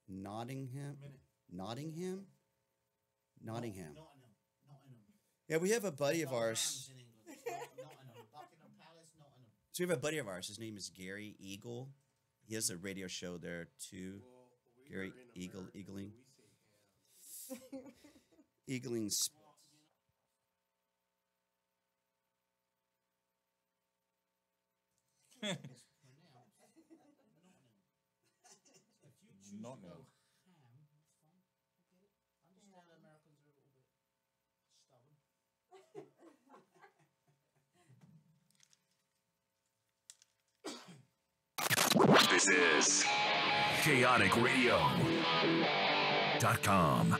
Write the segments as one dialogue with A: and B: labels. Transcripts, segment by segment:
A: Nottingham. Nottingham. Nottingham.
B: Nottingham.
A: Yeah, we have a buddy of ours.
B: In England. It's Nottingham. Buckingham Palace, Nottingham.
A: So we have a buddy of ours. His name is Gary Eagle. He has a radio show there too. Gary Eagle, Eagling. Eagling.
C: Not no.
B: Understand Americans are a little bit stubborn.
D: This is chaoticradio.com.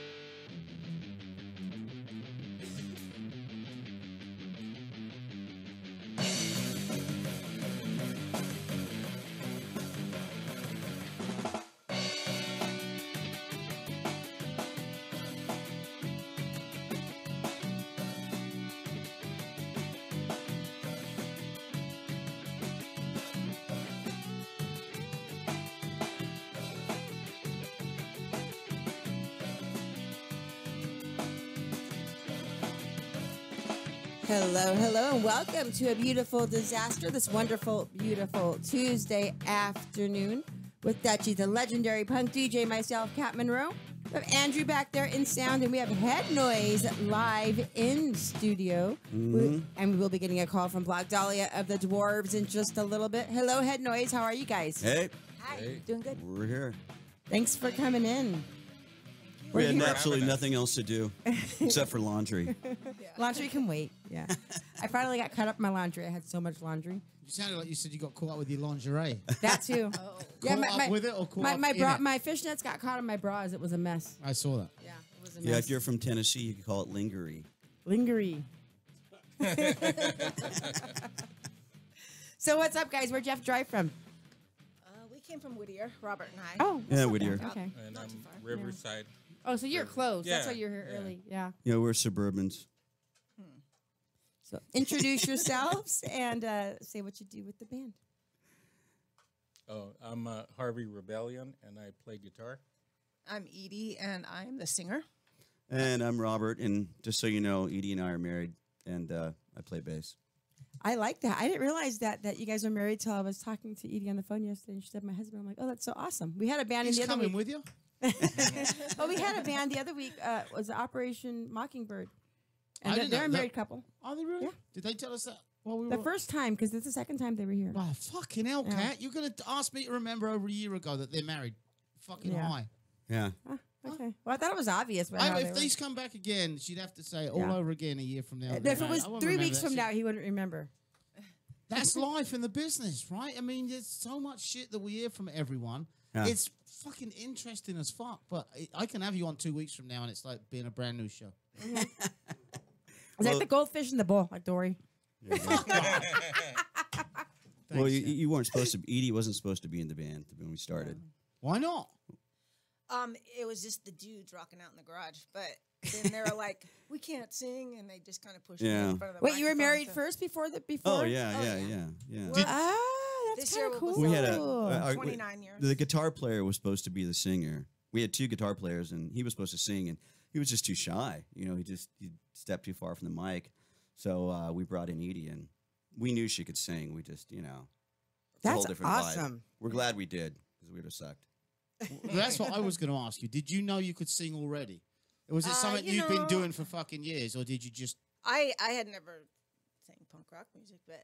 E: Hello, and welcome to a beautiful disaster this wonderful, beautiful Tuesday afternoon with Dutchie, the legendary punk DJ, myself, Kat Monroe. We have Andrew back there in sound, and we have Head Noise live in studio. And we will be getting a call from Black Dahlia of the Dwarves in just a little bit. Hello, Head Noise. How are you guys?
A: Hey,
E: Hi.
C: Hey.
E: Doing good?
A: we're here.
E: Thanks for coming in.
A: We had
E: here.
A: absolutely nothing else to do except for laundry.
E: Laundry can wait. Yeah. I finally got caught up in my laundry. I had so much laundry.
B: You sounded like you said you got caught up with your lingerie.
E: That too.
B: Caught up with it or caught up
E: my
B: in
E: bra,
B: it?
E: my fishnets got caught in my bras. It was a mess.
B: I saw that.
E: Yeah, it was a
A: Yeah,
E: mess.
A: if you're from Tennessee, you could call it lingerie.
E: Lingerie. So what's up, guys? Where'd Jeff drive from?
F: We came from Whittier, Robert and I.
E: Oh,
A: Yeah, Whittier.
E: Okay.
C: And
F: Not
C: I'm
F: too far.
C: Riverside.
E: Oh, so you're close. That's
C: Yeah,
E: why you're here
C: yeah.
E: early. Yeah.
A: Yeah, we're suburbans.
E: So introduce yourselves and say what you do with the band.
C: Oh, I'm Harvey Rebellion, and I play guitar.
F: I'm Edie, and I'm the singer.
A: And I'm Robert, and just so you know, Edie and I are married, and I play bass.
E: I like that. I didn't realize that you guys were married till I was talking to Edie on the phone yesterday, and she said my husband. I'm like, oh, that's so awesome. We had a band
B: He's
E: in the other
B: coming
E: week.
B: with you?
E: Well, we had a band the other week. Was Operation Mockingbird,
B: I
E: and
B: didn't
E: they're
B: know
E: a married
B: that.
E: couple.
B: Are they really?
E: Yeah.
B: Did they tell us that while we
E: The
B: were?
E: first time, because it's the second time they were here.
B: Oh, fucking hell,
E: Yeah.
B: Kat. You're going to ask me to remember over a year ago that they're married. Fucking
E: Yeah.
B: high.
A: Yeah.
E: Ah, okay. Well, I thought it was obvious. But how they
B: If
E: were.
B: these come back again, she'd have to say it
E: Yeah.
B: all over again a year from now.
E: If it was
B: I won't
E: 3
B: remember
E: weeks
B: that
E: from now,
B: shit.
E: he wouldn't remember.
B: That's life in the business, right? I mean, there's so much shit that we hear from everyone.
A: Yeah.
B: It's fucking interesting as fuck. But I can have you on 2 weeks from now, and it's like being a brand new show.
E: It's
A: Well-
E: like the goldfish in the bowl, like Dory.
A: Well, you weren't supposed to. Edie wasn't supposed to be in the band when we started.
B: Why not?
F: It was just the dudes rocking out in the garage, but then they were like, "We can't sing," and they just kind of pushed me
A: Yeah.
F: in front of the
E: Wait, you were
F: microphone,
E: married
F: so-
E: first before?
A: Oh yeah,
F: Oh,
A: yeah,
F: yeah.
A: yeah.
E: Ah, that's
F: This year
E: kind of
F: was-
E: cool.
A: We had a
F: 29 years.
A: The guitar player was supposed to be the singer. We had two guitar players, and he was supposed to sing, and he was just too shy. You know, he stepped too far from the mic. So we brought in Edie, and we knew she could sing. We just, it's a whole
E: That's
A: different vibe.
E: awesome.
A: We're glad we did because we would have sucked.
B: Well, that's what I was going to ask you. Did you know you could sing already? Or was it something you'd been doing for fucking years, or did you just?
F: I had never sang punk rock music, but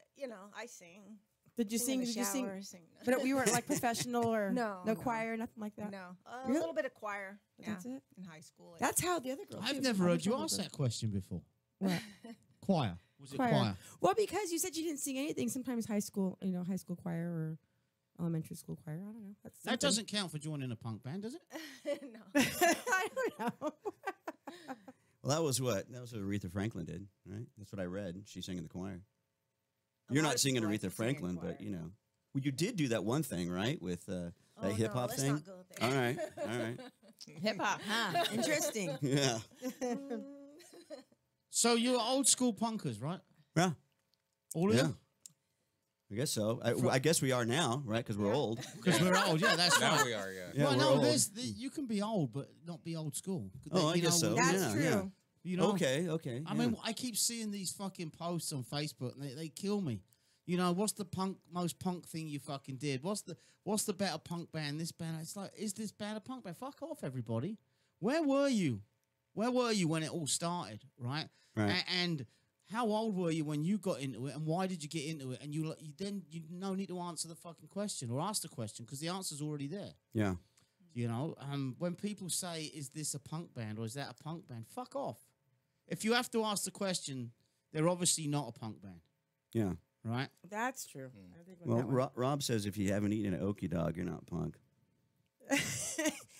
F: I sing.
E: Did you
F: Sing
E: sing?
F: in the
E: Did you sing?
F: shower, sing-
E: But you weren't like professional or
F: No.
E: choir, nothing like that.
F: No, a
E: Really?
F: little bit of choir.
E: That's
F: yeah,
E: it?
F: in high school.
E: That's how the other girls.
B: I've
E: do.
B: never
E: I
B: heard
E: wish
B: you
E: I
B: ask
E: remember.
B: that question before.
E: What?
B: Choir. Was it choir?
E: Well, because you said you didn't sing anything. Sometimes high school choir or elementary school choir. I don't know. That's
B: That
E: something.
B: doesn't count for joining a punk band, does it?
F: no.
E: I don't know.
A: Well, that was what Aretha Franklin did, right? That's what I read. She sang in the choir. You're
F: lot
A: not
F: of
A: singing
F: people like
A: Aretha
F: to sing in
A: Franklin, but
F: choir.
A: Well, you did do that one thing, right? With that
F: Oh,
A: hip
F: no,
A: hop
F: let's
A: thing.
F: not go there.
A: All right, all right.
E: Hip hop, huh? Interesting.
A: Yeah,
B: So you're old school punkers, right?
A: yeah,
B: All of
A: yeah,
B: you?
A: I guess so. I guess we are now, right? Because we're old.
B: Because we're old. Yeah, that's
C: Now
B: right.
C: we are, yeah.
A: Yeah,
B: well,
A: we're
B: no,
A: old.
B: you can be old, but not be old school.
A: Oh, I guess so.
E: That's
A: Yeah,
E: true.
A: yeah.
B: You know?
A: Okay.
B: I mean, I keep seeing these fucking posts on Facebook, and they kill me. You know, what's the most punk thing you fucking did? What's the better punk band? This band? It's like, is this band a punk band? Fuck off, everybody. Where were you? Where were you when it all started? Right.
A: Right.
B: And how old were you when you got into it, and why did you get into it? And you no need to answer the fucking question or ask the question because the answer's already there.
A: Yeah.
B: You know, when people say, "Is this a punk band or is that a punk band?" Fuck off. If you have to ask the question, they're obviously not a punk band,
A: Yeah.
B: right?
E: That's true. I think
A: Well,
E: that one.
A: Rob says if you haven't eaten an Okie dog, you're not punk.
E: And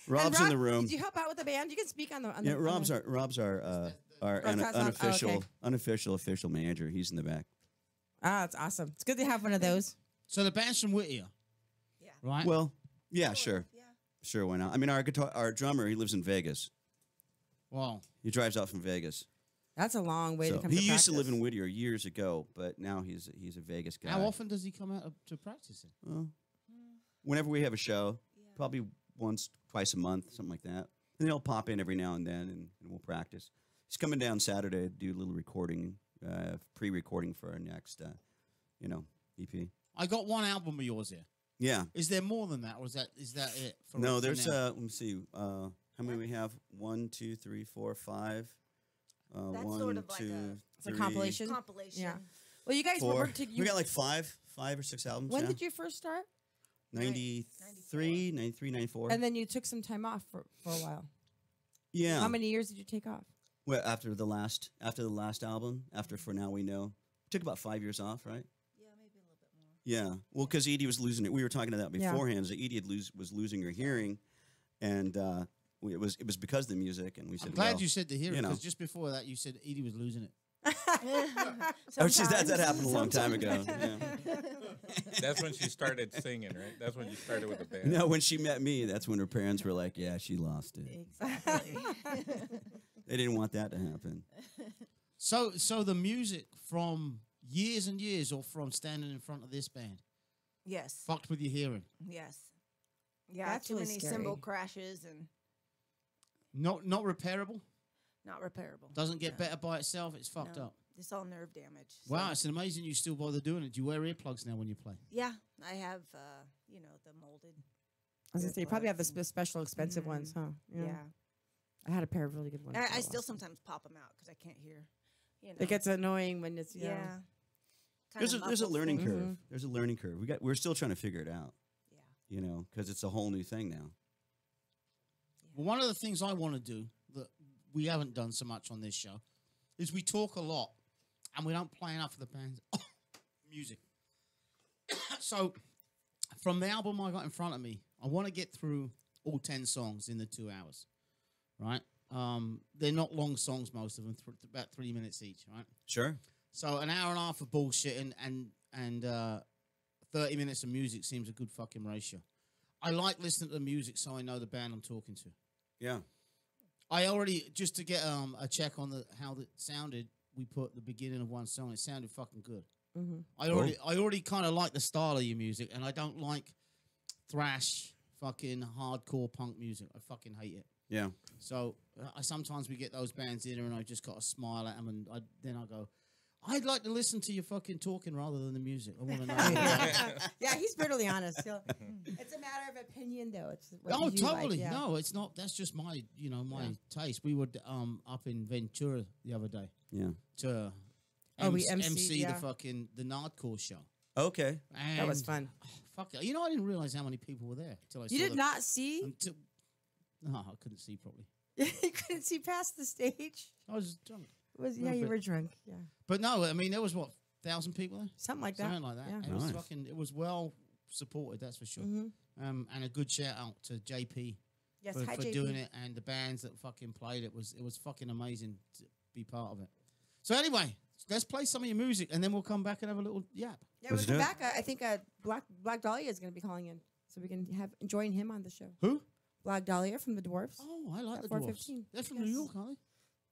A: Rob's in
E: Rob,
A: the room.
E: Did you help out with the band? You can speak on the. On
A: Yeah,
E: the
A: Rob's our
E: Broadcast on- oh, okay.
A: unofficial manager. He's in the back.
E: Ah, it's awesome. It's good to have one of those.
B: So the band's from Whittier,
F: Yeah.
B: right?
A: Well, yeah, sure,
F: Yeah.
A: sure. Why not? I mean, our drummer, he lives in Vegas.
B: Wow.
A: He drives out from Vegas.
E: That's a long way
A: So
E: to come.
A: he
E: to
A: used to live
E: practice.
A: in Whittier years ago, but now he's a Vegas guy.
B: How often does he come out to practice it?
A: Well, whenever we have a show, probably once, twice a month, something like that. And he'll pop in every now and then, and we'll practice. He's coming down Saturday to do a little recording, pre-recording for our next, EP.
B: I got one album of yours here.
A: Yeah.
B: Is there more than that, or is that it?
A: No,
B: for
A: there's
B: now?
A: let me see. How many we have? 1, 2, 3, 4, 5.
F: That's
A: One,
F: sort of like
A: two,
E: It's a
A: three,
E: compilation.
F: compilation.
E: Yeah. Well, you guys
A: four.
E: were to,
A: We got like five or six albums.
E: When
A: now.
E: did you first start?
A: 93, 93, 94.
E: And then you took some time off for a while.
A: Yeah.
E: How many years did you take off?
A: Well, after the last album, after For Now We Know, took about 5 years off, right?
F: Yeah, maybe a little bit more.
A: Yeah. Well, because Edie was losing it. We were talking about that
E: Yeah.
A: beforehand. So Edie was losing her hearing, and it was because of the music. And we said,
B: I'm glad
A: well,
B: you said the hearing
A: you know.
B: because just before that you said Edie was losing it.
A: Oh, that happened a long time ago. Yeah.
C: That's when she started singing, right? That's when you started with the band.
A: No, when she met me, that's when her parents were like, "Yeah, she lost it."
E: Exactly.
A: They didn't want that to happen.
B: So the music from years and years, or from standing in front of this band,
F: Yes.
B: fucked with your hearing.
F: Yes. Yeah.
E: That's
F: too
E: really
F: many
E: scary.
F: cymbal crashes and
B: Not repairable.
F: not repairable.
B: Doesn't get
F: No.
B: better by itself. It's fucked
F: No.
B: up.
F: It's all nerve damage.
B: Wow,
F: So-
B: it's amazing you still bother doing it. Do you wear earplugs now when you play?
F: Yeah, I have the molded.
E: I was gonna say, you probably have the
F: earplugs
E: special expensive ones, huh?
F: and- Yeah.
E: I had a pair of really good ones.
F: I
E: for a
F: still
E: while.
F: sometimes pop them out because I can't hear. You know.
E: It gets annoying when it's
F: yeah.
A: There's a learning
E: things.
A: curve. There's a learning curve. We're still trying to figure it out.
F: Yeah.
A: Because it's a whole new thing now.
B: Well, one of the things I want to do that we haven't done so much on this show is we talk a lot and we don't play enough of the band's music. So, from the album I got in front of me, I want to get through all 10 songs in the 2 hours, right? They're not long songs, most of them, about 3 minutes each, right?
A: Sure.
B: So an hour and a half of bullshit and 30 minutes of music seems a good fucking ratio. I like listening to the music so I know the band I'm talking to.
A: Yeah.
B: I already, just to get a check on how it sounded, we put the beginning of one song. It sounded fucking good.
E: Mm-hmm.
B: I already kind of like the style of your music, and I don't like thrash, fucking hardcore punk music. I fucking hate it.
A: Yeah.
B: So sometimes we get those bands in, and I just got to smile at them, and then I go, I'd like to listen to you fucking talking rather than the music. I want to know.
E: Yeah, he's brutally honest. It's a matter of opinion, though. It's what
B: Oh,
E: you
B: totally.
E: Like, yeah.
B: No, it's not. That's just my, taste. We were up in Ventura the other day
A: Yeah.
B: to
E: we
B: MC
E: emceed, yeah.
B: the Nardcore show.
A: Okay.
E: That was
B: And,
E: fun.
B: fuck it. You know, I didn't realize how many people were there until I saw
E: You did
B: them.
E: not see?
B: No, I couldn't see properly.
E: You couldn't see past the stage?
B: I was drunk.
E: Yeah, you
B: bit.
E: were drunk. Yeah.
B: But no, I mean, there was, 1,000 people there?
E: Something like that.
B: Something like that.
E: Yeah.
B: It was
A: Nice.
B: it was well supported, that's for sure.
E: Mm-hmm.
B: And a good shout out to JP
E: Yes,
B: for,
E: hi,
B: for
E: JP.
B: doing it, and the bands that fucking played it. Was fucking amazing to be part of it. So anyway, let's play some of your music, and then we'll come back and have a little yap.
E: Yeah,
A: Let's
E: we'll
A: do
E: come
A: it.
E: back. I think Black Dahlia is going to be calling in, so we can join him on the show.
B: Who?
E: Black Dahlia from the Dwarfs.
B: Oh, I like
E: At
B: the Dwarfs.
E: 4:15.
B: They're from
E: Yes.
B: New York, aren't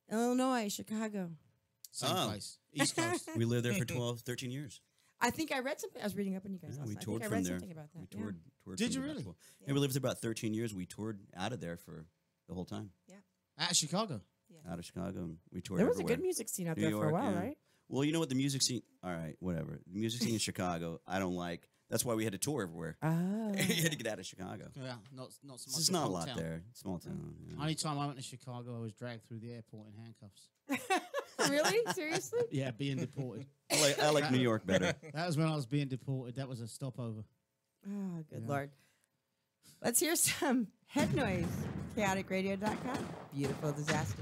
B: they?
E: Illinois, Chicago.
B: Same
A: Oh.
B: place, East Coast.
A: We lived there for 12, 13 years.
E: I think I read something. I was reading up on you guys.
A: Yeah,
E: last
A: we
E: night. I
A: toured
E: think I
A: from
E: read
A: there.
E: something about that.
A: We toured.
B: Did
A: from
B: you
A: the
B: really?
A: basketball. Yeah, we lived there about 13 years. We toured out of there for the whole time.
B: At Chicago.
A: Out of Chicago, and we toured
E: There was
A: everywhere.
E: a good music scene out
A: New
E: there for a
A: York,
E: while,
A: yeah.
E: right?
A: Well, you know what? The music scene, all right, whatever. The music scene in Chicago, I don't like. That's why we had to tour everywhere.
E: Oh.
A: You had to get out of Chicago.
B: Yeah, not so much.
A: So it's not a lot
B: hometown.
A: there. Small town. Yeah.
B: Only time I went to Chicago, I was dragged through the airport in handcuffs.
E: Really? Seriously?
B: Yeah, being deported.
A: I like New York better.
B: That was when I was being deported. That was a stopover.
E: Oh, good
B: Yeah.
E: Lord. Let's hear some head noise. ChaoticRadio.com. Beautiful disaster.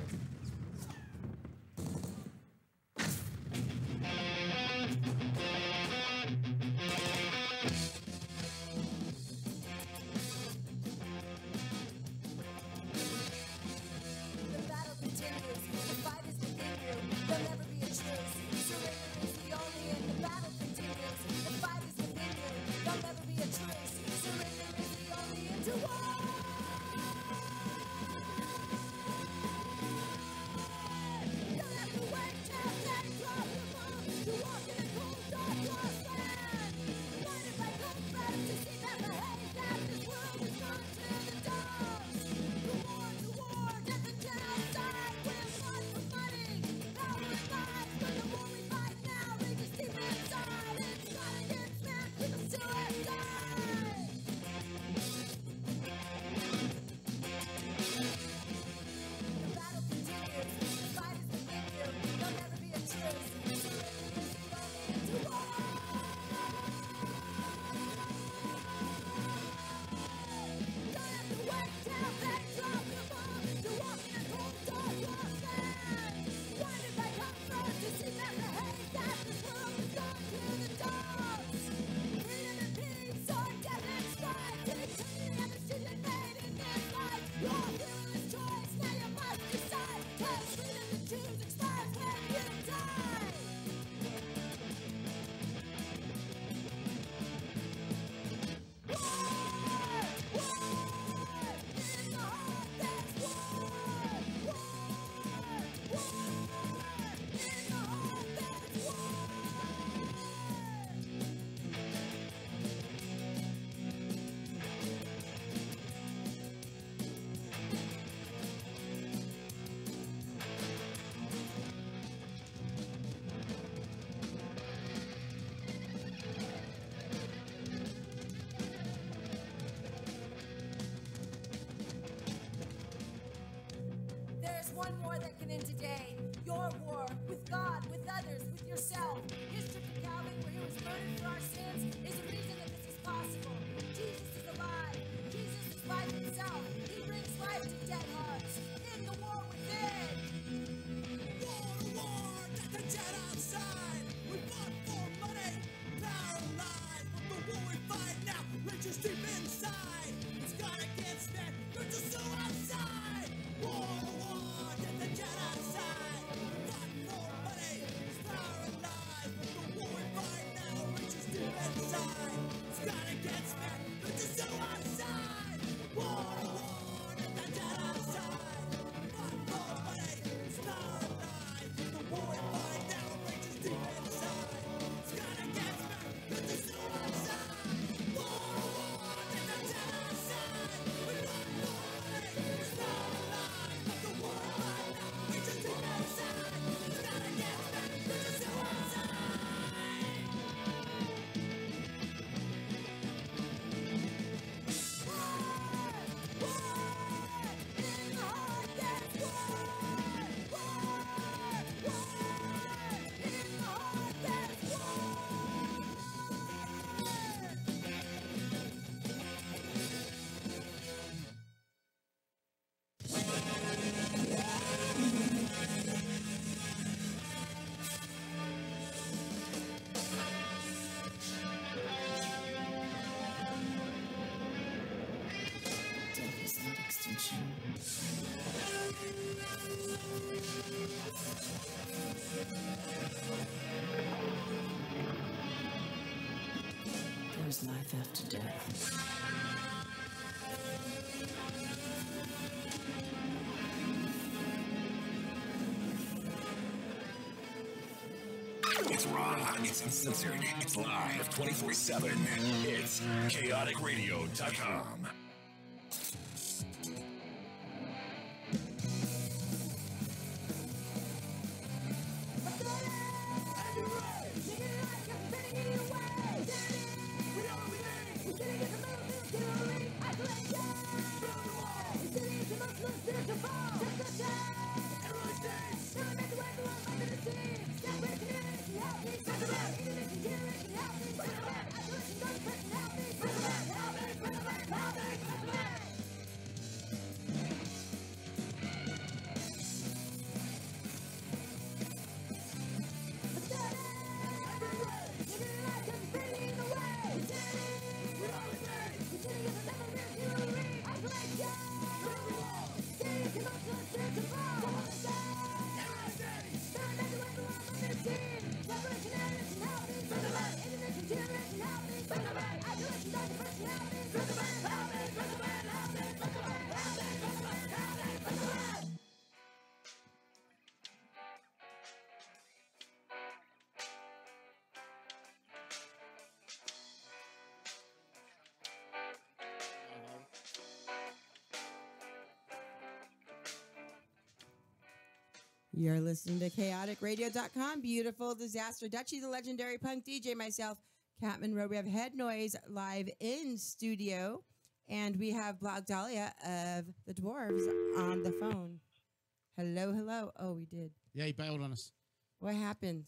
G: The battle continues. The fight is within you. There'll never be a truce. Surrender is the only end. The battle continues. The fight is within you. There'll never be a truce. Surrender is the only end to war. Don't have to wait till they drop your bomb to walk in a cold, dark, lost land. Blinded by comfort to see that the hate that this world is gone to the dogs. To war, death and genocide. We're fought for money, power and lies. But the war we fight now rages deep inside. It's not against man with a suicide. The battle continues. The fight is within you. There'll never be a truce. Surrender is the only end to war. Don't have to wait till they drop your bomb to walk in a cold, dark, lost land. Blinded by comfort to see that the hate that this world has gone to the dogs. Freedom and peace or death and strife. Determining a decision made in this life. Your fearless choice, now you must decide. 'Cause freedom to choose expires when you die. There's one war that can end today. Your war with God, with others, with yourself. His trip to Calvary, where he was murdered for our sins, is the reason that this is possible. Jesus is alive. Jesus is life itself. He brings life to dead hearts. In the war within. War to war, death and genocide. We fought for money, power and lies. But the war we fight now reaches deep inside. It's God against man, there's a soul outside. War to war, death and genocide. Fought for money, power and lies. But the war we fight now reaches deep inside. It's God against man, there's a soul outside. War to war, death and genocide. Fought for money, power and lies. But the war we fight now reaches deep inside. It's God against man, there's a soul outside. War to war, death and genocide. We fought for money, power and lies. But the war we fight now reaches deep inside. It's God against man, there's a soul outside.
H: There's life after death.
D: It's raw. It's uncensored. It's live 24/7. It's chaoticradio.com.
E: You're listening to chaoticradio.com. Beautiful disaster. Dutchie, the legendary punk DJ, myself, Cat Monroe. We have Head Noise live in studio. And we have Black Dahlia of the Dwarves on the phone. Hello, hello. Oh, we did.
B: Yeah, he bailed on us.
E: What happened?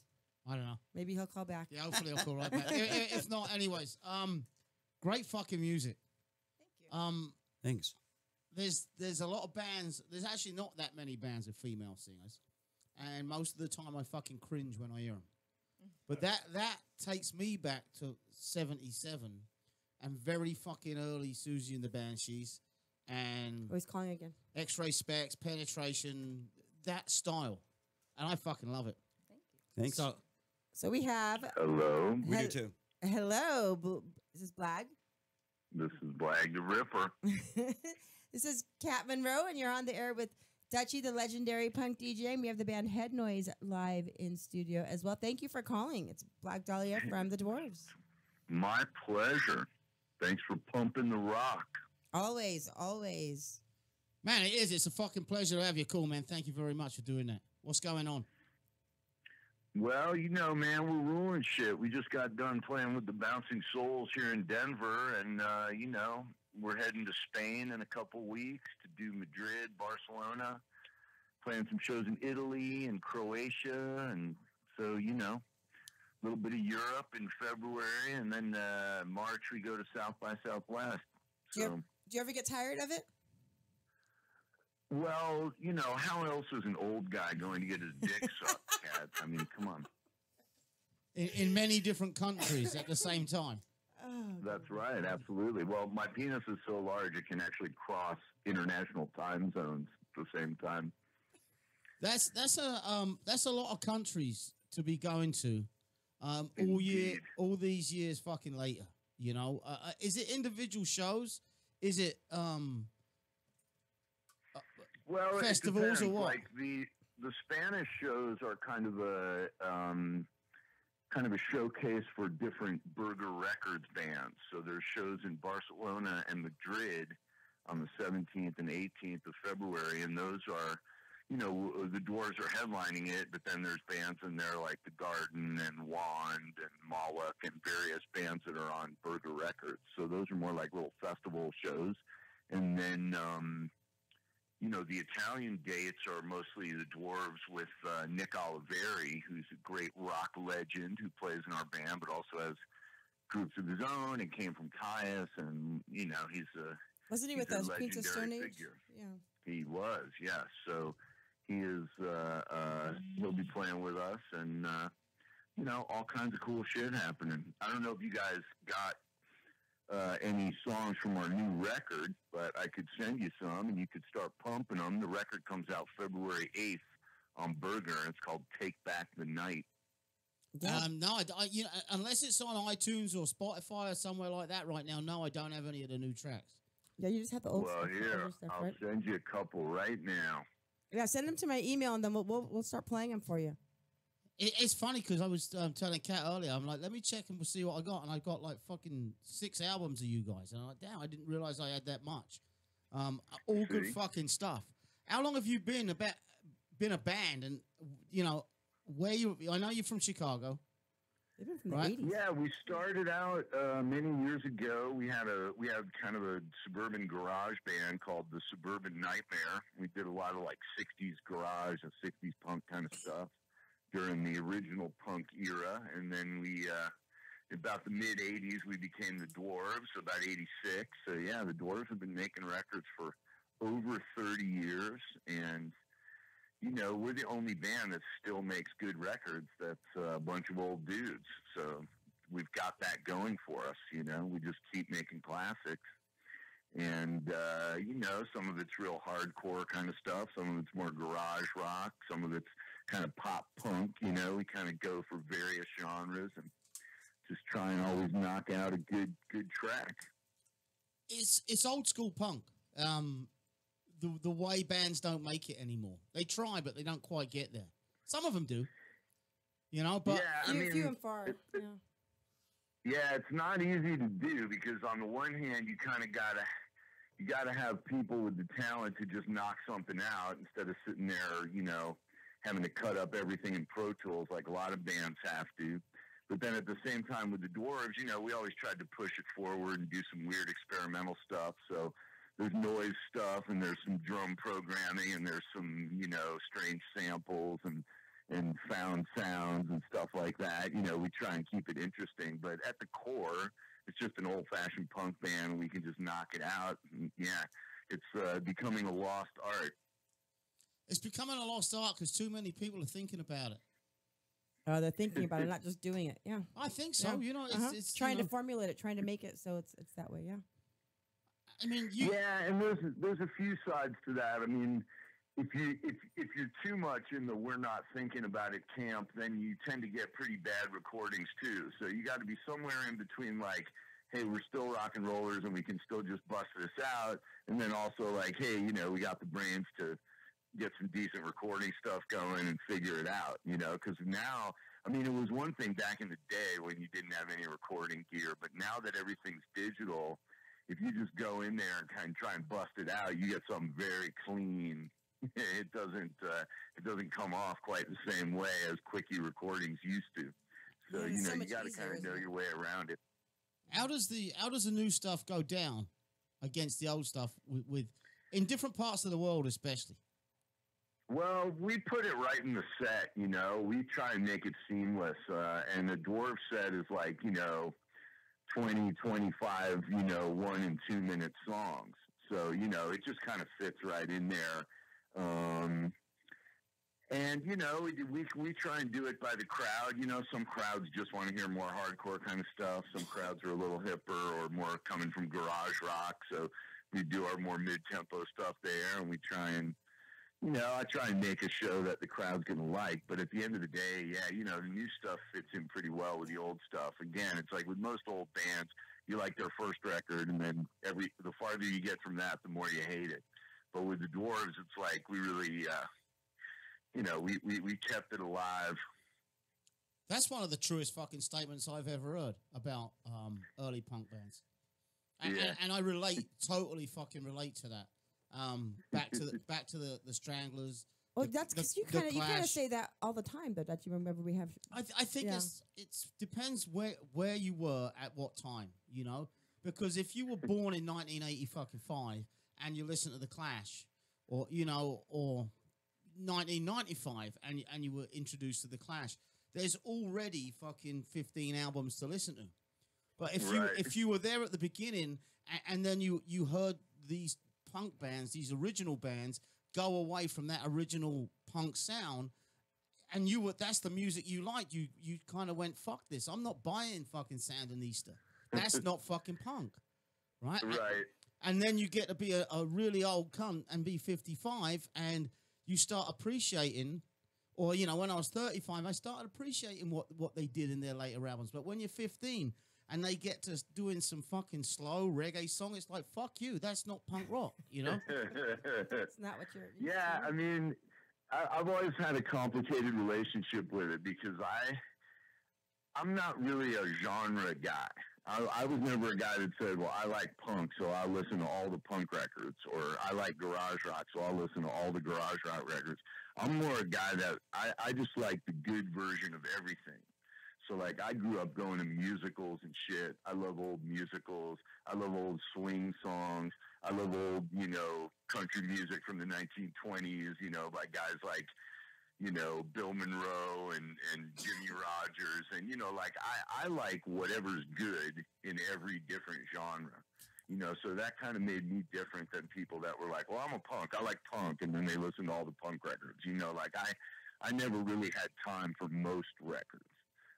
B: I don't know.
E: Maybe he'll call back.
B: Yeah, hopefully he'll call right back. If not, anyways, great fucking music.
F: Thank you.
A: Thanks.
B: There's a lot of bands. There's actually not that many bands with female singers, and most of the time I fucking cringe when I hear them. But that takes me back to '77 and very fucking early Susie and the Banshees and
E: Oh, he's calling again.
B: X-Ray Specs, Penetration, that style, and I fucking love it.
A: Thanks.
E: So we have...
I: Hello.
A: We do too.
E: Hello. This is Blag.
I: This is Blag the Ripper.
E: This is Cat Monroe, and you're on the air with Dutchie, the legendary punk DJ. And we have the band Head Noise live in studio as well. Thank you for calling. It's Black Dahlia from the Dwarves.
I: My pleasure. Thanks for pumping the rock.
E: Always, always.
B: Man, it is. It's a fucking pleasure to have you. Cool, man. Thank you very much for doing that. What's going on?
I: Well, you know, man, we're ruling shit. We just got done playing with the Bouncing Souls here in Denver, and, you know, we're heading to Spain in a couple weeks to do Madrid, Barcelona, playing some shows in Italy and Croatia, and so, you know, a little bit of Europe in February, and then March we go to South by Southwest.
E: Do you ever get tired of it?
I: Well, you know, how else is an old guy going to get his dick sucked, Cat? I mean, come on.
B: In many different countries at the same time.
E: Oh,
I: That's right, absolutely. Well, my penis is so large it can actually cross international time zones at the same time.
B: That's a lot of countries to be going to,
I: Indeed.
B: all these years fucking later. You know, is it individual shows? Is it
I: Well,
B: festivals
I: it depends.
B: or what?
I: Like the Spanish shows are kind of a showcase for different Burger Records bands. So there's shows in Barcelona and Madrid on the 17th and 18th of February, and those are, you know, the Dwarves are headlining it, but then there's bands in there like The Garden and Wand and Moloch and various bands that are on Burger Records. So those are more like little festival shows. And then, you know, the Italian dates are mostly the Dwarves with Nick Oliveri, who's a great rock legend who plays in our band, but also has groups of his own and came from Caius, and, you know, he's a
E: wasn't he
I: he's
E: with
I: a
E: those Queens of Stone
I: legendary
E: Age?
I: figure.
E: Yeah.
I: He was, yes. So he is, he'll be playing with us, and, you know, all kinds of cool shit happening. I don't know if you guys got any songs from our new record, but I could send you some, and you could start pumping them. The record comes out February 8th on Burger. It's called Take Back the Night.
E: Yeah.
B: No, you know, unless it's on iTunes or Spotify or somewhere like that right now. No, I don't have any of the new tracks.
E: Yeah, you just have the old
I: Well,
E: stuff,
I: here,
E: older stuff,
I: I'll
E: right?
I: send you a couple right now.
E: Yeah, send them to my email, and then we'll start playing them for you.
B: It's funny because I was telling Kat earlier, I'm like, let me check and we'll see what I got. And I got like fucking 6 albums of you guys. And I'm like, damn, I didn't realize I had that much. All good fucking stuff. How long have you been a band? And, you know, I know you're from Chicago.
E: Even from the
B: Right?
E: 80s.
I: Yeah, we started out many years ago. We had kind of a suburban garage band called the Suburban Nightmare. We did a lot of like 60s garage and 60s punk kind of stuff during the original punk era. And then we, about the mid 80s, we became the Dwarves, about 86. So yeah, the Dwarves have been making records for over 30 years. And you know, we're the only band that still makes good records. That's a bunch of old dudes. So we've got that going for us, you know. We just keep making classics. And, you know, some of it's real hardcore kind of stuff. Some of it's more garage rock. Some of it's kind of pop punk, you know. We kind of go for various genres and just try and always knock out a good track.
B: It's old school punk. The way bands don't make it anymore. They try, but they don't quite get there. Some of them do, you know. But
I: yeah, I mean,
E: few and far.
I: Yeah, it's not easy to do because on the one hand, you kind of gotta have people with the talent to just knock something out instead of sitting there, you know, having to cut up everything in Pro Tools like a lot of bands have to. But then at the same time with the Dwarves, you know, we always tried to push it forward and do some weird experimental stuff. So there's noise stuff and there's some drum programming and there's some, you know, strange samples and found sounds and stuff like that. You know, we try and keep it interesting, but at the core, it's just an old-fashioned punk band. We can just knock it out. And yeah, it's becoming a lost art.
B: it's becoming a lost art because too many people are thinking about it.
E: They're thinking about it, not just doing it. Yeah.
B: I think so.
E: Yeah.
B: You know, it's
E: trying
B: you
E: to formulate it, trying to make it so it's that way. Yeah.
B: I mean,
I: yeah, and there's a few sides to that. I mean, if you're too much in the we're not thinking about it camp, then you tend to get pretty bad recordings too. So you got to be somewhere in between, like, hey, we're still rock and rollers and we can still just bust this out, and then also like, hey, you know, we got the brains to get some decent recording stuff going and figure it out, you know, because now, I mean, it was one thing back in the day when you didn't have any recording gear, but now that everything's digital, if you just go in there and kind of try and bust it out, you get something very clean. It doesn't come off quite the same way as quickie recordings used to. So, you know, you got to kind of know your way around it.
B: How does the new stuff go down against the old stuff with in different parts of the world, especially?
I: Well, we put it right in the set, you know. We try and make it seamless. And the Dwarf set is like, you know, 20, 25, you know, 1 and 2 minute songs. So, you know, it just kind of fits right in there. And, you know, we try and do it by the crowd. You know, some crowds just want to hear more hardcore kind of stuff. Some crowds are a little hipper or more coming from garage rock. So we do our more mid-tempo stuff there, and we try and, you know, I try and make a show that the crowd's going to like. But at the end of the day, yeah, you know, the new stuff fits in pretty well with the old stuff. Again, it's like with most old bands, you like their first record, and then the farther you get from that, the more you hate it. But with the Dwarves, it's like we really, you know, we kept it alive.
B: That's one of the truest fucking statements I've ever heard about early punk bands. And I totally fucking relate to that. Back to the Stranglers.
E: Well, that's because you kind of say that all the time, though. That you remember we have.
B: I think it depends where you were at what time, you know. Because if you were born in 1985 and you listen to the Clash, or you know, or 1995 and you were introduced to the Clash, there's already fucking 15 albums to listen to. But if you were there at the beginning and then you heard these punk bands, these original bands, go away from that original punk sound, and that's the music you liked, you kind of went, fuck this, I'm not buying fucking Sandinista. That's not fucking punk, right?
I: Right.
B: And then you get to be a really old cunt and be 55, and you start appreciating, or, you know, when I was 35, I started appreciating what they did in their later albums. But when you're 15 and they get to doing some fucking slow reggae song, it's like, fuck you, that's not punk rock, you know?
E: It's not what you're.
I: Yeah, I mean, I've always had a complicated relationship with it because I'm not really a genre guy. I was never a guy that said, well, I like punk, so I'll listen to all the punk records, or I like garage rock, so I'll listen to all the garage rock records. I'm more a guy that I just like the good version of everything. So, like, I grew up going to musicals and shit. I love old musicals. I love old swing songs. I love old, country music from the 1920s, by guys like, Bill Monroe and Jimmy Rogers. And, I like whatever's good in every different genre. So that kind of made me different than people that were like, well, I'm a punk. I like punk. And then they listen to all the punk records. I never really had time for most records.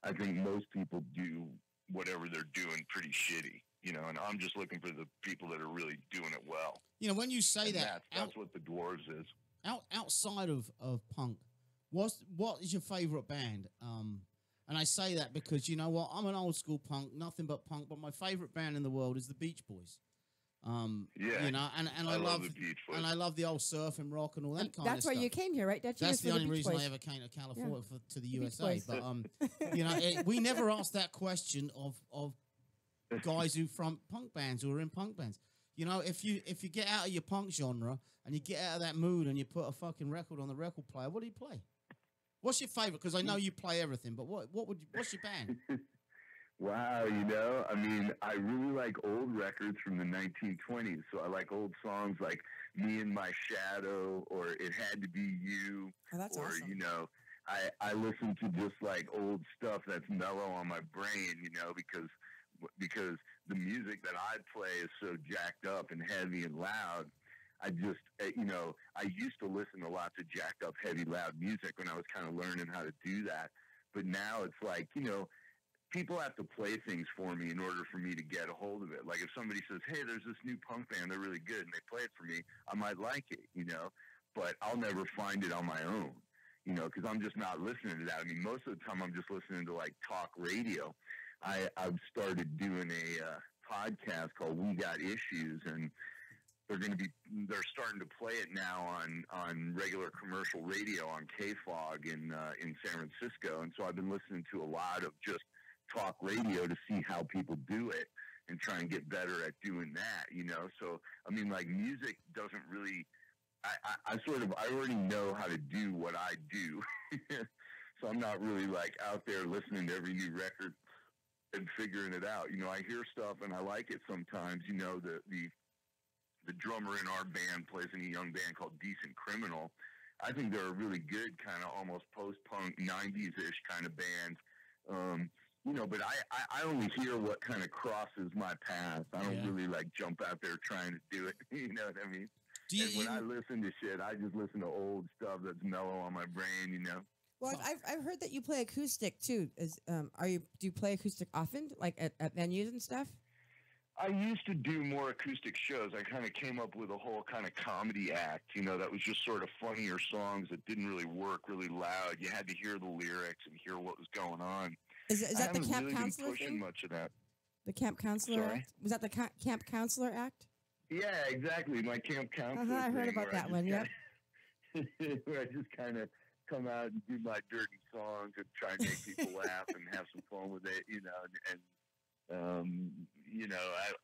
I: I think most people do whatever they're doing pretty shitty, and I'm just looking for the people that are really doing it well.
B: When you say that,
I: that's what the Dwarves is.
B: Outside of punk, what is your favorite band? And I say that because you know what, I'm an old school punk, nothing but punk. But my favorite band in the world is the Beach Boys.
I: Yeah,
B: and I love
I: the Beach Boys.
B: and I love the old surf and rock and all that kind of stuff.
E: That's why you came here, right?
B: That's the only reason I ever came to California to the USA. But we never asked that question of guys who front punk bands or are in punk bands. If you get out of your punk genre and you get out of that mood and you put a fucking record on the record player, what do you play? What's your favorite? Because I know you play everything, but what's your band?
I: Wow, I really like old records from the 1920s. So I like old songs like Me and My Shadow or It Had to Be You.
E: Oh, that's
I: or,
E: awesome.
I: I listen to just like old stuff that's mellow on my brain, because the music that I play is so jacked up and heavy and loud. I just, I used to listen a lot to jacked up, heavy, loud music when I was kind of learning how to do that. But now it's like, people have to play things for me in order for me to get a hold of it. Like if somebody says, hey, there's this new punk band, they're really good, and they play it for me, I might like it, but I'll never find it on my own, because I'm just not listening to that. Most of the time I'm just listening to like talk radio. I've started doing a podcast called We Got Issues, and they're starting to play it now on regular commercial radio on KFOG in San Francisco. And so I've been listening to a lot of just talk radio to see how people do it and try and get better at doing that, So, music doesn't really, I already know how to do what I do. So I'm not really like out there listening to every new record and figuring it out. I hear stuff and I like it sometimes. The drummer in our band plays in a young band called Decent Criminal. I think they're a really good kind of almost post-punk 90s-ish kind of band. But I only hear what kind of crosses my path. I don't really like jump out there trying to do it. You know what I mean? When I listen to shit, I just listen to old stuff that's mellow on my brain,
E: Well, I've heard that you play acoustic too. Do you play acoustic often, like at venues and stuff?
I: I used to do more acoustic shows. I kind of came up with a whole kind of comedy act, that was just sort of funnier songs that didn't really work really loud. You had to hear the lyrics and hear what was going on.
E: Is that the camp
I: really
E: counselor
I: been pushing
E: thing?
I: much of that.
E: The camp counselor
I: Sorry?
E: act? Was that the camp counselor act?
I: Yeah, exactly. My camp counselor.
E: I heard about that one. Yeah.
I: Where I just kind of come out and do my dirty songs and try and make people laugh and have some fun with it,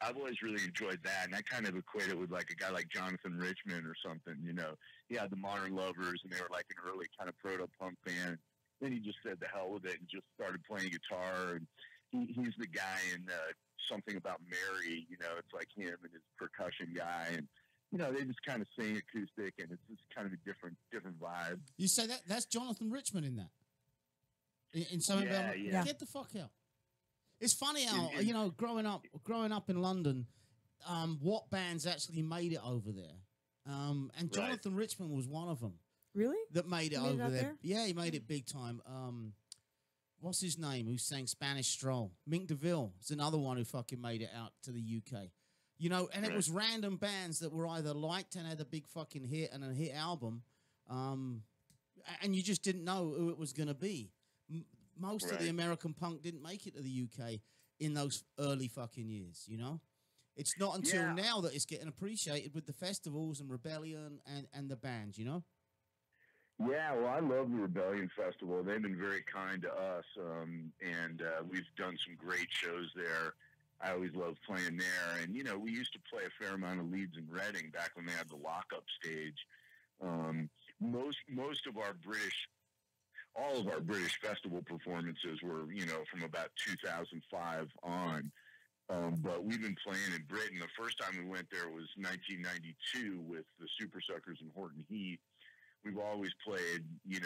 I: I've always really enjoyed that, and I kind of equate it with like a guy like Jonathan Richman or something. He had the Modern Lovers, and they were like an early kind of proto-punk band. Then he just said the hell with it and just started playing guitar. And he's the guy in Something About Mary. It's like him and his percussion guy, and they just kind of sing acoustic, and it's just kind of a different vibe.
B: You say that's Jonathan Richman in that? In Something About
I: yeah.
B: Get the fuck out. It's funny how, growing up in London, what bands actually made it over there. And Jonathan Richman was one of them.
E: Really?
B: That made it
E: He made it
B: over
E: out
B: there.
E: there?
B: Yeah, he made it big time. What's his name? Who sang Spanish Stroll? Mink DeVille is another one who fucking made it out to the UK. And it was random bands that were either liked and had a big fucking hit and a hit album, and you just didn't know who it was going to be. Most of the American punk didn't make it to the UK in those early fucking years, It's not until now that it's getting appreciated with the festivals and Rebellion and the bands,
I: Yeah, well, I love the Rebellion Festival. They've been very kind to us, and we've done some great shows there. I always love playing there. And, we used to play a fair amount of leads in Reading back when they had the lockup stage. Most of our all of our British festival performances were, from about 2005 on. But we've been playing in Britain. The first time we went there was 1992 with the Super Suckers and Horton Heat. We've always played, in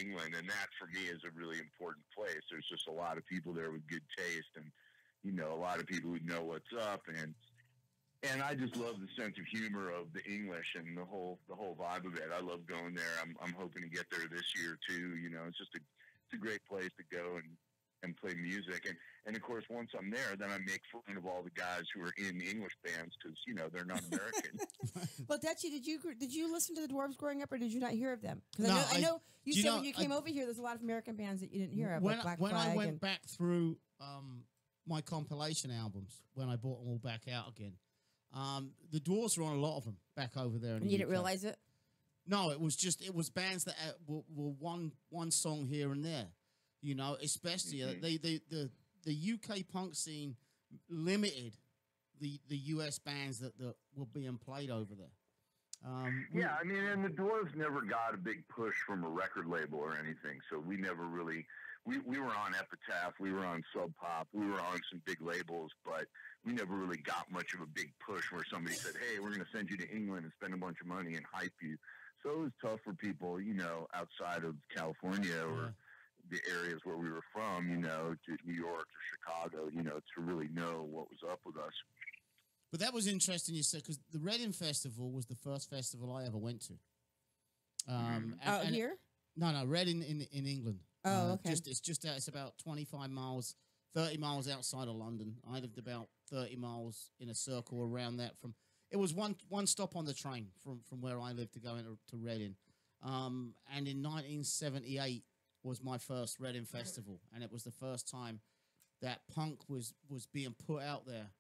I: England, and that for me is a really important place. There's just a lot of people there with good taste, and a lot of people who know what's up, and I just love the sense of humor of the English and the whole vibe of it. I love going there. I'm hoping to get there this year too. It's just it's a great place to go and play music. And of course, once I'm there, then I make fun of all the guys who are in English bands because, they're not American.
E: Well, Dutchie, did you listen to the Dwarves growing up, or did you not hear of them? Because
B: No,
E: I know you said
B: know,
E: when you came over here, there's a lot of American bands that you didn't hear of,
B: when,
E: like Black
B: when
E: Flag
B: I went
E: and-
B: back through my compilation albums, when I brought them all back out again, the Dwarves were on a lot of them back over there.
E: and you didn't realize it?
B: No, it was bands that were one song here and there. Especially the UK punk scene limited the US bands that were being played over there.
I: Yeah, and the Dwarves never got a big push from a record label or anything, so we never really. We were on Epitaph, we were on Sub Pop, we were on some big labels, but we never really got much of a big push where somebody said, "Hey, we're going to send you to England and spend a bunch of money and hype you." So it was tough for people, outside of California or the areas where we were from, to New York or Chicago, to really know what was up with us.
B: But that was interesting, you said, because the Reading Festival was the first festival I ever went to.
E: Here?
B: No, Reading in England.
E: Oh, okay.
B: It's about 25 miles, 30 miles outside of London. I lived about 30 miles in a circle around that. It was one stop on the train from where I lived to go into Reading. And in 1978 was my first Reading Festival, and it was the first time that punk was being put out there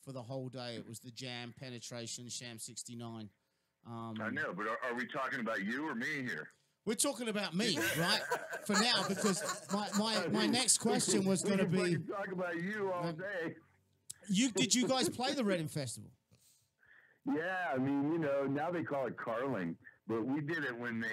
B: for the whole day. It was the Jam, Penetration, Sham 69.
I: I know, but are we talking about you or me here?
B: We're talking about me, right? For now, because my next question was going to be...
I: We can talk about you all day.
B: Did you guys play the Reading Festival?
I: Yeah, now they call it Carling, but we did it when they,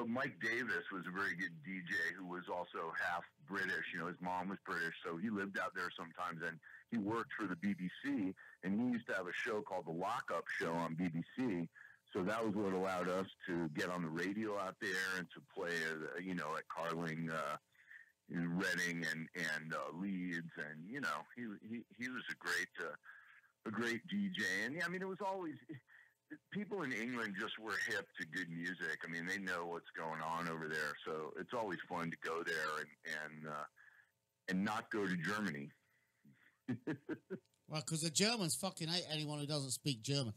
I: Mike Davis was a very good DJ who was also half British. His mom was British, so he lived out there sometimes, and he worked for the BBC, and he used to have a show called The Lockup Show on BBC. So that was what allowed us to get on the radio out there and to play, at Carling, in Reading and Leeds, and he was a great DJ, and it was always people in England just were hip to good music. They know what's going on over there, so it's always fun to go there and not go to Germany.
B: Well, because the Germans fucking hate anyone who doesn't speak German.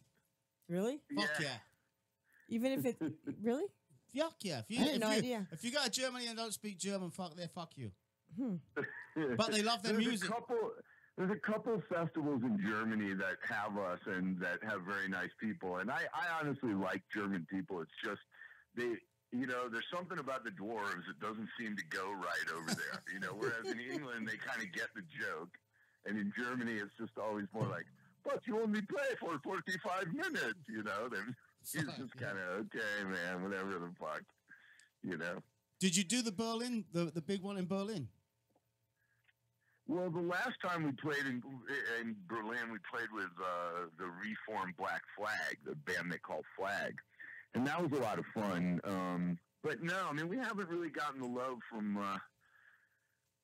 E: Really?
B: Fuck yeah.
E: Even if it... Really?
B: Fuck yeah.
E: I had no idea.
B: If you go to Germany and don't speak German, fuck you. But they love their music.
I: There's a couple festivals in Germany that have us and that have very nice people. And I honestly like German people. It's just there's something about the Dwarves that doesn't seem to go right over there. Whereas in England, they kind of get the joke. And in Germany, it's just always more like, but you only play for 45 minutes, It's just kind of, okay, man, whatever the fuck,
B: Did you do the the big one in Berlin?
I: Well, the last time we played in Berlin, we played with the Reformed Black Flag, the band they call Flag. And that was a lot of fun. But no, we haven't really gotten the love from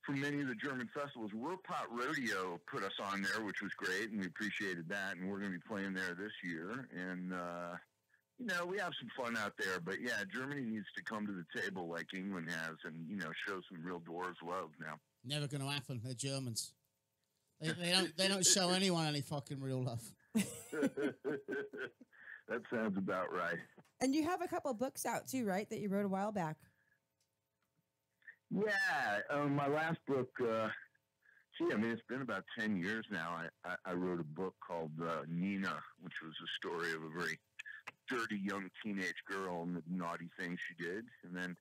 I: many of the German festivals. Ruhrpott Rodeo put us on there, which was great, and we appreciated that. And we're going to be playing there this year. And, we have some fun out there. But, yeah, Germany needs to come to the table like England has and, show some real Dwarves love now.
B: Never going to happen. They're Germans. They don't show anyone any fucking real love.
I: That sounds about right.
E: And you have a couple books out too, right? That you wrote a while back.
I: Yeah, my last book. It's been about 10 years now. I wrote a book called Nina, which was a story of a very dirty young teenage girl and the naughty things she did. And then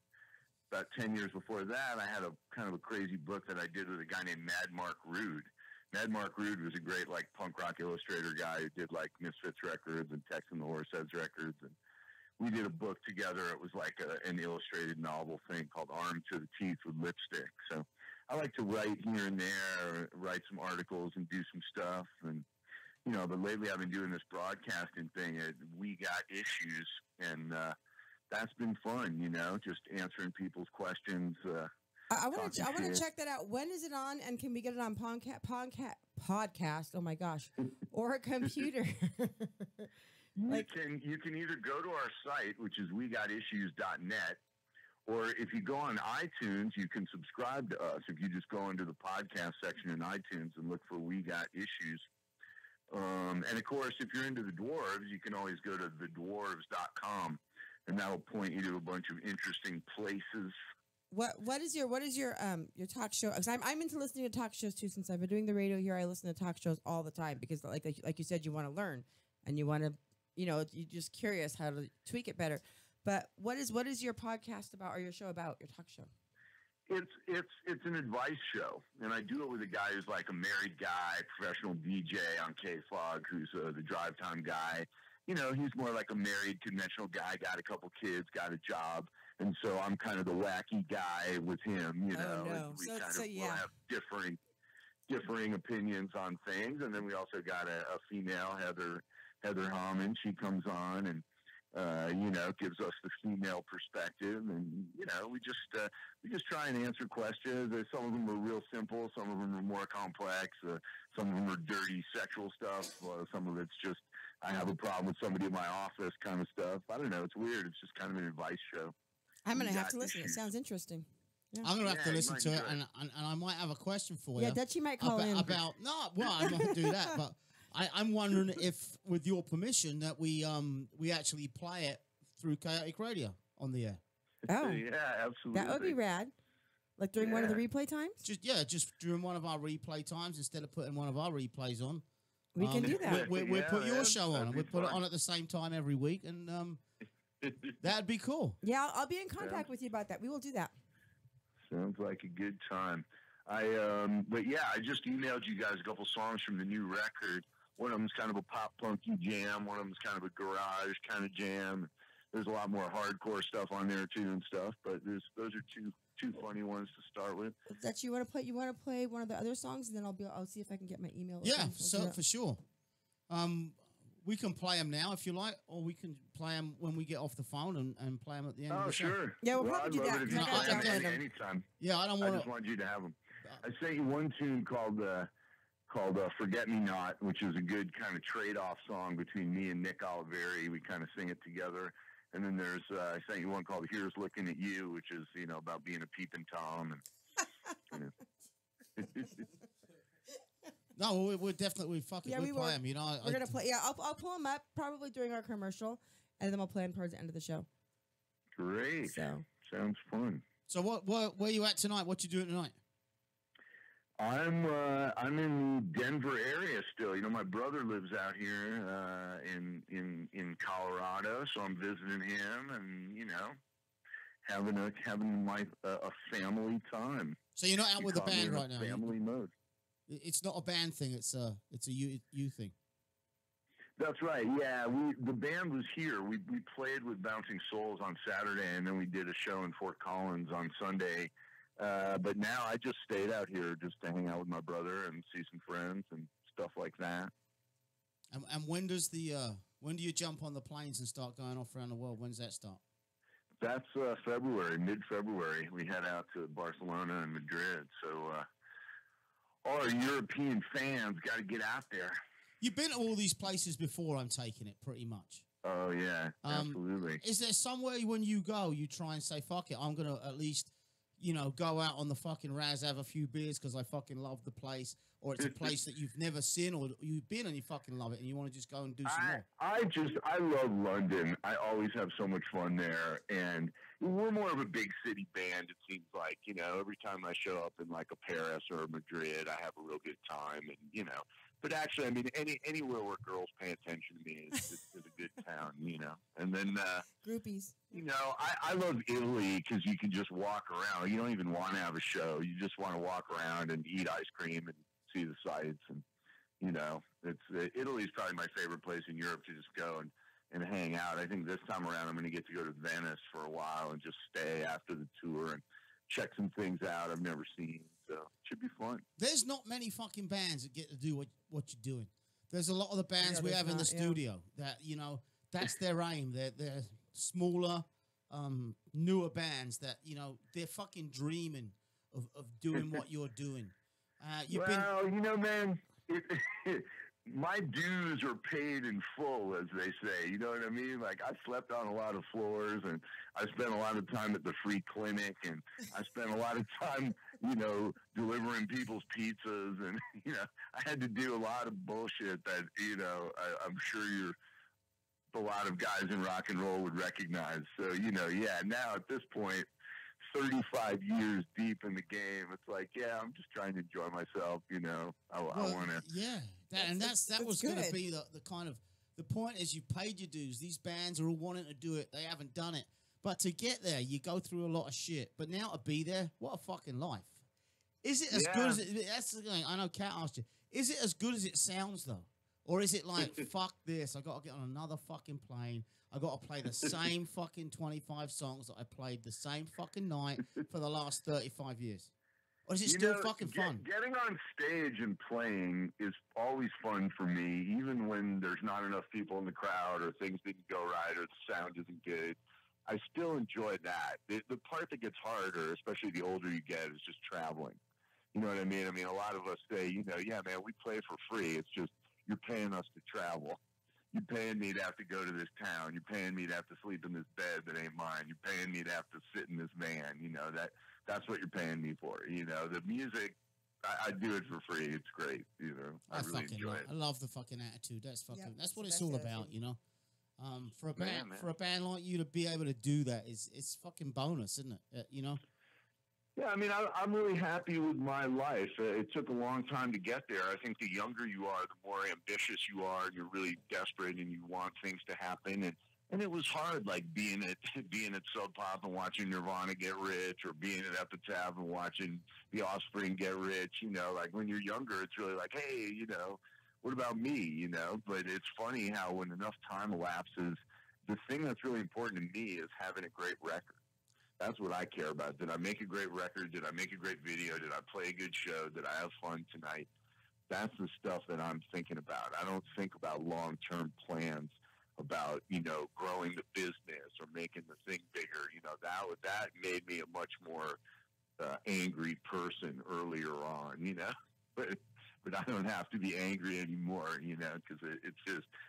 I: about 10 years before that, I had a kind of a crazy book that I did with a guy named Mad Mark Rude. Mad Mark Rude was a great like punk rock illustrator guy who did like Misfits records and Tex and the Horseheads records, and we did a book together. It was like an illustrated novel thing called Armed to the Teeth with Lipstick. So I like to write here and there, write some articles and do some stuff. And, you know, but lately I've been doing this broadcasting thing at We Got Issues, and that's been fun, you know, just answering people's questions.
E: I want to check that out. When is it on? And can we get it on podcast? Oh my gosh, or a computer?
I: You can either go to our site, which is wegotissues.net, or if you go on iTunes, you can subscribe to us. If you just go into the podcast section in iTunes and look for We Got Issues. And of course, if you're into the dwarves, you can always go to thedwarves.com, and that will point you to a bunch of interesting places.
E: What is your talk show? Because I'm into listening to talk shows too. Since I've been doing the radio here, I listen to talk shows all the time because, like you said, you want to learn and you want to, you know, you're just curious how to tweak it better. But what is your podcast about, or your show about, your talk show?
I: It's an advice show, and I do it with a guy who's like a married guy, professional DJ on KFOG, who's the drive time guy. You know, he's more like a married, conventional guy, got a couple kids, got a job. And so I'm kind of the wacky guy with him, you know.
E: No.
I: We we'll have differing opinions on things. And then we also got a female, Heather Hammond. She comes on and, you know, gives us the female perspective. And, you know, we just try and answer questions. Some of them are real simple. Some of them are more complex. Some of them are dirty sexual stuff. Some of it's just, I have a problem with somebody in my office kind of stuff. I don't know. It's weird. It's just kind of an advice show.
E: I'm going to have to listen. It sounds interesting. Yeah.
B: I'm going to have to listen to it, and I might have a question for you.
E: Yeah, Dutchie might call in.
B: I'm not going to do that, but I'm wondering if, with your permission, that we actually play it through Chaotic Radio on the air.
E: Oh.
I: Yeah, absolutely.
E: That would be rad. Like during one of the replay times?
B: Just during one of our replay times, instead of putting one of our replays on.
E: We can do that.
B: We'll put your show on, and we'll put it on at the same time every week, and that'd be cool.
E: Yeah, I'll be in contact with you about that. We will do that.
I: Sounds like a good time. But yeah, I just emailed you guys a couple songs from the new record. One of them's kind of a pop punky jam. One of them's kind of a garage kind of jam. There's a lot more hardcore stuff on there too and stuff. But those are two funny ones to start with.
E: That you want to play one of the other songs, and then I'll see if I can get my email.
B: Yeah, for sure. We can play them now if you like, or we can play them when we get off the phone and play them at the end of the show.
I: Oh, sure.
E: Yeah, we'll probably do that.
I: If you play them anytime.
B: Yeah, I
I: just want you to have them. I sent you one tune called Forget Me Not, which is a good kind of trade-off song between me and Nick Oliveri. We kind of sing it together. And then there's I sent you one called Here's Looking at You, which is, you know, about being a peeping Tom. And,
B: No, we're definitely we'll play them. You know,
E: we're gonna play. Yeah, I'll pull them up probably during our commercial, and then we'll play them towards the end of the show.
I: Great.
E: So
I: sounds fun.
B: So where are you at tonight? What you doing tonight?
I: I'm in the Denver area still. You know, my brother lives out here in Colorado, so I'm visiting him, and you know, having a family time.
B: So you're not out with the band right now.
I: Family mode.
B: It's not a band thing. It's a you thing.
I: That's right. Yeah, the band was here. We played with Bouncing Souls on Saturday, and then we did a show in Fort Collins on Sunday. But now I just stayed out here just to hang out with my brother and see some friends and stuff like that.
B: And when do you jump on the planes and start going off around the world? When does that start?
I: That's February, mid-February. We head out to Barcelona and Madrid. So all our European fans got to get out there.
B: You've been to all these places before, I'm taking it, pretty much.
I: Oh, yeah, absolutely.
B: Is there somewhere when you go, you try and say, fuck it, I'm going to at least, you know, go out on the fucking Raz, have a few beers because I fucking love the place, or it's a place that you've never seen or you've been and you fucking love it and you want to just go and do some more?
I: I love London. I always have so much fun there, and we're more of a big city band, it seems like. You know, every time I show up in like a Paris or a Madrid, I have a real good time, and, you know. But actually, I mean, anywhere where girls pay attention to me is a good town. around, And then,
E: Groupies.
I: I love Italy because you can just walk around. You don't even want to have a show. You just want to walk around and eat ice cream and see the sights. And, Italy is probably my favorite place in Europe to just go and hang out. I think this time around I'm going to get to go to Venice for a while and just stay after the tour and check some things out I've never seen. So it should be fun.
B: There's not many fucking bands that get to do what you're doing. There's a lot of the bands
E: Yeah,
B: we
E: there's
B: have in the
E: not, yeah.
B: studio that, that's their aim. They're smaller, newer bands that, they're fucking dreaming of doing what you're doing.
I: Man, my dues are paid in full, as they say. You know what I mean? Like, I slept on a lot of floors, and I spent a lot of time at the free clinic, and I spent a lot of time, delivering people's pizzas, and, I had to do a lot of bullshit that, I'm sure a lot of guys in rock and roll would recognize. So, now at this point, 35 years deep in the game, it's like, I'm just trying to enjoy myself, I want to.
B: Yeah, that was going to be the kind of, the point is you paid your dues. These bands are all wanting to do it. They haven't done it. But to get there, you go through a lot of shit. But now to be there, what a fucking life. Is it as good as it, that's the thing, I know Kat asked you, is it as good as it sounds though? Or is it like, fuck this, I got to get on another fucking plane, I got to play the same fucking 25 songs that I played the same fucking night for the last 35 years? Or is it still fucking fun?
I: Getting on stage and playing is always fun for me, even when there's not enough people in the crowd or things didn't go right or the sound isn't good. I still enjoy that. The part that gets harder, especially the older you get, is just traveling. You know what I mean? I mean, a lot of us say, yeah, man, we play for free. It's just, you're paying us to travel. You're paying me to have to go to this town. You're paying me to have to sleep in this bed that ain't mine. You're paying me to have to sit in this van. That's what you're paying me for. The music, I do it for free. It's great. I really enjoy it.
B: I love the fucking attitude. That's fucking.
E: Yep,
B: that's what
E: it's
B: it's
E: the
B: all
E: best
B: about.
E: attitude.
B: For a band like you to be able to do that it's fucking bonus, isn't it?
I: Yeah, I mean, I'm really happy with my life. It took a long time to get there. I think the younger you are, the more ambitious you are, and you're really desperate, and you want things to happen. And it was hard, like being at Sub Pop and watching Nirvana get rich, or being at Epitaph and watching The Offspring get rich. Like when you're younger, it's really like, hey, what about me? But it's funny how when enough time elapses, the thing that's really important to me is having a great record. That's what I care about. Did I make a great record? Did I make a great video? Did I play a good show? Did I have fun tonight? That's the stuff that I'm thinking about. I don't think about long-term plans about, growing the business or making the thing bigger. That made me a much more angry person earlier on, But I don't have to be angry anymore, because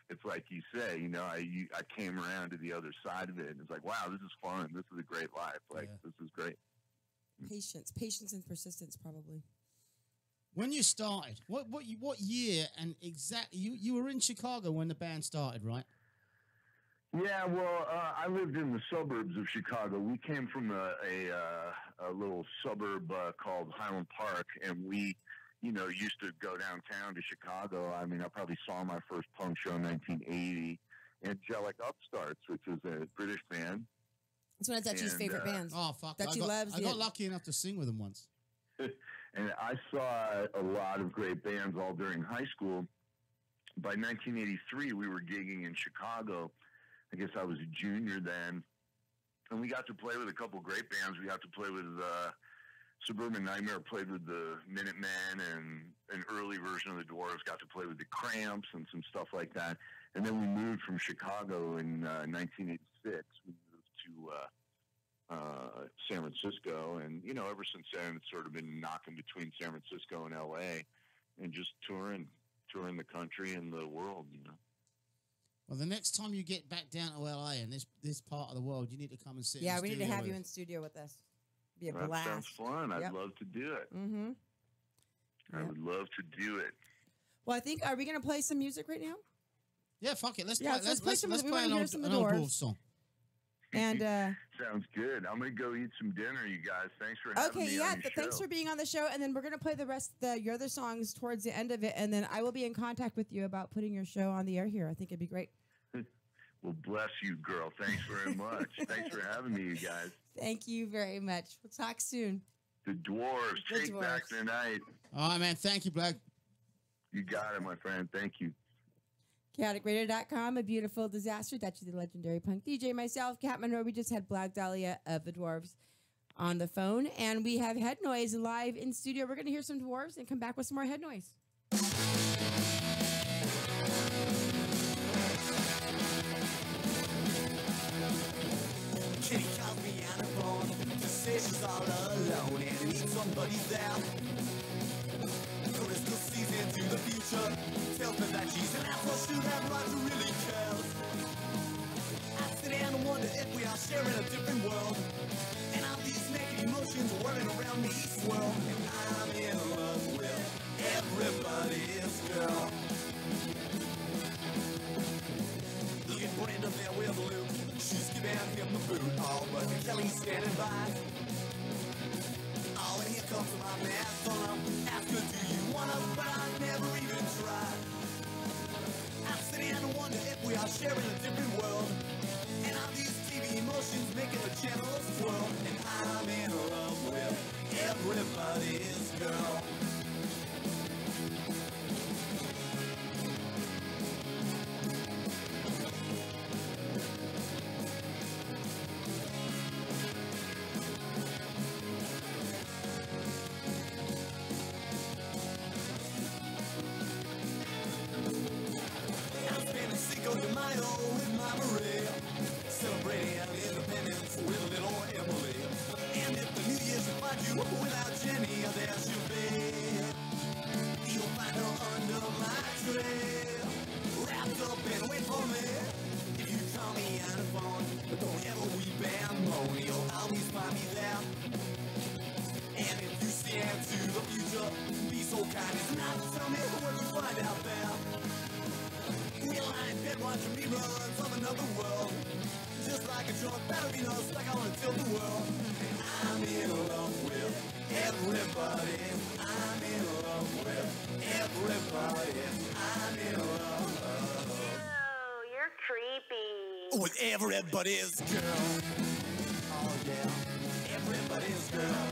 I: it's like you say, I came around to the other side of it, and it's like, wow, this is fun. This is a great life. This is great.
E: Patience and persistence, probably.
B: When you started, what year and exactly, you were in Chicago when the band started, right?
I: Yeah, well, I lived in the suburbs of Chicago. We came from a little suburb called Highland Park, and we used to go downtown to Chicago. I mean, I probably saw my first punk show in 1980, Angelic Upstarts, which was a British band.
E: It's one of Dutchy's favorite bands.
B: Oh, fuck.
E: Dutchy loves
B: I got lucky enough to sing with them once.
I: And I saw a lot of great bands all during high school. By 1983, we were gigging in Chicago. I guess I was a junior then. And we got to play with a couple great bands. We got to play with Suburban Nightmare, played with the Minutemen, and an early version of the Dwarves, got to play with the Cramps and some stuff like that. And then we moved from Chicago in 1986. We moved to San Francisco, and ever since then it's sort of been knocking between San Francisco and LA, and just touring the country and the world.
B: Well, the next time you get back down to LA and this part of the world, you need to come and sit.
E: Yeah,
B: in the
E: we need to
B: studio
E: have you
B: with
E: in studio with us. Be a
I: That
E: blast.
I: sounds fun. I'd love to do it.
E: Mm-hmm.
I: I would love to do it.
E: Well, I think, are we going to play some music right now?
B: Yeah, fuck it. Let's
E: Yeah,
B: play.
E: let's play some-
B: Let's
E: we
B: play
E: wanna
B: an
E: hear some
B: old
E: of the
B: Dwarves
E: Dwarves.
B: song.
E: And
I: Sounds good. I'm going to go eat some dinner, you guys. Thanks for having me on your
E: thanks
I: show.
E: for being on the show. And then we're going to play the rest of your other songs towards the end of it. And then I will be in contact with you about putting your show on the air here. I think it'd be great.
I: Well, bless you, girl. Thanks very much. Thanks for having me, you guys.
E: Thank you very much. We'll talk soon.
I: The Dwarves,
E: The
I: take back
E: Dwarves.
I: the night.
B: All right, man. Thank you, Black.
I: You got it, my friend. Thank you.
E: ChaoticRadio.com, A Beautiful Disaster. That's the legendary punk DJ, myself, Cat Monroe. We just had Black Dahlia of the Dwarves on the phone, and we have Head Noise live in studio. We're going to hear some Dwarves and come back with some more Head Noise.
J: Kitty calls me on the phone to say she's all alone and needs somebody there. Crystal sees into the future, tells me that she's an apple shoe that Roger really cares. I sit down and wonder if we are sharing a different world, and all these naked emotions whirling around me swirl, and I'm in love with everybody's girl. Look at Brenda there with Luke. She's giving him the boot, oh, but Kelly's standing by. Oh, and here comes my man, son. Ask her, do you wanna? But I never even tried. I sit down and wonder if we are sharing a different world, and all these TV emotions making the channels twirl, and I'm in love with everybody's girl. Cinco de Mayo with my Maria, celebrating our independence with little Emily. And if the New Year should find you without Jenny, there she'll be. You'll find her under my tree, wrapped up and wait for me. If you call me on the phone, but don't ever weep and moan, you'll always find me there. And if you see into the future, be so kind as not to tell me what you find out there. We'll lie in bed watching reruns of another world, just like a drunk ballerina stuck on a tilt the world. And I'm in love with everybody. I'm in love with everybody. I'm in love.
K: Oh, you're creepy.
J: With everybody's girl. Oh yeah, everybody's girl.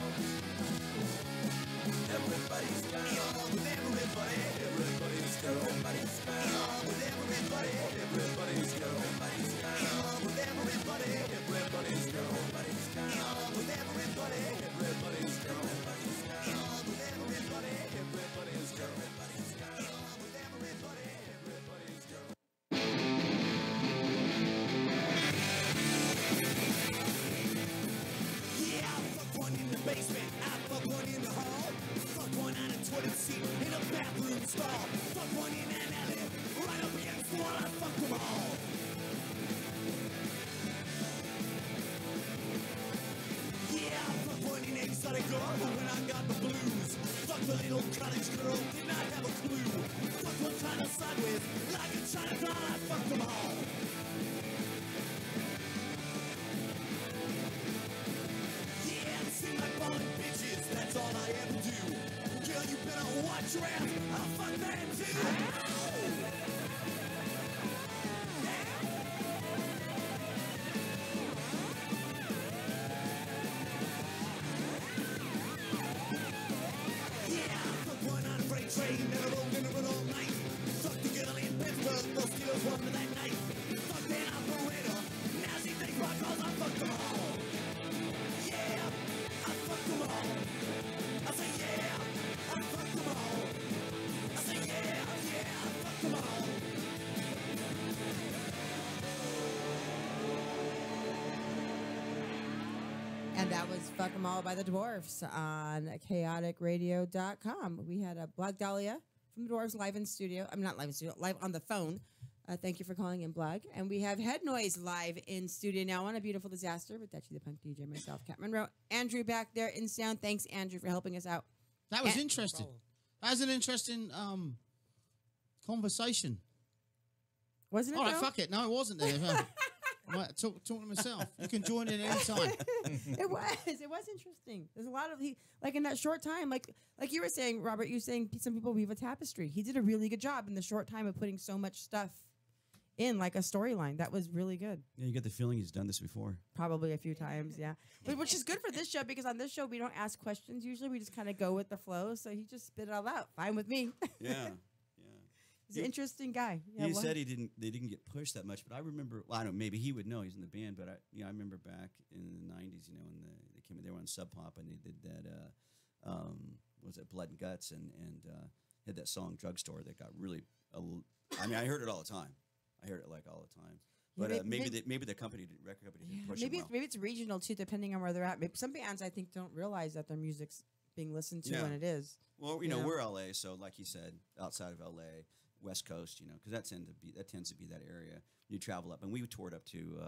J: Everybody's girl. In love with everybody. Everybody's girl. Everybody's girl. In love with everybody. Everybody's girl. Everybody's girl. In love with everybody. Everybody's girl. Everybody's girl. In love with everybody. Everybody's girl. Everybody's girl. In love with everybody. Everybody's girl. Everybody's girl. In love with everybody. Everybody's girl. Yeah, I fuck one in the basement. I fuck one in the hall. Fuck one on a toilet seat in a bathroom stall. Fuck one in an alley, right up against the wall. I fuck them all. Yeah, I fuck one in exotic girl when I got the blues. Fuck the little cottage girl, did not have a clue. Fuck one kind of sideways, like a China doll. I fuck them all. Yeah, it seems like balling bitches, that's all I ever do. Girl, you better watch your ass, I'll fuck that too. Yeah, fuck one on a freight train, never rolled in a run all night. Fuck the girl in Pittsburgh, those Steelers won me that night. Fuck that operator, now she thinks rock calls, I fuck them all. Yeah, I fuck them all. I say yeah, I fuck them all. I say yeah, yeah, I fuck them all.
E: And that was Fuck 'Em All by the Dwarfs on chaoticradio.com. We had a Black Dahlia from the Dwarfs live in studio. I'm not live in studio, live on the phone. Thank you for calling in, Blug. And we have Head Noise live in studio now on A Beautiful Disaster with Dutchie the Punk DJ, myself, Cat Monroe. Andrew back there in sound. Thanks, Andrew, for helping us out.
B: That was interesting. That was an interesting conversation.
E: Wasn't it?
B: All right,
E: though?
B: fuck it. No, it wasn't there. Right, talk to myself. You can join in any time.
E: It was interesting. There's a lot of like in that short time, like you were saying, Robert. You were saying some people weave a tapestry. He did a really good job in the short time of putting so much stuff in like a storyline. That was really good.
A: Yeah, you get the feeling he's done this before.
E: Probably a few times, yeah. But which is good for this show because on this show we don't ask questions usually. We just kind of go with the flow. So he just spit it all out. Fine with me.
A: Yeah.
E: He's an interesting guy. Yeah,
A: He said they didn't get pushed that much, but I remember. Well, I don't know. Maybe he would know. He's in the band, but I remember back in the '90s. When they came in, they were on Sub Pop, and they did that. Was it Blood and Guts, and had that song Drugstore that got really. I mean, I heard it all the time. I heard it like all the time. But maybe the record company didn't push it well.
E: Maybe it's regional too, depending on where they're at. Maybe some bands I think don't realize that their music's being listened to when it is.
A: Well, we're LA, so like you said, outside of LA, West Coast, because that tends to be that area. You travel up, and we toured up to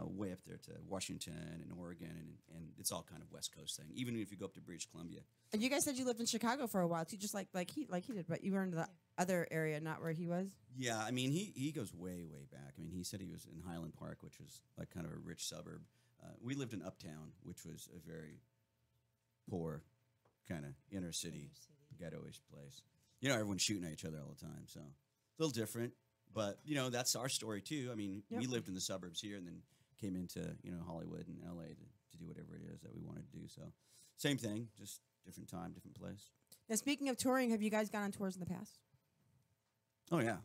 A: way up there to Washington and Oregon, and it's all kind of West Coast thing. Even if you go up to British Columbia.
E: And you guys said you lived in Chicago for a while too, just like he did, but you were in the other area, not where he was.
A: Yeah, I mean he goes way back. I mean he said he was in Highland Park, which was like kind of a rich suburb. We lived in Uptown, which was a very poor kind of inner city ghetto-ish place. Everyone's shooting at each other all the time, so a little different. But that's our story too. I mean, we lived in the suburbs here, and then came into Hollywood and LA to do whatever it is that we wanted to do. So same thing, just different time, different place.
E: Now, speaking of touring, have you guys gone on tours in the past?
A: Oh yeah,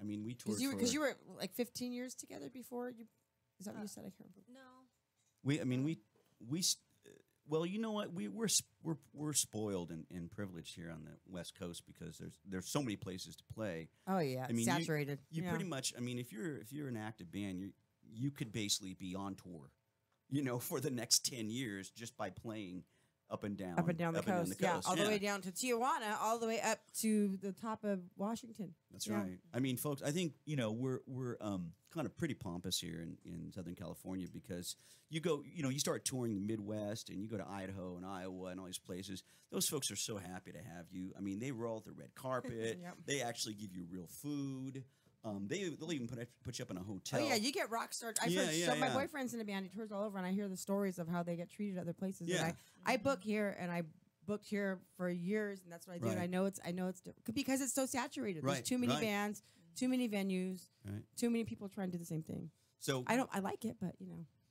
A: I mean we toured
E: because you were like 15 years together before you. Is that what you said? I can't remember.
F: No.
A: Well, you know what? We're spoiled and privileged here on the West Coast because there's so many places to play.
E: Oh yeah,
A: I mean,
E: saturated.
A: You pretty much. I mean, if you're an active band, you could basically be on tour, for the next 10 years just by playing up and down
E: the coast. Yeah, all the way down to Tijuana, all the way up to the top of Washington.
A: That's right. I mean, folks, I think we're kind of pretty pompous here in Southern California because you go, you start touring the Midwest and you go to Idaho and Iowa and all these places. Those folks are so happy to have you. I mean, they roll the red carpet. They actually give you real food. They'll even put you up in a hotel.
E: Oh yeah, you get rock stars. I've heard my boyfriend's in a band. He tours all over, and I hear the stories of how they get treated other places.
A: Yeah.
E: And I book here, and I booked here for years, and that's what I do.
A: Right.
E: And I know it's different because it's so saturated.
A: Right.
E: There's too many bands, too many venues, too many people trying to do the same thing.
A: So
E: I like it, but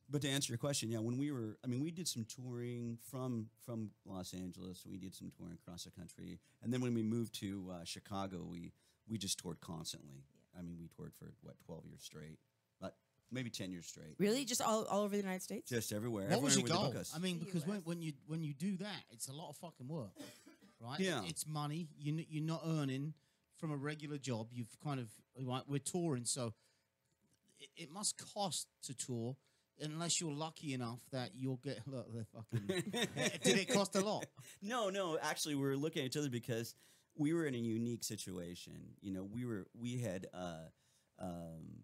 A: But to answer your question, when we did some touring from Los Angeles. We did some touring across the country, and then when we moved to Chicago, we just toured constantly. I mean, we toured for 12 years straight, but maybe 10 years straight.
E: Really, just all over the United States?
A: Just everywhere.
B: What was your
A: everywhere
B: goal? I mean, because when you do that, it's a lot of fucking work, right?
A: Yeah,
B: it's money. You're not earning from a regular job. You've kind of we're touring, so it must cost to tour. Unless you're lucky enough that you'll get the fucking. Did it cost a lot?
A: No. Actually, we were looking at each other because we were in a unique situation. We had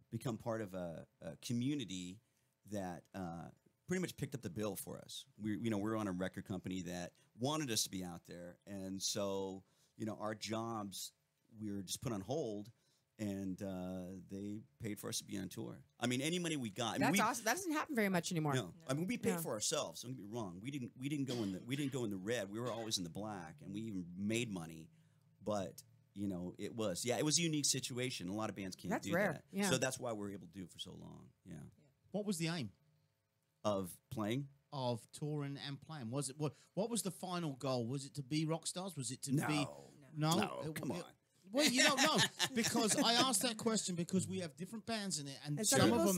A: become part of a community that pretty much picked up the bill for us. We're on a record company that wanted us to be out there, and so our jobs we were just put on hold, and they paid for us to be on tour. I mean, any money we got.
E: That's awesome. That doesn't happen very much anymore.
A: No, I mean we paid for ourselves. Don't get me wrong. We didn't go in the red. We were always in the black, and we even made money. But it was a unique situation. A lot of bands can't do
E: rare.
A: that.
E: Yeah.
A: So that's why we're able to do it for so long. Yeah.
B: What was the aim
A: of playing?
B: Of touring and playing? Was it what was the final goal? Was it to be rock stars? Was it to be
A: No, come on.
B: Well, no, because I asked that question because we have different bands in it, and
E: some
B: of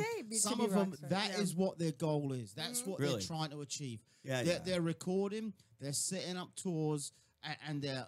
B: them,
E: that
B: is what their goal is. That's what they're trying to achieve. They're recording, they're setting up tours, and their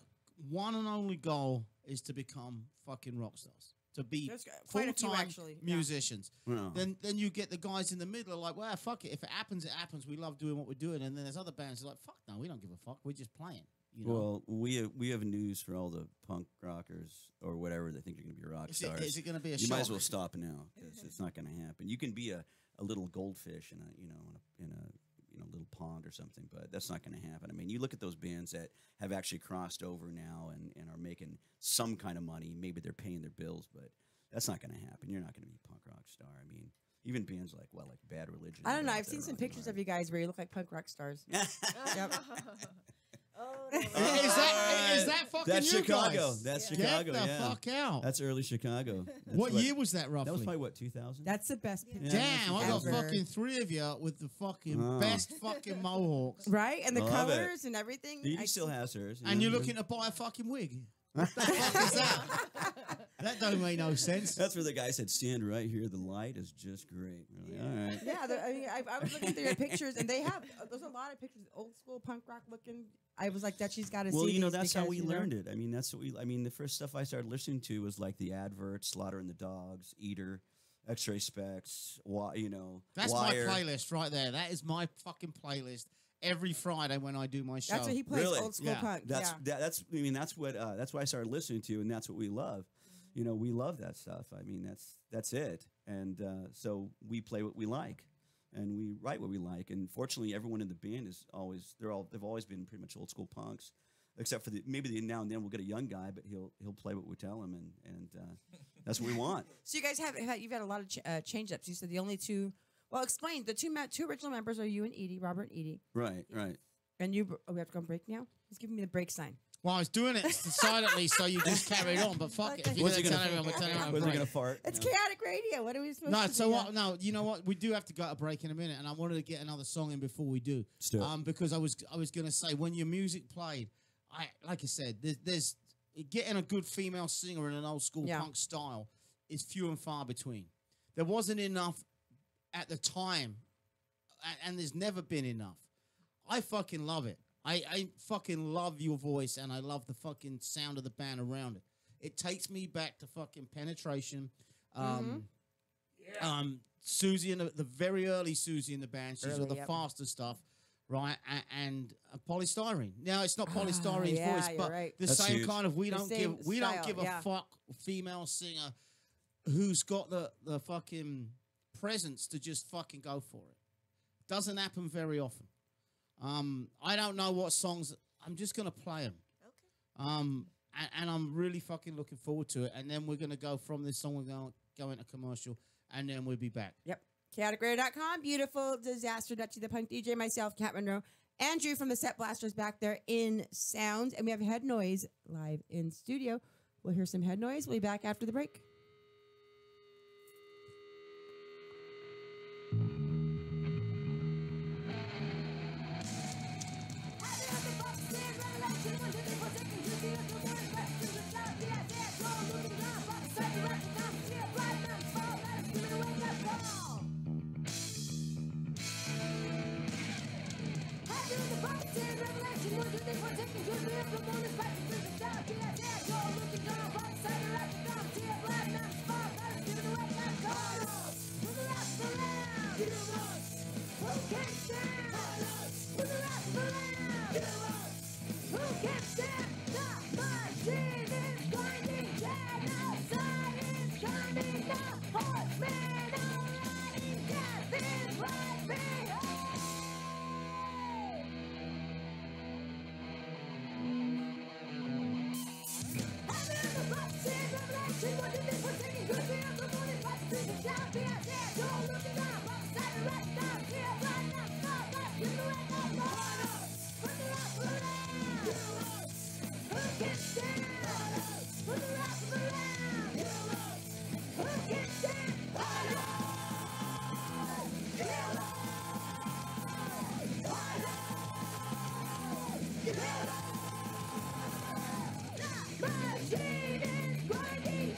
B: one and only goal is to become fucking rock stars, to be full-time musicians.
A: Yeah.
B: Then you get the guys in the middle are like, well, fuck it. If it happens, it happens. We love doing what we're doing. And then there's other bands that are like, fuck no, we don't give a fuck. We're just playing.
A: Well, we have news for all the punk rockers or whatever that think you're going to be rock stars.
B: Is it going to be a
A: You
B: shock?
A: might as well stop now because it's not going to happen. You can be a little goldfish in a little pond or something, but that's not going to happen. I mean, you look at those bands that have actually crossed over now and are making some kind of money. Maybe they're paying their bills, but that's not going to happen. You're not going to be a punk rock star. I mean, even bands like Bad Religion.
E: I don't know. I've seen some pictures of you guys where you look like punk rock stars. Yep.
B: Is that fucking
A: That's
B: you
A: Chicago.
B: guys?
A: That's
B: Get
A: Chicago.
B: the
A: yeah.
B: fuck out.
A: That's early Chicago. That's
B: What year was that roughly?
A: That was probably what 2000.
E: That's the best picture.
B: Damn, I got
E: ever.
B: fucking 3 of you with the fucking best fucking mohawks.
E: Right? And the
A: Love it.
E: colors and everything.
A: He still has hers.
B: And you're looking to buy a fucking wig. What the fuck is that? That don't make no sense.
A: That's where the guy said, "Stand right here. The light is just great." We're like, all right.
E: Yeah, I mean, I was looking through your pictures, and they have there's a lot of pictures, old school punk rock looking. I was like, that she's got to see.
A: Well, you know,
E: these
A: that's how
E: because,
A: we
E: you know,
A: learned it. I mean, that's what we. I mean, the first stuff I started listening to was like the adverts, Slaughter and the Dogs, Eater, X-Ray Specs. You know,
B: That's
A: Wire.
B: my playlist right there. That is my fucking playlist every Friday when I do my show.
E: That's what he plays,
A: Really?
E: old school
B: Yeah.
E: punk.
A: That's
E: yeah.
A: that's. I mean, that's what I started listening to, and that's what we love. You know, we love that stuff. I mean, that's it. And so we play what we like, and we write what we like. And fortunately, everyone in the band is always they've always been pretty much old school punks, except for maybe now and then we'll get a young guy, but he'll play what we tell him, and that's what we want.
E: So you guys you've had a lot of change ups. You said the only two. Well, explain the two original members are you and Edie, Robert and Edie,
A: Right.
E: and you. Oh, we have to go on break now. He's giving me the break sign.
B: Well, I was doing it silently, so you just carried on. But fuck it. If you're
A: Was he
B: gonna
A: gonna-
B: tell everyone, we're telling everyone.
A: Was he
B: break.
A: gonna fart?
E: It's
A: No.
E: chaotic radio. What are we supposed
B: No,
E: to do?
B: so
E: now?
B: what? No, you know what? We do have to go to break in a minute, and I wanted to get another song in before we do.
A: Let's do it.
B: Because I was gonna say when your music played, like I said, there's getting a good female singer in an old school punk style is few and far between. There wasn't enough at the time, and there's never been enough. I fucking love it. I fucking love your voice, and I love the fucking sound of the band around it. It takes me back to fucking Penetration. Susie and the very early Susie in the band. She's all the faster stuff, right? And polystyrene. Now it's not polystyrene's
E: yeah,
B: voice,
E: you're
B: but
E: right.
B: the
A: That's
B: same
A: huge.
B: kind of we
E: The
B: don't
E: same
B: give
E: style,
B: a fuck female singer who's got the fucking presence to just fucking go for it. Doesn't happen very often. I don't know what songs. I'm just gonna play them. Okay. And I'm really fucking looking forward to it. And then we're gonna go from this song. We're gonna go into commercial, and then we'll be back.
E: Yep. ChaoticRadio.com. Beautiful disaster. Dutchie the Punk DJ. Myself, Cat Monroe. Andrew from the Set Blasters back there in sound, and we have Head Noise live in studio. We'll hear some Head Noise. We'll be back after the break.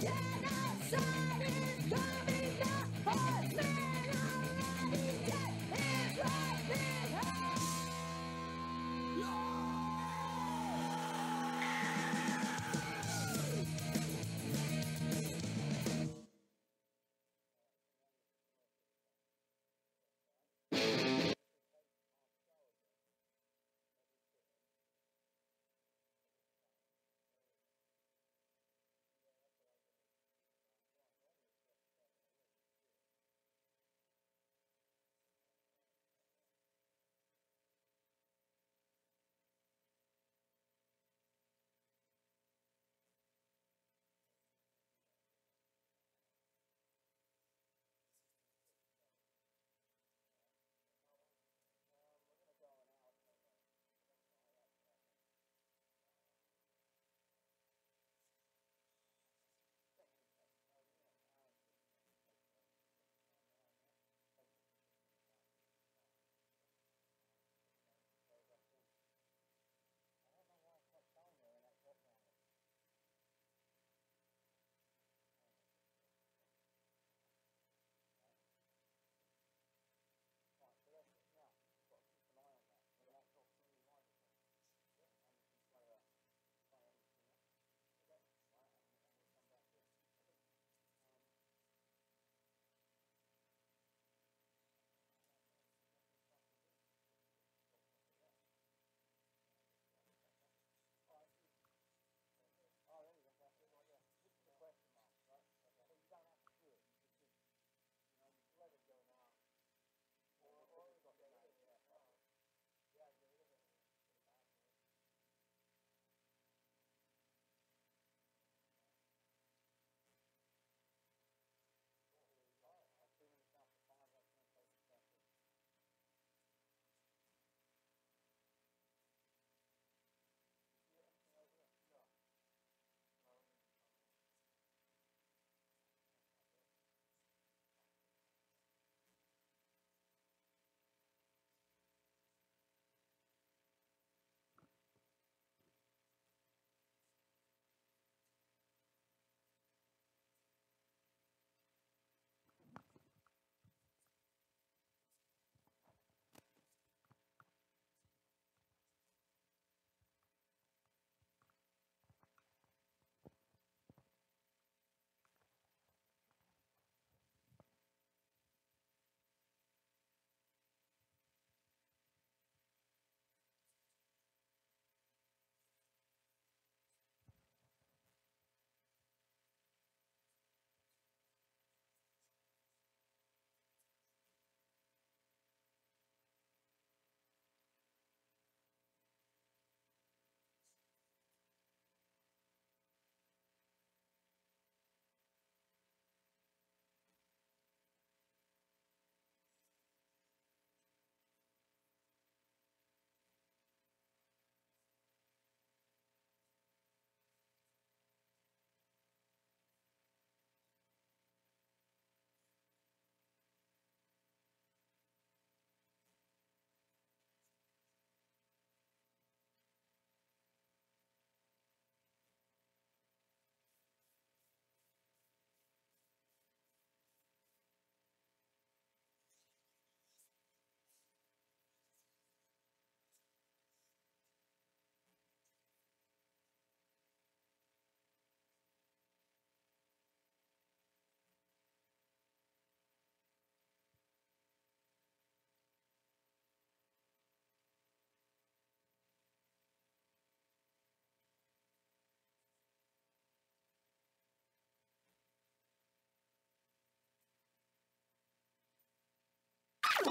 G: Genocide is coming, the horsemen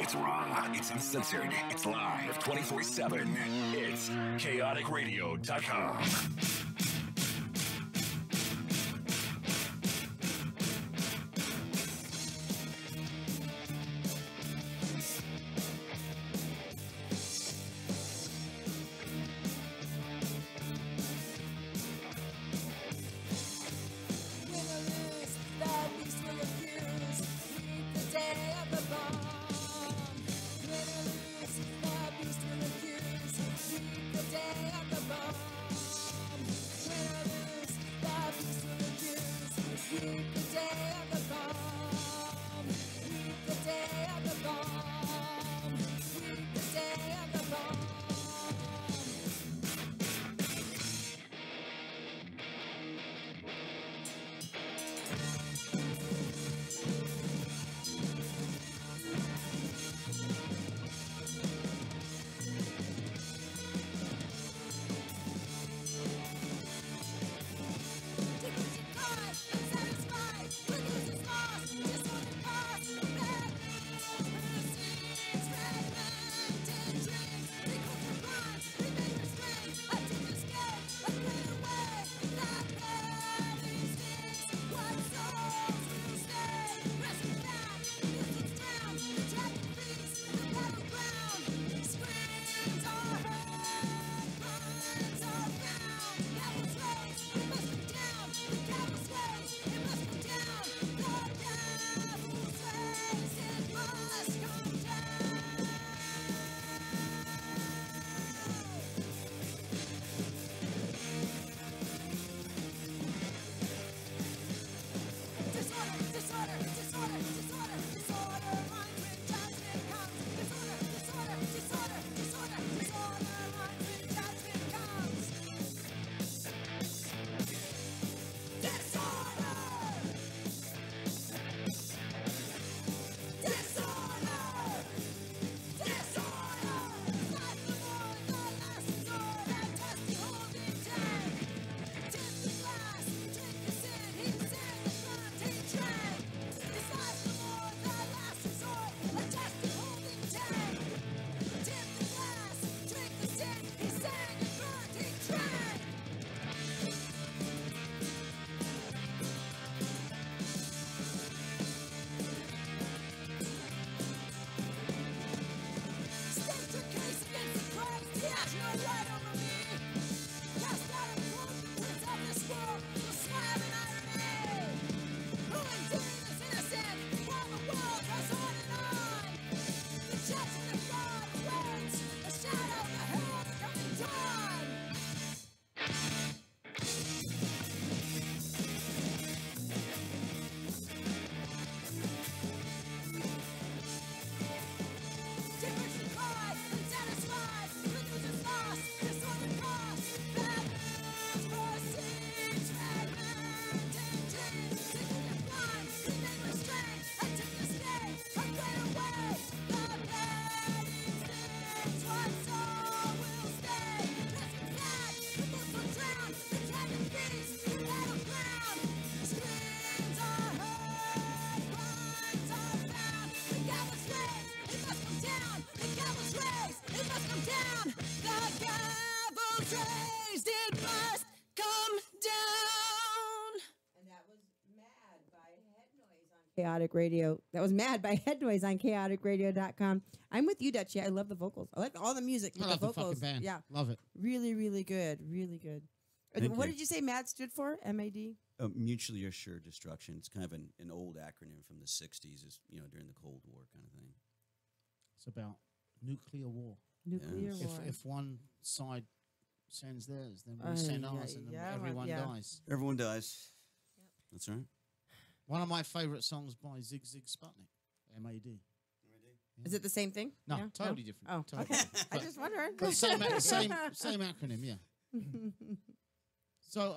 D: It's raw. It's uncensored. It's live 24/7. It's chaoticradio.com.
E: Chaotic Radio. That was Mad by Head Noise on chaoticradio.com. I'm with you, Dutchie. I love the vocals. I like all the music.
B: I
E: But
B: love
E: the
B: the fucking
E: vocals.
B: band.
E: Yeah.
B: Love it.
E: Really, really good. Really good.
A: Thank
E: What
A: you.
E: did you say MAD stood for? M-A-D?
A: Mutually assured destruction. It's kind of an old acronym from the 60s, is, during the Cold War kind of thing.
B: It's about nuclear war.
E: Nuclear war.
B: If one side sends theirs, then we send ours, and then everyone dies.
A: Everyone dies.
E: Yep.
A: That's right.
B: One of my favorite songs by Zig Zig Sputnik, M.A.D.
E: Is it the same thing?
B: No,
E: Yeah?
B: totally different.
E: Oh,
B: Totally
E: okay.
B: different.
E: I just wondering.
B: But same acronym, yeah. So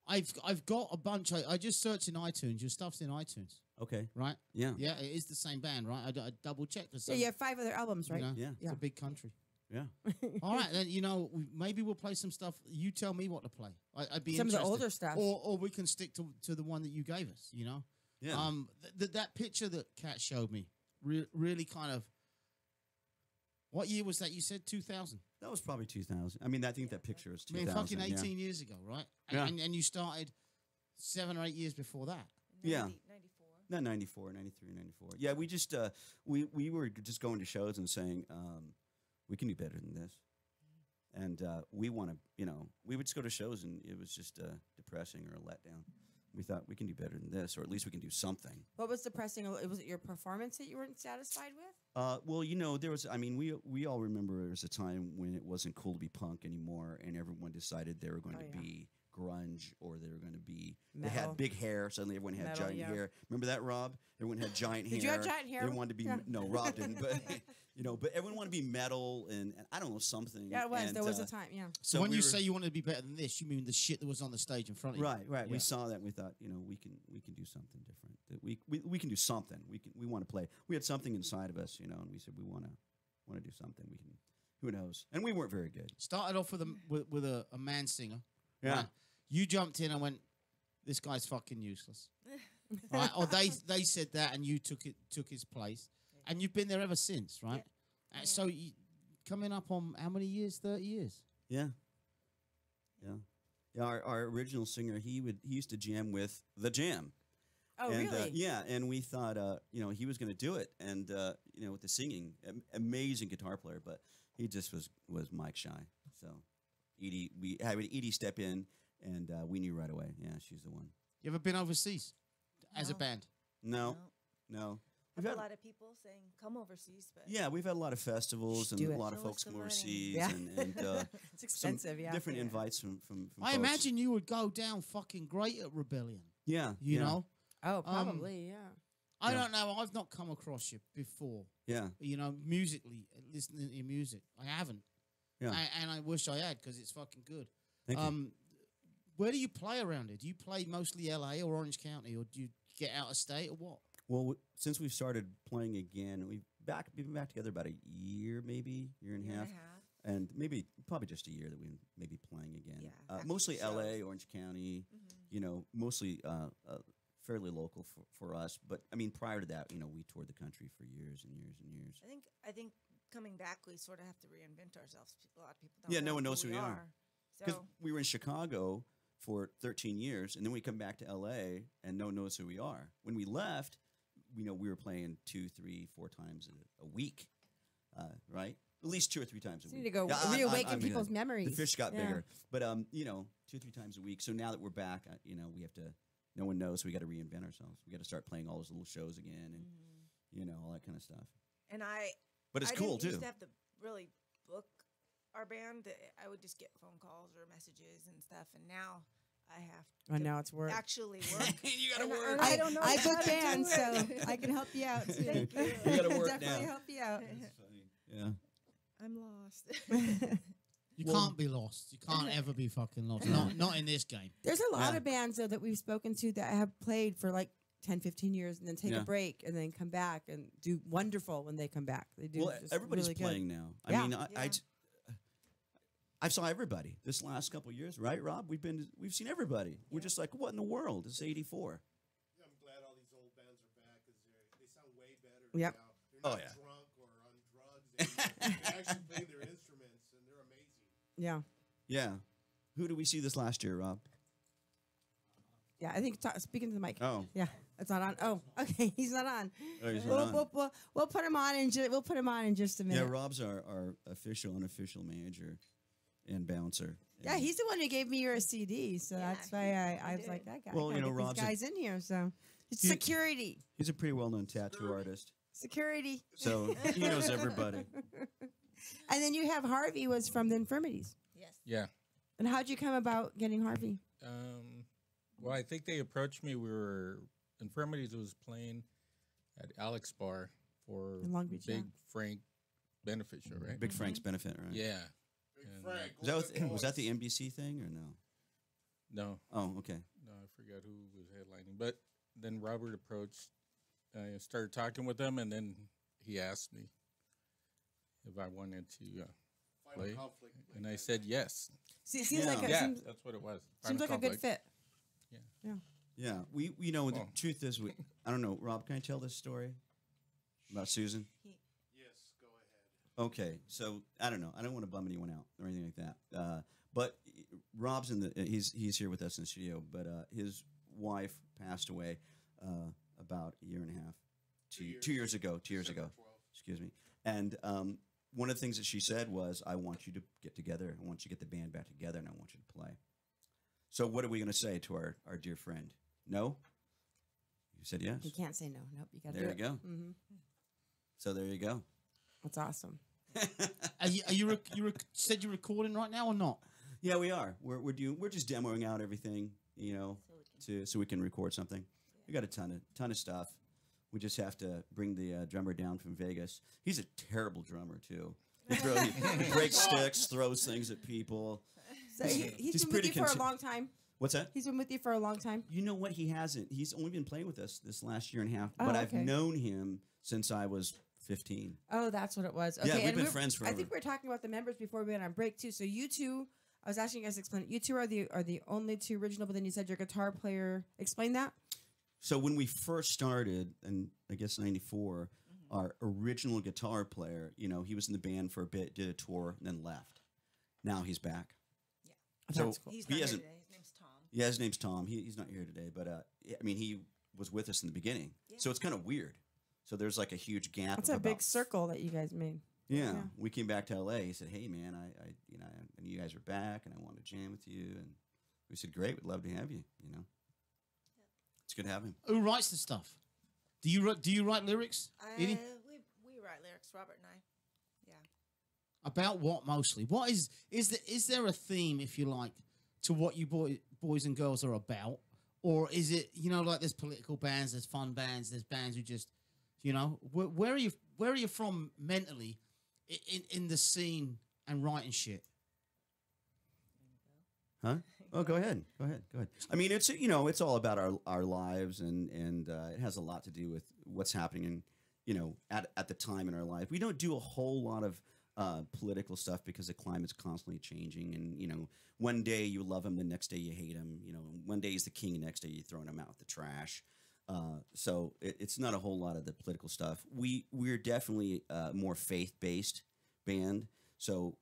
B: I've got a bunch. I just searched in iTunes. Your stuff's in iTunes,
A: Okay.
B: right?
A: Yeah.
B: Yeah, it is the same band, right? I double checked.
E: Yeah, you have 5 other albums, right?
A: Yeah.
B: It's a big country.
A: Yeah.
B: All right, then maybe we'll play some stuff. You tell me what to play. I'd be
E: Some of the
B: interested.
E: older stuff.
B: or we can stick to the one that you gave us.
A: Yeah.
B: That picture that Kat showed me really kind of. What year was that? You said 2000.
A: That was probably 2000. I mean, I think that picture is
B: I
A: 2000.
B: mean, fucking
A: yeah.
B: 18 years ago, right?
A: Yeah.
B: And you started 7 or 8 years before that.
A: Yeah.
F: 94.
A: Not 94, 93, 94. Yeah, we just we were just going to shows and saying we can do better than this, and we want to. We would just go to shows and it was just depressing or a letdown. We thought we can do better than this, or at least we can do something.
E: What was depressing? Was it your performance that you weren't satisfied with?
A: Well, there was. I mean, we all remember there was a time when it wasn't cool to be punk anymore, and everyone decided they were going to be grunge, or they were going to be. They
E: Metal.
A: had big hair. Suddenly, everyone had
E: Metal,
A: giant
E: yeah.
A: hair. Remember that, Rob? Everyone had giant hair.
E: Did you have giant hair?
A: They wanted to be.
E: Yeah.
A: No, Rob didn't. But but everyone wanted to be metal, and I don't know something.
E: Yeah, it was.
A: And,
E: There was a time. Yeah.
B: So when
A: we
B: you
A: were-
B: say you wanted to be better than this, you mean the shit that was on the stage in front of you?
A: Right.
B: Yeah.
A: We saw that and we thought, we can do something different. That we can do something. We want to play. We had something inside of us, and we said we want to do something. We can. Who knows? And we weren't very good.
B: Started off with a man singer.
A: Yeah.
B: Right? You jumped in and went, "This guy's fucking useless." Right? Or they said that, and you took his place, and you've been there ever since, right? So you, coming up on how many years? 30 years.
A: Yeah. Our original singer, he used to jam with the Jam.
E: Oh,
A: and,
E: really?
A: Yeah, and we thought, he was going to do it, and with the singing, amazing guitar player, but he just was mic shy. So Edie, we had Edie step in, and we knew right away. Yeah, she's the one.
B: You ever been overseas as a
F: No.
B: band?
A: No.
F: I've
A: We've
F: had a
A: had-
F: lot of people saying, "Come overseas," but
A: Yeah, we've had a lot of festivals and
E: do
A: a
E: it.
A: lot of
F: Show us
A: folks
F: the
A: come
F: money.
A: overseas
E: Yeah.
A: and
E: It's
A: some
E: expensive. Yeah.
A: different
F: Yeah.
A: invites from
B: I
A: folks.
B: imagine you would go down fucking great at Rebellion.
A: Yeah,
B: You
A: yeah,
B: know,
E: Oh, probably. Yeah.
B: I
A: Yeah.
B: don't know. I've not come across you before.
A: Yeah,
B: Musically, listening to your music, I haven't.
A: Yeah.
B: And I wish I had because it's fucking good.
A: thank you.
B: Where do you play around it? Do you play mostly LA or Orange County, or do you get out of state, or what?
A: Well, since we've started playing again, we've been back together about a year, maybe year and a half, and probably just a year that we may be playing again.
F: Yeah, after
A: Mostly
F: shows.
A: L.A., Orange County. Mostly fairly local for us. But I mean, prior to that, we toured the country for years and years and years.
F: I think coming back, we sort of have to reinvent ourselves. A lot of people don't.
A: Yeah,
F: know
A: no one knows who we are. Because
F: So
A: we were in Chicago for 13 years, and then we come back to L.A. and no one knows who we are. When we left, we were playing 2, 3, 4 times a week, right? At least 2 or 3 times a
E: So
A: week.
E: you need to go reawaken people's memories.
A: The fish got
E: Yeah.
A: bigger, but 2 or 3 times a week. So now that we're back, we have to. No one knows, so we got to reinvent ourselves. We got to start playing all those little shows again, and all that kind of stuff.
F: and
A: But it's
F: I
A: cool
F: didn't
A: too.
F: used to have to really book our band. I would just get phone calls or messages and stuff, and now I have
E: Oh,
F: to
E: now it's work.
F: actually work.
A: You gotta
F: And
A: work.
F: and I don't know.
E: I
F: how
E: book
F: to do
E: bands,
F: it.
E: so I can help you out too.
F: Thank you.
A: You gotta work
E: Definitely
A: now.
E: help you out.
A: Yeah.
F: I'm lost.
B: You can't be lost. You can't ever be fucking lost. Not in this game.
E: There's a lot
A: Yeah.
E: of bands though that we've spoken to that have played for like 10, 15 years and then take
A: Yeah.
E: a break and then come back and do wonderful when they come back. They do.
A: Well,
E: just
A: everybody's
E: really good.
A: playing now.
E: Yeah.
A: I mean, I saw everybody this last couple of years, right, Rob? We've seen everybody. We're just like, what in the world? It's 84.
L: I'm glad all these old bands are back because they sound way better
E: Yep.
L: now. They're
A: Oh,
L: not
A: yeah.
L: drunk or on drugs. Anymore. They actually play their instruments, and they're amazing.
E: Yeah.
A: Yeah. Who did we see this last year, Rob?
E: Yeah, I think speaking to the mic.
A: Oh.
E: Yeah, it's not on. Oh, okay, he's not on.
A: Oh, he's not on.
E: We'll put him on in we'll put him on in just a
A: Yeah,
E: minute.
A: Rob's our unofficial manager and bouncer.
E: Yeah,
A: And-
E: he's the one who gave me your CD, so
F: Yeah,
E: that's why I
F: he
E: was
F: did.
E: like, that guy.
A: Well,
E: I gotta get
A: Rob's
E: these
A: a-
E: guys in here. So it's
A: He-
E: security,
A: He's a pretty well-known tattoo artist,
E: security.
A: so he knows everybody.
E: And then you have Harvey was from the Infirmities.
F: Yes.
C: Yeah.
E: And how'd you come about getting Harvey?
C: Well, I think they approached me. Infirmities was playing at Alex Bar for
E: In Long Beach,
C: Big
E: yeah.
C: Frank benefit show, right?
A: Big Frank's benefit, right?
C: Yeah.
L: Big
C: And,
L: Frank.
A: Was that the NBC thing or no?
C: No,
A: Oh, okay.
C: no, I forgot who was headlining. But then Robert approached. I started talking with him, and then he asked me if I wanted to
L: Final
C: play,
L: conflict.
C: and I said yes.
E: See, it seems
A: Yeah.
E: like a,
C: Yeah,
E: seems,
C: that's what it was.
E: seems
C: Final
E: like a good
C: conflict.
E: fit.
A: Yeah, the
C: Oh.
A: truth is, I don't know, Rob, can I tell this story? About Susan?
L: Yes, go ahead.
A: Okay, so I don't know. I don't want to bum anyone out or anything like that. But Rob's he's here with us in the studio. But his wife passed away about a year and a half, 2 years ago. 2 years ago, excuse me. And one of the things that she said was, "I want you to get together. I want you to get the band back together, and I want you to play." So what are we going to say to our dear friend? No? You said yes.
E: You can't say no. Nope. You got to
A: There
E: do
A: you
E: it.
A: go.
E: Mm-hmm.
A: So there you go.
E: That's awesome.
B: Are you said you're recording right now or not?
A: Yeah, we are. We're just demoing out everything, so we can record something. We got a ton of stuff. We just have to bring the drummer down from Vegas. He's a terrible drummer too. He breaks sticks, throws things at people.
E: So he's been with you for a long time.
A: What's that?
E: He's been with you for a long time.
A: You know what? He hasn't. He's only been playing with us this last year and a half.
E: Oh,
A: but
E: okay.
A: I've known him since I was 15.
E: Oh, that's what it was. Okay,
A: Yeah, we've
E: and
A: been friends forever.
E: I think we were talking about the members before we went on break too. So you two, I was asking you guys to explain it. You two are the only two original, but then you said your guitar player. Explain that.
A: So when we first started, and I guess '94, our original guitar player, he was in the band for a bit, did a tour, and then left. Now he's back.
F: Yeah.
A: So
E: That's cool.
F: He's
A: he
F: not here
A: hasn't.
F: today. His name's Tom.
A: Yeah, his name's Tom. He's not here today, but I mean, he was with us in the beginning, so it's kind of weird. So there's like a huge gap.
E: That's
A: of
E: a big
A: about-
E: circle that you guys made.
A: Yeah.
E: Yeah.
A: We came back to LA. He said, "Hey, man, I knew you guys were back, and I wanted to jam with you." And we said, "Great, we'd love to have you." It's good to have him.
B: Who writes the stuff? Do you write lyrics, Edie?
F: We write lyrics, Robert and I. Yeah.
B: About what mostly? What is there a theme, if you like, to what you boys and girls are about, or is it like there's political bands, there's fun bands, there's bands who just where are you from mentally in the scene and writing shit?
A: Huh? Oh, go ahead. I mean, it's all about our lives, and it has a lot to do with what's happening at the time in our life. We don't do a whole lot of political stuff because the climate's constantly changing, and one day you love him, the next day you hate him. One day he's the king, the next day you're throwing him out with the trash. So it's not a whole lot of the political stuff. We're definitely a more faith-based band. So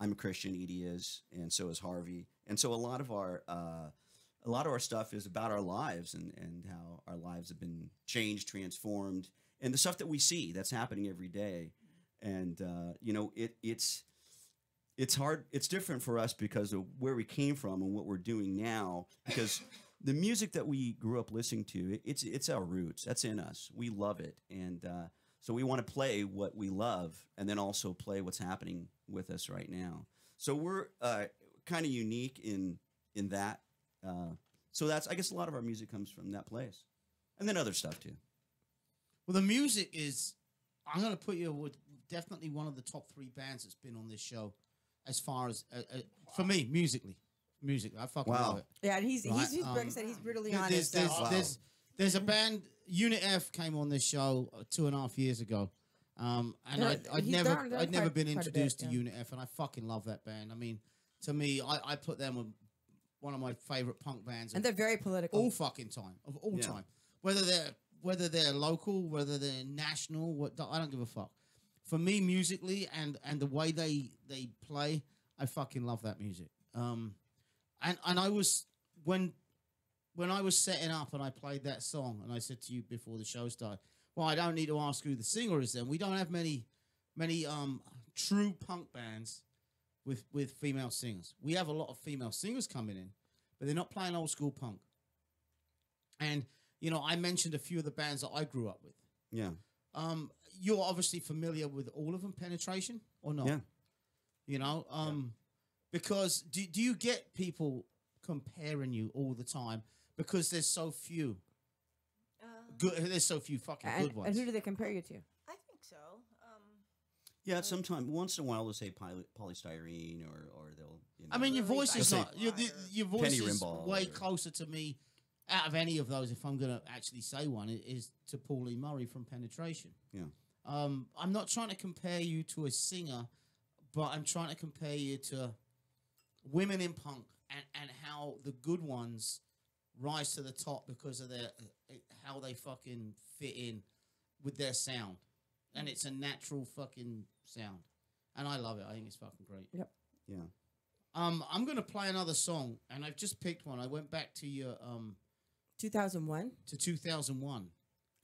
A: I'm a Christian, Edie is, and so is Harvey. And so a lot of our stuff is about our lives and how our lives have been changed, transformed, and the stuff that we see that's happening every day. And it's hard. It's different for us because of where we came from and what we're doing now. Because the music that we grew up listening to, it's our roots. That's in us. We love it, and so we want to play what we love, and then also play what's happening with us right now. So we're kind of unique in that. So that's, I guess, a lot of our music comes from that place, and then other stuff too.
B: Well, the music is. I'm going to put you with definitely one of the top 3 bands that's been on this show, as far as for me musically. I fucking love it.
E: Yeah, and he's
B: Right,
E: Greg said he's brutally honest.
B: There's a band, Unit F came on this show 2.5 years ago, and I'd never been introduced to Unit F, and I fucking love that band. I mean, to me, I put them with one of my favorite punk bands,
E: and they're very political
B: all fucking time of all time. Whether they're local, whether they're national, I don't give a fuck. For me, musically and the way they play, I fucking love that music. And I was when I was setting up and I played that song, and I said to you before the show started, well, I don't need to ask who the singer is. Then we don't have many true punk bands with female singers. We have a lot of female singers coming in, but they're not playing old school punk. And I mentioned a few of the bands that I grew up with.
A: Yeah.
B: You're obviously familiar with all of them, Penetration, or not?
A: Yeah.
B: Because do you get people comparing you all the time because there's so few good? There's so few fucking good ones.
E: And who do they compare you to?
F: I think so.
A: Yeah, sometimes once in a while they'll say polystyrene or they'll.
B: I mean, your voice is
A: They'll
B: not
A: say
B: your voice
A: Penny
B: is
A: Rimbaud
B: way
A: or-
B: closer to me out of any of those. If I'm going to actually say one, it is to Pauline Murray from Penetration.
A: Yeah.
B: I'm not trying to compare you to a singer, but I'm trying to compare you to women in punk and how the good ones rise to the top because of how they fucking fit in with their sound, and it's a natural fucking sound, and I love it. I think it's fucking great.
E: Yep.
A: Yeah.
B: I'm gonna play another song, and I've just picked one. I went back to your
E: 2001
B: to 2001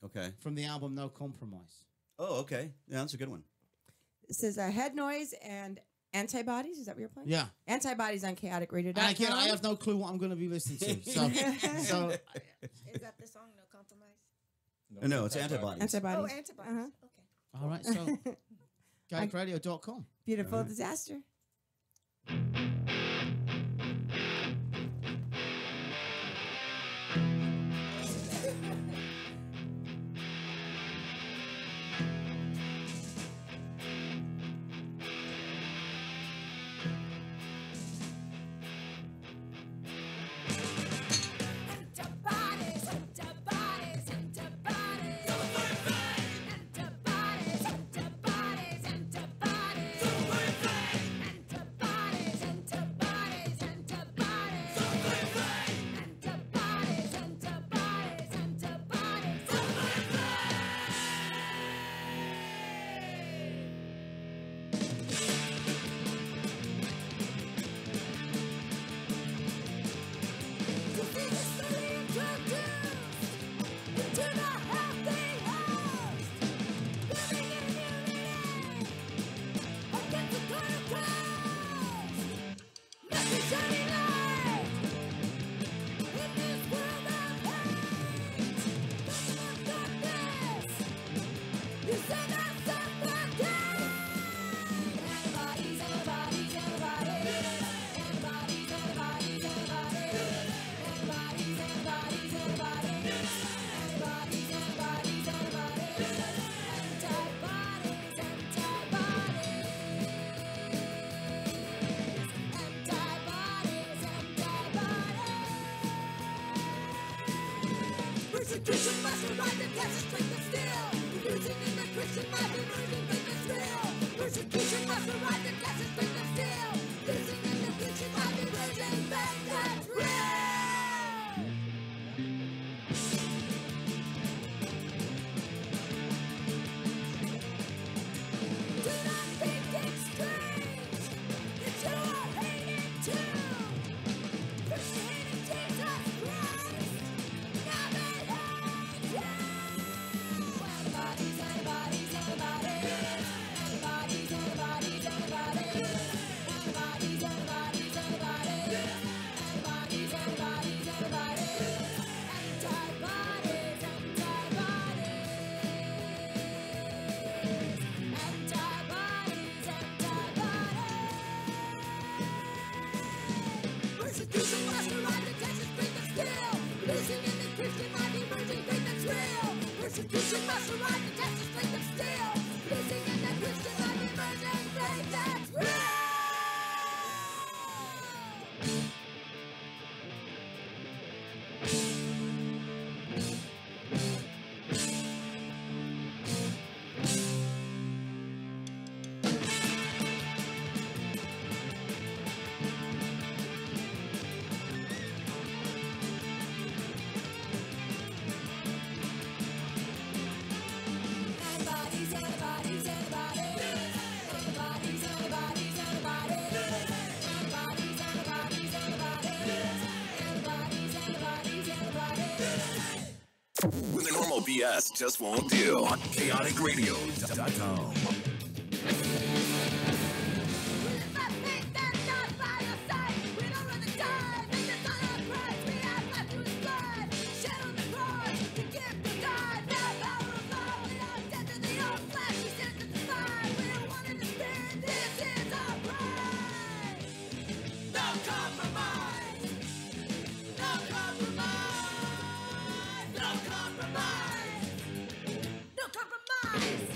A: Okay.
B: from the album No Compromise.
A: Oh, okay. Yeah, that's a good one.
E: It says Head Noise and Antibodies. Is that what you're playing?
B: Yeah.
E: Antibodies on Chaotic Radio.
B: And again, I have no clue what I'm going to be listening to. So,
F: Is that the song, No Compromise?
A: No, it's Antibodies.
E: Antibodies.
F: Oh, Antibodies.
E: Uh-huh.
F: Okay.
B: all right. So, chaoticradio.com.
E: Beautiful Disaster.
G: Antibodies, antibodies, antibodies. Antibodies, antibodies, antibodies. Antibodies, antibodies, antibodies. Antibodies, antibodies, antibodies. Previously introduced into the healthy host, living in unity against the current coast. Message shining light in this world of hate. Nothing of darkness, you say that's suffocate. Antibodies, antibodies, antibodies. Antibodies, antibodies, antibodies. Antibodies, antibodies, antibodies. Antibodies, antibodies, antibodies. Antibodies, antibodies. Antibodies. Persecution must arise and test the strength of steel. Losing in the Christian life, emerging faith is real. Persecution must arise and test the strength of steel. Losing in the Christian life, emerging faith that's real. Do not think it's strange that you are hated too. First you hated Jesus Christ, now they hate you. Antibodies, antibodies, antibodies. Antibodies, antibodies, antibodies. Antibodies, antibodies, antibodies. Antibodies, antibodies, antibodies. Antibodies, antibodies. Persecution must arise and test the strength of steel. Losing in the Christian life, emerging faith that's real. Persecution must arise and test the strength of steel. Losing in the Christian life, emerging faith that's real. Antibodies, antibodies, antibodies. Antibodies, antibodies, antibodies. Antibodies, antibodies, antibodies. Antibodies, antibodies, antibodies.
D: When the normal BS just won't do. ChaoticRadio.com.
G: No compromise!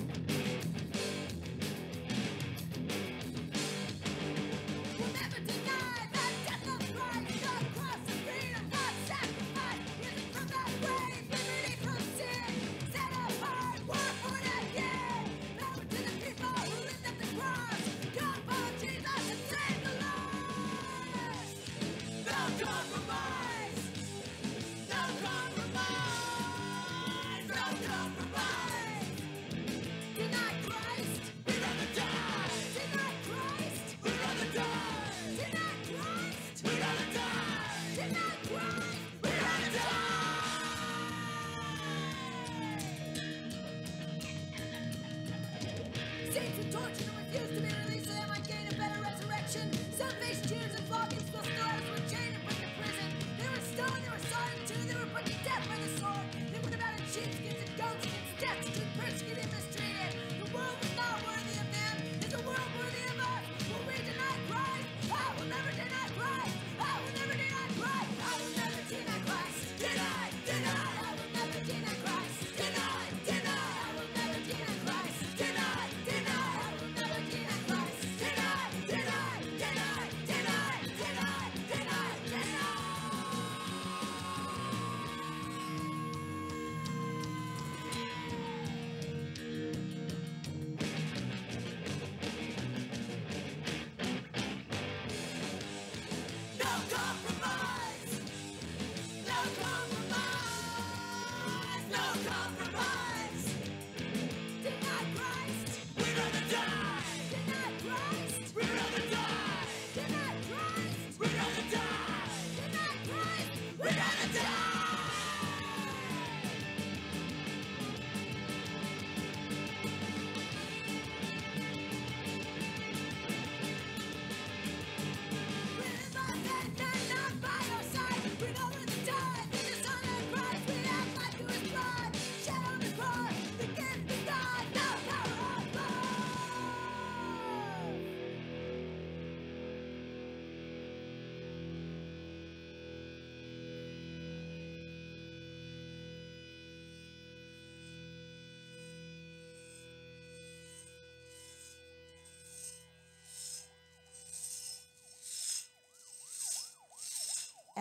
G: We'll never deny the death of Christ. The cross of freedom, God's sacrifice. Risen from the grave, liberty from sin. Set apart, we're born again. Power to the people who lift up the cross. Come follow Jesus and save the lost. No compromise. No compromise. No compromise. compromise. Deny Christ. We'd rather die. Deny Christ. We'd rather die. Deny Christ. We'd rather die. Deny Christ. We'd rather die.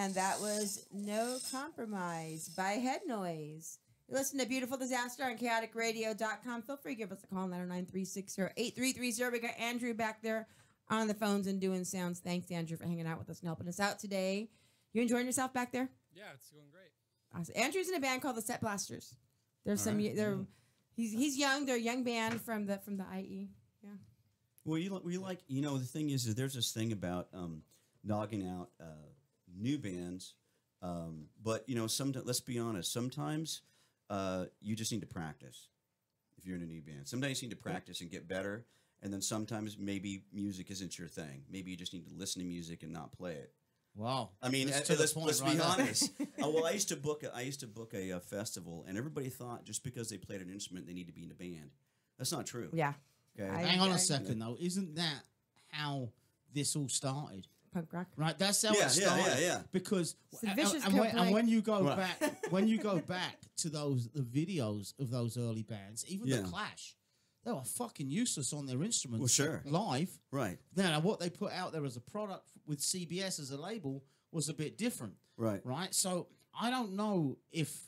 E: And that was No Compromise by Head Noise. You listen to Beautiful Disaster on chaoticradio.com. Feel free to give us a call, 909-360-8330. We got Andrew back there on the phones and doing sounds. Thanks, Andrew, for hanging out with us and helping us out today. You enjoying yourself back there?
M: Yeah, it's going great.
E: Awesome. Andrew's in a band called the Set Blasters. There's some. They're he's young. They're a young band from the IE. Yeah.
A: Well, you like the thing is there's this thing about knocking out new bands, but sometimes, let's be honest, sometimes you just need to practice if you're in a new band. Sometimes you need to practice and get better, and then sometimes maybe music isn't your thing. Maybe you just need to listen to music and not play it.
B: Wow.
A: I mean,
B: Let's
A: be honest. Well, I used to book a festival, and everybody thought just because they played an instrument they need to be in a band. That's not true.
E: Yeah.
A: Okay.
B: Hang on a second, though. Isn't that how this all started?
E: Punk rock.
B: Right, that's how it started.
A: Yeah.
B: Because
E: and
B: when you go back, to the videos of those early bands, even the Clash, they were fucking useless on their instruments.
A: Well, sure.
B: Live,
A: right?
B: Now, what they put out there as a product with CBS as a label was a bit different.
A: Right.
B: Right. So I don't know if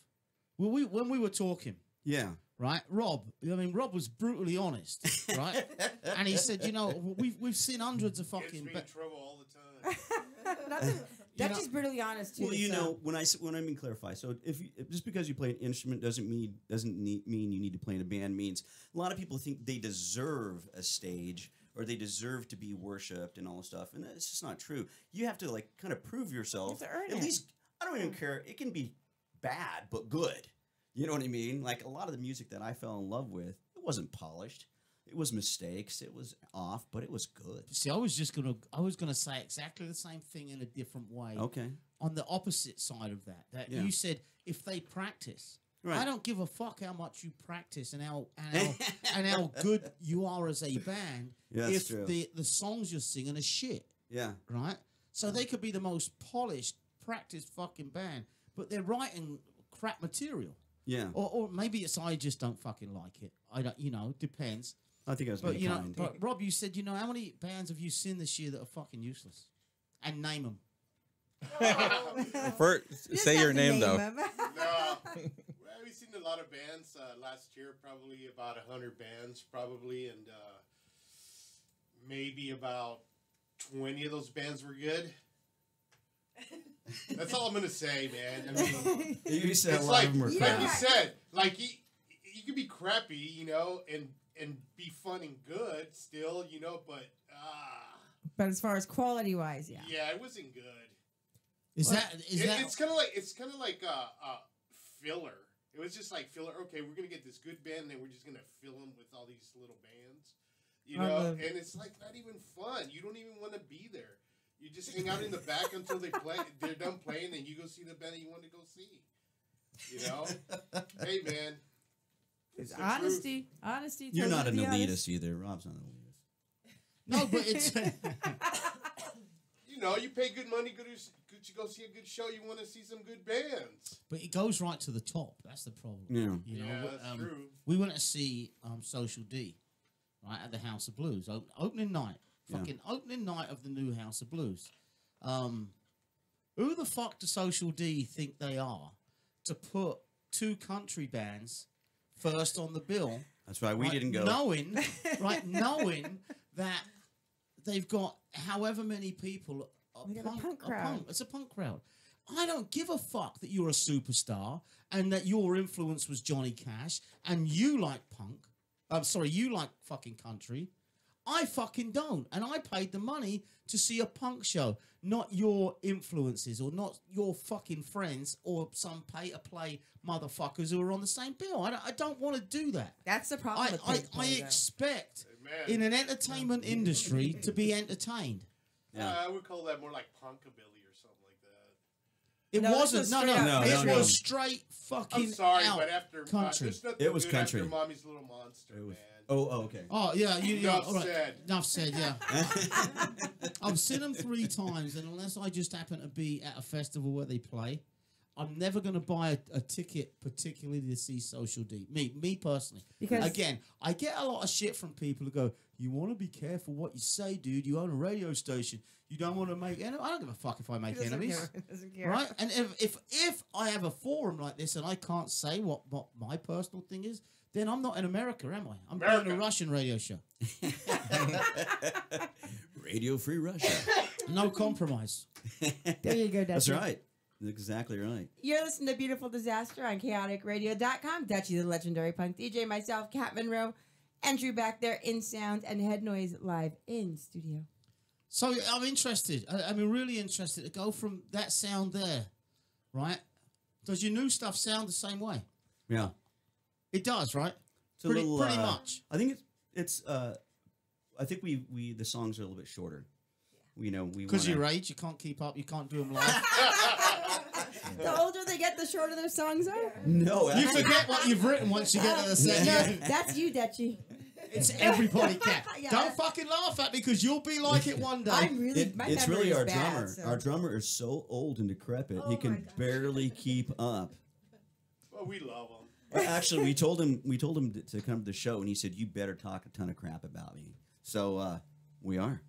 B: when we were talking.
A: Yeah.
B: Right, Rob. I mean, Rob was brutally honest, right? And he said, we've seen hundreds of fucking.
L: Gets me in trouble all the time.
E: Dutch is brutally honest too.
A: Well, when I mean clarify, so if just because you play an instrument doesn't mean you need to play in a band. Means a lot of people think they deserve a stage or they deserve to be worshipped and all this stuff, and that's just not true. You have to kind of prove yourself. At least I don't even care. It can be bad but good. You know what I mean? Like a lot of the music that I fell in love with, it wasn't polished. It was mistakes. It was off, but it was good.
B: See, I was gonna say exactly the same thing in a different way.
A: Okay.
B: On the opposite side of that, you said if they practice, I don't give a fuck how much you practice and how good you are as a band.
A: Yeah,
B: if
A: true.
B: the songs you're singing are shit.
A: Yeah.
B: Right. So they could be the most polished, practiced fucking band, but they're writing crap material.
A: Yeah.
B: Or maybe it's I just don't fucking like it. I don't, depends.
A: I think I was being kind.
B: But Rob, you said, how many bands have you seen this year that are fucking useless? And name them.
C: Say your name, though.
L: No. We've seen a lot of bands last year, probably about 100 bands, probably, and maybe about 20 of those bands were good. That's all I'm gonna say, man. I mean,
A: you said
L: it's
A: a lot of them were
L: like you said, you could be crappy, and be fun and good still, but
E: But as far as quality wise,
L: yeah, it wasn't good.
B: Is that?
L: It's kind of like filler. It was just like filler. Okay, we're gonna get this good band, and then we're just gonna fill them with all these little bands, and it's like not even fun. You don't even want to be there. You just hang out in the back until they're done playing, and you go see the band that you want to go see. Hey man,
E: it's honesty. Truth. Honesty.
A: You're not an elitist either. Rob's not an elitist.
B: No, but it's.
L: You pay good money to go see a good show. You want to see some good bands.
B: But it goes right to the top. That's the problem.
A: Yeah,
L: that's true.
B: We went to see Social D, right at the House of Blues opening night. Fucking opening night of the new House of Blues. Who the fuck do Social D think they are to put two country bands first on the bill?
A: That's right. We didn't go.
B: Knowing that they've got however many people.
E: Punk crowd.
B: It's a punk crowd. I don't give a fuck that you're a superstar and that your influence was Johnny Cash and you like punk. I'm sorry, you like fucking country. I fucking don't. And I paid the money to see a punk show, not your influences or not your fucking friends or some pay-to-play motherfuckers who are on the same bill. I don't want to do that.
E: That's the problem with
B: I
E: pay-to-play, though.
B: expect in an entertainment industry to be entertained.
L: I would call that more like punkabilly or something like that.
B: It
E: No, this
B: wasn't.
E: was
B: No,
E: straight
B: no,
E: up
B: it
E: country.
B: was straight fucking
L: I'm sorry,
B: out
L: but after
B: country.
L: there's nothing
A: It was
L: good
A: country.
L: After Mommy's Little Monster, man.
A: Oh, okay.
B: Oh yeah,
L: Enough
B: all right.
L: said.
B: Enough said. Yeah, I've seen them 3 times, and unless I just happen to be at a festival where they play, I'm never going to buy a ticket, particularly to see Social D. Me personally.
E: Because-
B: again, I get a lot of shit from people who go, "You want to be careful what you say, dude. You own a radio station. You don't want to make enemies." I don't give a fuck if I make enemies.
E: Doesn't care.
B: Right? And if I have a forum like this and I can't say what my personal thing is, then I'm not in America, am I? I'm doing a Russian radio show.
A: Radio Free Russia.
B: No compromise.
E: There you go, Dutchie.
A: That's right. That's exactly right.
E: You're listening to Beautiful Disaster on chaoticradio.com. Dutchie, the legendary punk DJ, myself, Kat Monroe, Andrew back there in sound, and Head Noise live in studio.
B: So I'm interested. I'm really interested to go from that sound there, right? Does your new stuff sound the same way?
A: Yeah.
B: It does, right?
A: It's a
B: Pretty
A: little,
B: much.
A: I think it's I think we the songs are a little bit shorter. We
B: Because your age, you can't keep up. You can't do them live.
E: The older they get, the shorter their songs are.
A: No,
B: You forget what you've written once you get to the second.
E: No, that's you, Dutchie.
B: It's everybody, Cat.
E: Yeah.
B: Don't fucking laugh at me because you'll be like it one day.
E: I'm really. My
A: it's
E: memory
A: really
E: is
A: our
E: bad,
A: drummer.
E: so-
A: Our drummer is so old and decrepit, he can barely keep up.
L: Well, we love them.
A: Actually, we told him to come to the show, and he said, "You better talk a ton of crap about me." So we are.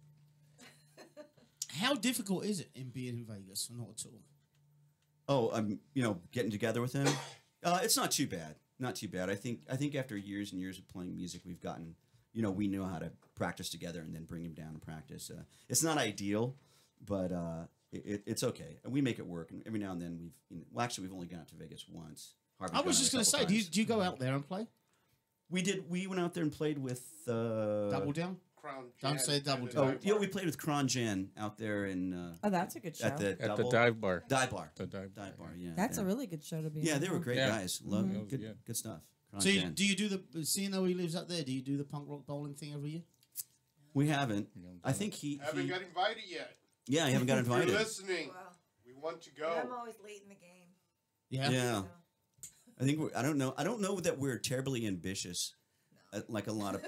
B: How difficult is it in being in Vegas? Not at all.
A: Oh, getting together with him. It's not too bad. Not too bad. I think after years and years of playing music, we've gotten, we know how to practice together and then bring him down and practice. It's not ideal, but it's okay. And we make it work. And every now and then we've only gone out to Vegas once. Harvey's
B: I was
A: gone
B: just
A: a
B: going to
A: couple
B: say,
A: times.
B: do you go out there and play?
A: We did. We went out there and played with
B: Double Down?
L: Crown
B: Don't
L: Jan
B: say
L: and
B: Double
L: the
B: Down.
A: Oh,
L: Dive Bar.
A: we played with Kron Jen out there in
E: Oh, that's a good show.
A: at the
C: At the
A: double-
C: dive bar.
A: dive bar.
C: The dive bar.
A: Dive bar. Yeah,
E: That's
A: yeah.
E: a really good show to be.
A: Yeah,
E: on.
A: they were great
C: Yeah.
A: guys. Love
C: Mhm. It was
A: good stuff. Kron
B: So
A: Jen.
B: do you do seeing though he lives up there, do you do the punk rock bowling thing every year?
A: We haven't. I think
L: Haven't got invited yet.
A: Yeah, I haven't got
L: If you're
A: invited.
L: listening,
F: Well,
L: we want to
F: and I'm
L: go.
F: always late in the game.
B: Yeah.
A: Yeah. I think I don't know that we're terribly ambitious, like a lot of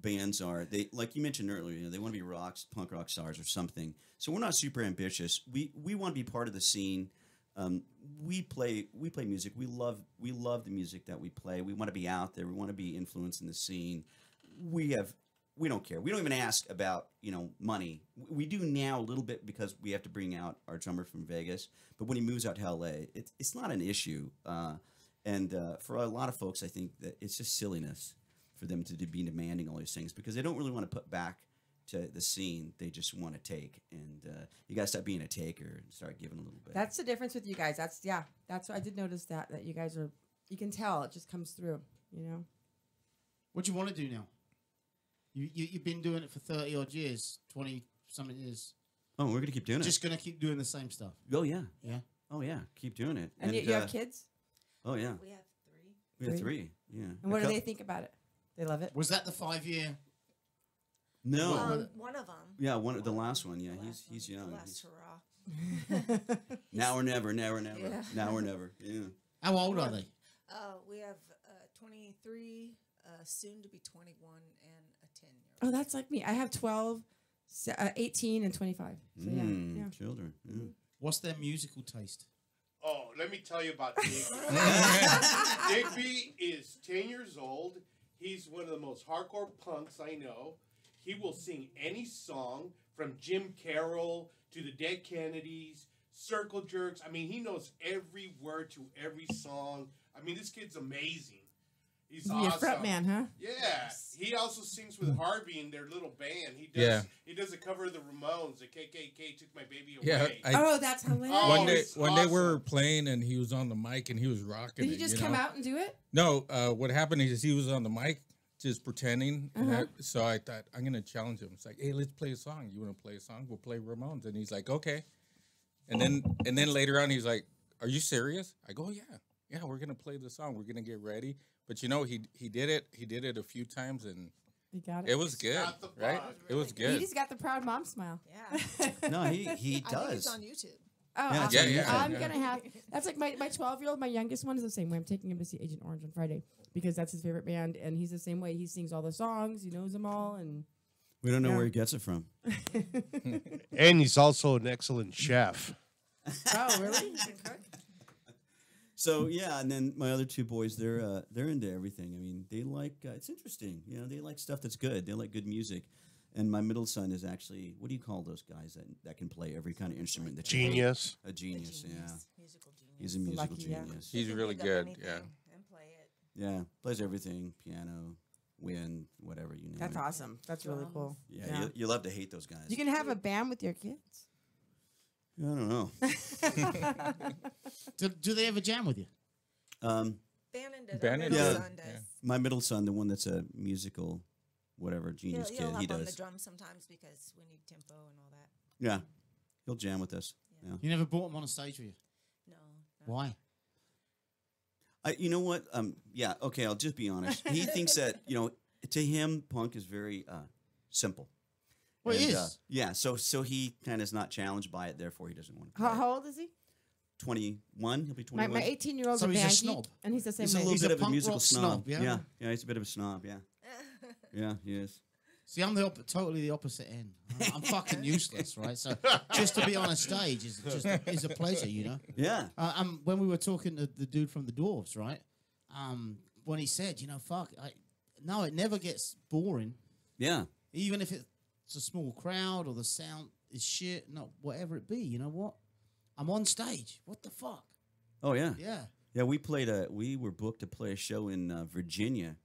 A: bands are. They, like you mentioned earlier, they want to be punk rock stars or something. So we're not super ambitious. We want to be part of the scene. We play music. We love the music that we play. We want to be out there. We want to be influencing the scene. We don't care. We don't even ask about money. We do now a little bit because we have to bring out our drummer from Vegas. But when he moves out to LA, it's not an issue. And for a lot of folks, I think that it's just silliness for them to be demanding all these things because they don't really want to put back to the scene. They just want to take. And you got to stop being a taker and start giving a little bit.
E: That's the difference with you guys. That's what I did notice that you guys are. You can tell it just comes through.
B: What do you want to do now? You've been doing it for 30 odd years, 20 something years.
A: Oh, we're gonna keep doing it.
B: Just gonna keep doing the same stuff.
A: Oh yeah.
B: Yeah.
A: Oh yeah. Keep doing it.
E: And you have kids?
A: Oh yeah.
F: We have 3.
A: We have 3. Yeah.
E: And what do they think about it? They love it.
B: Was that the 5-year?
A: No.
F: One of them.
A: Yeah, the last one. Yeah, he's young.
F: The last
A: He's-
F: hurrah.
A: Now or never. Now or never.
F: Yeah.
A: Now or never. Yeah.
B: How old are they?
F: We have 23, soon to be 21, and a 10-year-old.
E: Oh, that's like me. I have 12, 18, and 25. So yeah.
A: Children. Yeah.
B: What's their musical taste?
L: Oh, let me tell you about Digby. Digby is 10 years old. He's one of the most hardcore punks I know. He will sing any song from Jim Carroll to the Dead Kennedys, Circle Jerks. I mean, he knows every word to every song. I mean, this kid's amazing. He's
E: Be a
L: awesome.
E: front man, huh?
L: Yeah, he also sings with Harvey in their little band. He does a cover of the Ramones. The KKK took my baby away.
E: Oh, that's hilarious.
C: One day we were playing and he was on the mic and he was rocking.
E: Did he just come out and do it?
C: No, what happened is he was on the mic just pretending.
E: Uh-huh.
C: So I thought I'm gonna challenge him. It's like, hey, let's play a song. You want to play a song? We'll play Ramones. And he's like, okay. And then later on he's like, are you serious? I go, yeah, we're gonna play the song. We're gonna get ready. But you know, he did it. He did it a few times and
E: he got it.
C: it was good, right? It was good.
E: He just got the proud mom smile.
F: Yeah.
A: No, he
F: I think
A: does.
F: it's on YouTube.
E: Oh,
A: Yeah,
E: awesome.
A: yeah.
E: I'm gonna have. That's like my 12-year-old. My youngest one is the same way. I'm taking him to see Agent Orange on Friday because that's his favorite band, and he's the same way. He sings all the songs. He knows them all, and
A: We don't know where he gets it from.
M: And he's also an excellent chef.
E: Oh, really? You can cook?
A: So yeah, and then my other two boys, they're into everything. I mean, they like it's interesting. You know, they like stuff that's good. They like good music. And my middle son is actually, what do you call those guys that can play every kind of instrument? That you
M: Genius.
A: A genius, yeah.
F: Musical genius.
A: He's a musical
E: Lucky, yeah.
A: genius.
C: He's
F: He can
C: really
F: pick up
C: good.
F: anything
C: Yeah.
F: And play it.
A: Yeah, plays everything: piano, wind, whatever you name
E: That's
A: it.
E: awesome. That's really cool.
A: Yeah, You love to hate those guys.
E: You can have a band with your kids.
A: I don't know.
B: Do they ever jam with you?
F: Bannon does.
C: Bannon
F: Our middle
A: does.
F: son does.
C: Yeah.
A: My middle son, the one that's a musical, whatever, genius
F: He'll
A: kid,
F: hop
A: he
F: on the
A: does.
F: drums sometimes because we need tempo and all that.
A: Yeah, he'll jam with us. Yeah.
B: You never brought him on a stage with you?
F: No.
B: Why?
A: You know what? Yeah, okay, I'll just be honest. He thinks that, to him, punk is very simple.
B: Well, it
A: And,
B: is.
A: yeah, so he kind of is not challenged by it, therefore he doesn't want to.
E: How old is he?
A: 21. He'll be
E: My
A: 21.
E: 18-year-old's
B: So
E: a
B: he's a
E: band
B: snob.
E: geek, and he's the same
A: He's a
E: way.
A: little
B: He's
A: bit
B: a
A: of a
B: punk
A: musical
B: rock
A: snob.
B: snob, yeah?
A: Yeah, he's a bit of a snob, yeah. Yeah, he is.
B: See, I'm totally the opposite end. I'm fucking useless, right? So just to be on a stage is a pleasure, you know.
A: Yeah.
B: When we were talking to the dude from the Dwarves, right? When he said, no, it never gets boring,
A: Yeah.
B: even if it's a small crowd or the sound is shit, no, whatever it be. You know what? I'm on stage. What the fuck?
A: Oh, yeah.
B: Yeah.
A: Yeah, we were booked to play a show in Virginia.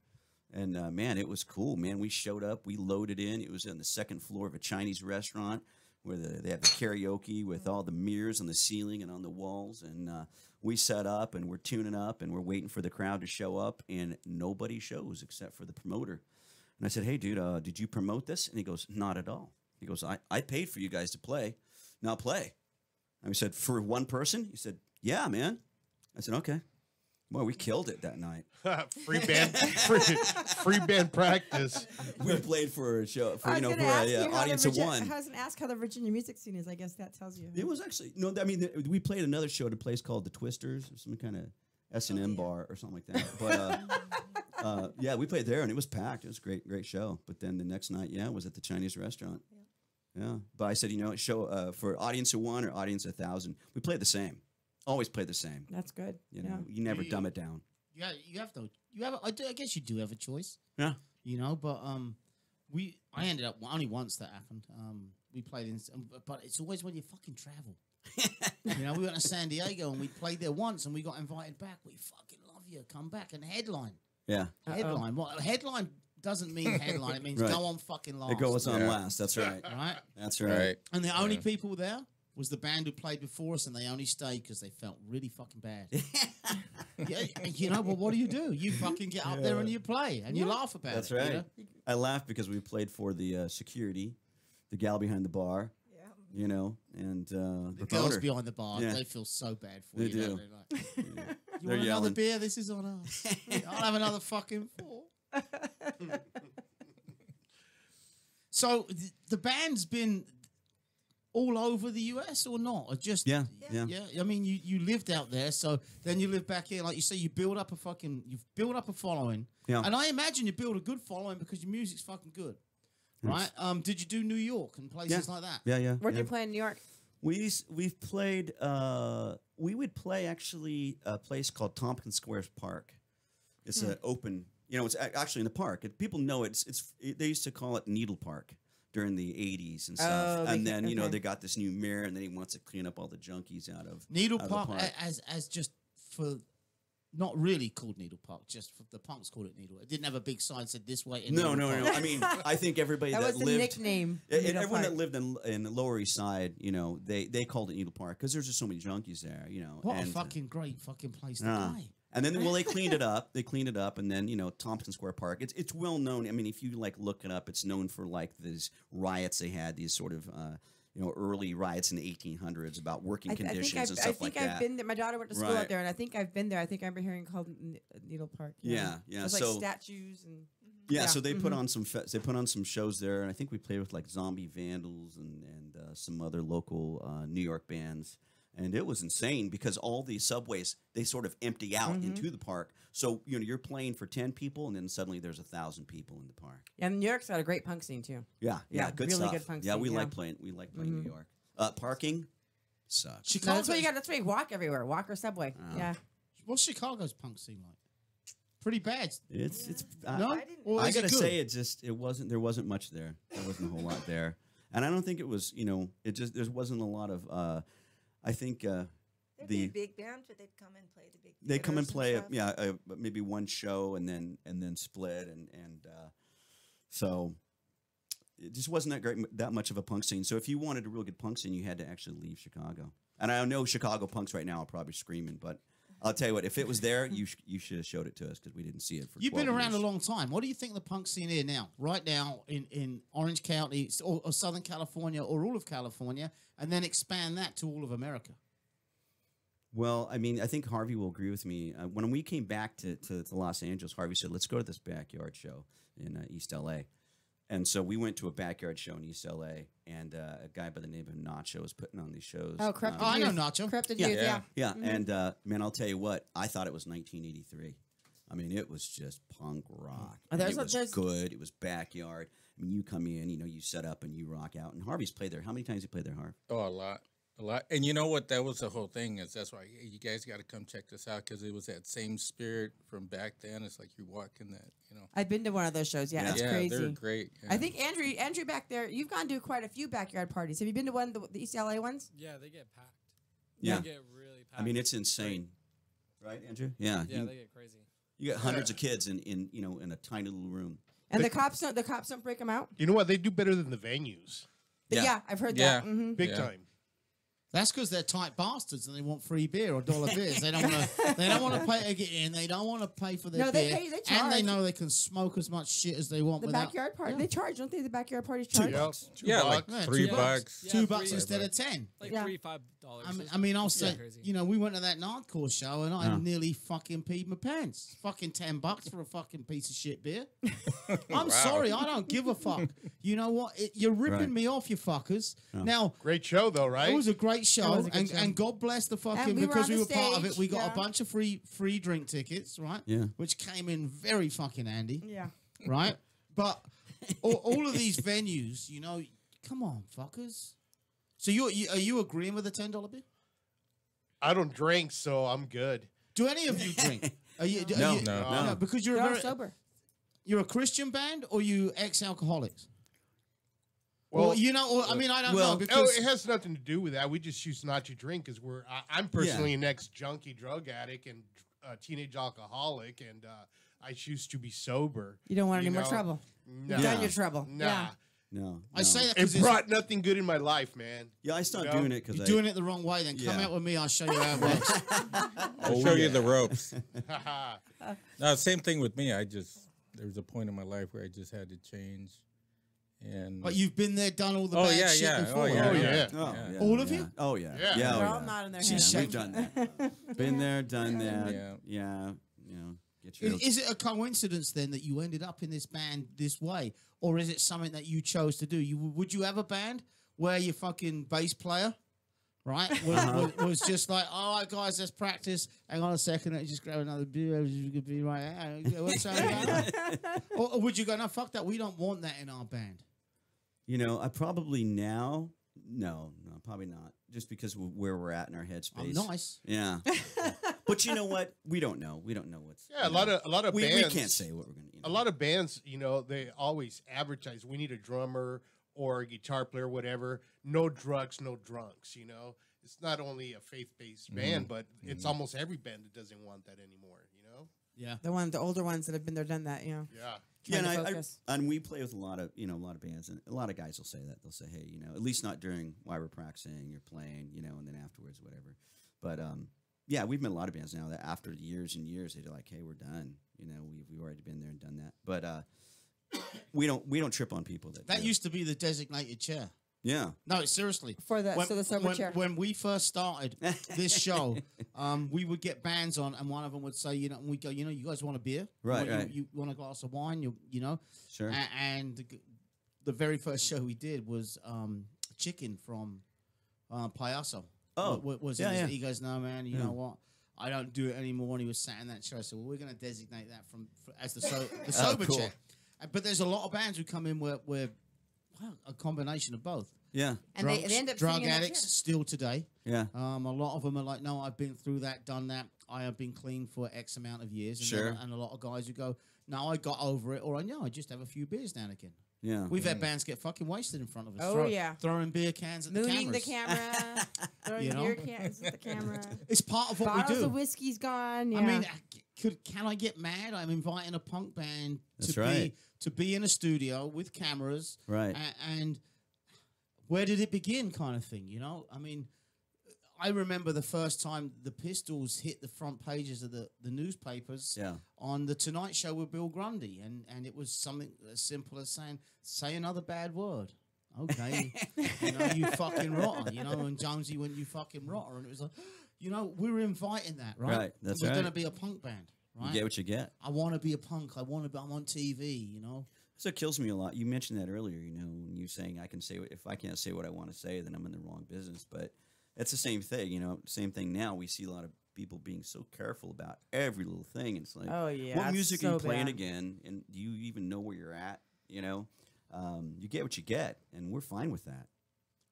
A: And, man, it was cool, man. We showed up. We loaded in. It was on the second floor of a Chinese restaurant where they have the karaoke with all the mirrors on the ceiling and on the walls. And we set up, and we're tuning up, and we're waiting for the crowd to show up, and nobody shows except for the promoter. And I said, hey, dude, did you promote this? And he goes, not at all. He goes, I paid for you guys to play. Now play. And we said, for one person? He said, yeah, man. I said, okay. Well, we killed it that night.
M: free band practice.
A: We played for a show for
E: I was
A: for
E: gonna ask you how the
A: audience of
E: Virgi-
A: one.
E: I was going to ask how the Virginia music scene is. I guess that tells you.
A: It was actually no. I mean, we played another show at a place called the Twisters, or some kind of S&M bar or something like that. But yeah, we played there and it was packed. It was a great show. But then the next night, yeah, it was at the Chinese restaurant. Yeah, but I said, show for audience of one or audience of 1,000. We played the same. Always play the same.
E: That's good.
A: You know, you never dumb it down.
B: Yeah, you have to. I guess you do have a choice.
A: Yeah.
B: But I ended up only once that happened. We played in, but it's always when you fucking travel. We went to San Diego and we played there once and we got invited back. We fucking love you. Come back and headline.
A: Yeah.
B: Headline. What headline doesn't mean headline. It means
A: Right.
B: go on fucking last.
A: It goes on last. That's right.
B: Right.
A: That's right.
B: And the only people there was the band who played before us, and they only stayed because they felt really fucking bad. But what do? You fucking get up there and you play, and you laugh about
A: That's
B: it.
A: right. I laughed because we played for the security, the gal behind the bar. And
B: The girls behind the bar, they feel so bad for
A: They
B: you.
A: do.
B: Don't they? Like, you
A: They're
B: want another
A: yelling.
B: beer? This is on us. I'll have another fucking 4. So the band's been all over the US or not? Or just
A: Yeah.
B: I mean, you lived out there, so then you live back here. Like you say, you've built up a following.
A: Yeah.
B: And I imagine you build a good following because your music's fucking good. Right? Did you do New York and places like that?
A: Yeah.
E: Where'd you play in New York?
A: We've played. We would play actually a place called Tompkins Square Park. It's an open. It's actually in the park. People know it's. They used to call it Needle Park during the '80s and stuff.
E: Oh,
A: and then
E: okay.
A: they got this new mayor, and then he wants to clean up all the junkies out of
B: Needle
A: out of the
B: Park as just for not really called Needle Park. Just the punks called it Needle. It didn't have a big sign that said this way. in
A: No,
B: Needle
A: no, no.
B: Park.
A: I mean, I think everybody
E: That
A: that
E: was the
A: lived
E: nickname.
A: and
E: Needle
A: everyone
E: Park.
A: that lived in the Lower East Side, you know, they called it Needle Park because there's just so many junkies there, you know.
B: What a
A: and,
B: fucking great fucking place to die.
A: And then, well, they cleaned it up. They cleaned it up, and then you know, Tompkins Square Park. It's well known. I mean, if you like look it up, it's known for like these riots they had, these sort of you know, early riots in the 1800s about working conditions and stuff like that.
E: I've been there. My daughter went to school
A: Right.
E: out there, and I think I've been there. I think I remember hearing called Needle Park.
A: Yeah.
E: There's
A: So
E: like statues and.
A: yeah, so they put on some they put on some shows there, and I think we played with like Zombie Vandals and some other local New York bands. And it was insane because all the subways, they sort of empty out into the park. So, you know, you're playing for 10 people and then suddenly there's 1,000 people in the park.
E: Yeah, New York's got a great punk scene too.
A: Yeah, good
E: really
A: stuff.
E: good punk
A: yeah,
E: scene,
A: we
E: yeah.
A: like playing New York. Parking sucks.
E: No, that's what you got. That's why you walk everywhere. Walk or subway. Yeah.
B: What's Chicago's punk scene like? Pretty bad.
A: It's
B: No? Or
A: I
B: is it
A: gotta
B: good?
A: say there wasn't much there. There wasn't a whole lot there. And I don't think it was, you know, there wasn't a lot of I think
F: There'd be big bands, but they'd come and play the big.
A: they come and play
F: stuff.
A: maybe one show and then split and so it just wasn't that much of a punk scene. So if you wanted a real good punk scene, you had to actually leave Chicago. And I know Chicago punks right now are probably screaming, but I'll tell you what, if it was there, you should have showed it to us because we didn't see it for.
B: You've been
A: 12
B: around
A: years.
B: a long time. What do you think the punk scene is now? Right now in Orange County or Southern California or all of California, and then expand that to all of America.
A: Well, I mean, I think Harvey will agree with me. When we came back to Los Angeles, Harvey said, let's go to this backyard show in East L.A. And so we went to a backyard show in East L.A., and a guy by the name of Nacho was putting on these shows.
E: Oh, Corrupted
B: I know
E: Youth.
B: Nacho.
E: Corrupted
A: Yeah.
E: Youth, yeah.
A: Yeah, and man, I'll tell you what, I thought it was 1983. I mean, it was just punk rock.
E: Oh, there's
A: it
E: a-
A: was
E: there's-
A: good. It was backyard. I mean, you come in, you know, you set up and you rock out. And Harvey's played there. How many times you played there, Harv?
C: Oh, a lot. And you know what? That was the whole thing. That's why hey, you guys got to come check this out because it was that same spirit from back then. It's like you're walking that, you know.
E: I've been to one of those shows. Yeah, it's crazy.
C: They're great. Yeah.
E: I think Andrew back there, you've gone to quite a few backyard parties. Have you been to one of the East LA ones?
N: Yeah, they get packed.
A: Yeah.
N: They get really packed.
A: I mean, it's insane. Right, Andrew? Yeah.
N: Yeah, they get crazy.
A: You got hundreds of kids in you know, in a tiny little room.
E: And the cops don't break them out?
M: You know what? They do better than the venues.
E: Yeah, I've heard that. Mm-hmm.
M: Big time.
B: That's because they're tight bastards and they want free beer or dollar beers. They don't want to. They don't want to pay to get in. They don't want to pay for their
E: No,
B: beer.
E: they pay. They
B: and they
E: charge.
B: know they can smoke as much shit as they want.
E: The
B: without,
E: backyard party,
B: Yeah.
E: they charge, don't they? The backyard parties charge.
C: Yeah, like
B: Yeah,
C: $3.
N: Yeah,
B: $2
N: $3
B: instead of 10.
N: Like
E: Yeah.
N: $3-5.
B: I mean, I'll
N: Yeah,
B: say,
N: crazy.
B: you know, we went to that Nardcore show and I
A: Yeah.
B: nearly fucking peed my pants. Fucking $10 for a fucking piece of shit beer. I'm sorry, I don't give a fuck. You know what? You're ripping
A: Right.
B: me off, you fuckers. Now,
M: Great show, though, right?
B: it was a great show,
E: was a good show.
B: and God bless the fucking
E: And we were
B: because
E: on
B: we
E: the
B: were part of it.
E: stage,
B: We got
E: yeah.
B: a bunch of free drink tickets, right?
A: Yeah.
B: Which came in very fucking handy,
E: Yeah.
B: right? But all of these venues, you know, come on, fuckers. So are you agreeing with the $10 beer?
M: I don't drink, so I'm good.
B: Do any of you drink? Are you, are
A: No.
B: you-
C: No.
B: because you're
E: They're all
B: very,
E: sober.
B: you're a Christian band or you ex-alcoholics?
M: Well,
B: Well, you know, or, I mean, I don't know
A: well,
M: No,
B: because
M: it has nothing to do with that. We just choose not to drink because I'm personally an ex-junkie drug addict and teenage alcoholic, and I choose to be sober.
E: You don't want any more
M: know?
E: trouble.
M: Nah.
E: You've done your trouble.
M: Nah.
E: Yeah.
A: No.
B: I say that
M: It
B: because
M: brought nothing good in my life, man.
A: Yeah, I stopped
M: You know?
A: doing it because
B: you're doing it the wrong way. Then come
A: Yeah.
B: out with me. I'll show you how it works.
C: I'll show you the ropes.
M: Haha.
C: No, same thing with me. There was a point in my life where I just had to change. And
B: But you've been there, done all the
C: oh
B: bad
C: yeah,
B: shit
C: yeah,
B: before.
C: oh yeah,
M: Oh,
C: yeah.
M: yeah.
A: Oh,
C: Yeah.
A: yeah,
B: All of
A: yeah.
B: you?
A: Oh yeah.
M: Yeah.
A: Yeah.
E: They're
A: oh,
E: all
A: yeah.
E: nodding their
B: She's
E: head.
A: We've done that. Been there, done that.
C: Yeah.
A: Yeah. You know, get your.
B: Is it a coincidence then that you ended up in this band this way, or is it something that you chose to do? Would you have a band where your fucking bass player, right, was just like, all right, guys, let's practice. Hang on a second, let's just grab another beer. You could be right. What's or would you go, no, fuck that. We don't want that in our band.
A: You know, I probably now. No, probably not. Just because of where we're at in our headspace.
B: I'm nice.
A: Yeah. But you know what? We don't know. We don't know what's.
M: Yeah, a
A: you
M: lot
A: know.
M: of
A: we
M: bands.
A: can't say what we're gonna. You know.
M: A lot of bands, you know, they always advertise we need a drummer or a guitar player, whatever. No drugs, no drunks. You know, it's not only a faith-based band, but it's almost every band that doesn't want that anymore. You know?
B: Yeah.
N: The older ones that have been there, done that. You know.
M: Yeah.
A: Yeah,
N: Trying to
A: and,
N: focus.
A: and we play with a lot of bands, and a lot of guys will say that. They'll say, hey, at least not during while we're practicing or playing, and then afterwards, whatever. But yeah, we've met a lot of bands now that after years and years, they're like, hey, we're done. We've already been there and done that. But we don't trip on people
B: that used to be the designated chair.
A: Yeah.
B: No, seriously.
E: For the sober chair.
B: When we first started this show, we would get bands on, and one of them would say, and we go, you guys want a beer?
A: Right.
B: You want a glass of wine?
A: Sure.
B: And the very first show we did was Chicken from Payaso.
A: Oh.
B: Was
A: yeah.
B: He goes, no, man, you know what? I don't do it anymore. And he was sat in that chair. I said, well, we're going to designate that as the sober
A: cool.
B: chair. But there's a lot of bands who come in where a combination of both.
E: Yeah. And they end up
B: drug
E: singing in that
B: addicts
E: chair.
B: still today.
A: Yeah.
B: A lot of them are like, no, I've been through that, done that. I have been clean for X amount of years. And
A: Sure.
B: And a lot of guys who go, no, I got over it, or I just have a few beers now and again.
A: Yeah.
B: We've had bands get fucking wasted in front of us.
N: Oh, yeah.
B: Throwing beer cans at
E: Mooning
B: the
E: the camera, throwing beer cans at the camera.
B: It's part of what
E: Bottles
B: we do.
E: of whiskey's gone. Yeah.
B: I mean, can I get mad? I'm inviting a punk band
A: That's right.
B: to be in a studio with cameras.
A: Right.
B: And where did it begin kind of thing, I mean, I remember the first time the Pistols hit the front pages of the newspapers on The Tonight Show with Bill Grundy. And it was something as simple as say another bad word. Okay. You fucking rotter. And Jonesy went, you fucking rotter. And it was like, we were inviting that, right?
A: Right, that's
B: We're
A: right.
B: going to be a punk band, right?
A: You get what you get.
B: I want to be a punk. I'm on TV,
A: So it kills me a lot. You mentioned that earlier, when you saying if I can't say what I want to say, then I'm in the wrong business. But it's the same thing, same thing now. We see a lot of people being so careful about every little thing. It's like,
N: Oh, yeah,
A: what
N: it's
A: music are you
N: so
A: playing
N: bad.
A: again? And do you even know where you're at? You get what you get, and we're fine with that.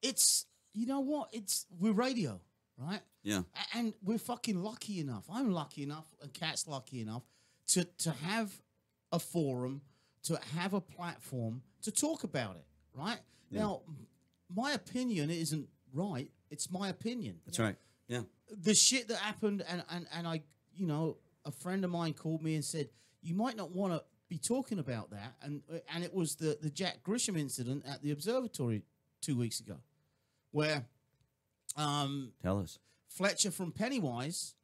B: It's, we're radio, right?
A: Yeah.
B: And we're fucking lucky enough. I'm lucky enough, and Kat's lucky enough to have a forum, to have a platform to talk about it, right?
A: Yeah.
B: Now, my opinion isn't right. It's my opinion.
A: That's right. Yeah.
B: The shit that happened, and I, a friend of mine called me and said, you might not want to be talking about that. And it was the Jack Grisham incident at the observatory 2 weeks ago, where
A: Tell us.
B: Fletcher from Pennywise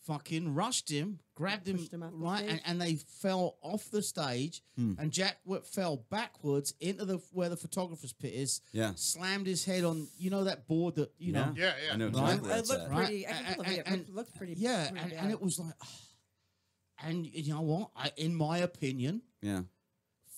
B: fucking rushed him, grabbed him,
E: Pushed him off the
B: right,
E: stage.
B: and they fell off the stage, and Jack fell backwards into where the photographer's pit is,
A: Yeah.
B: slammed his head on, that board that,
M: Yeah.
A: I know
B: Right?
A: exactly what
N: It
A: that's
N: looked
A: at.
N: pretty. I
B: Right.
N: can pull the video.
B: And-
N: It looked pretty.
B: Yeah,
N: pretty
B: and
N: bad.
B: it was like, and you know what? In my opinion,
A: Yeah.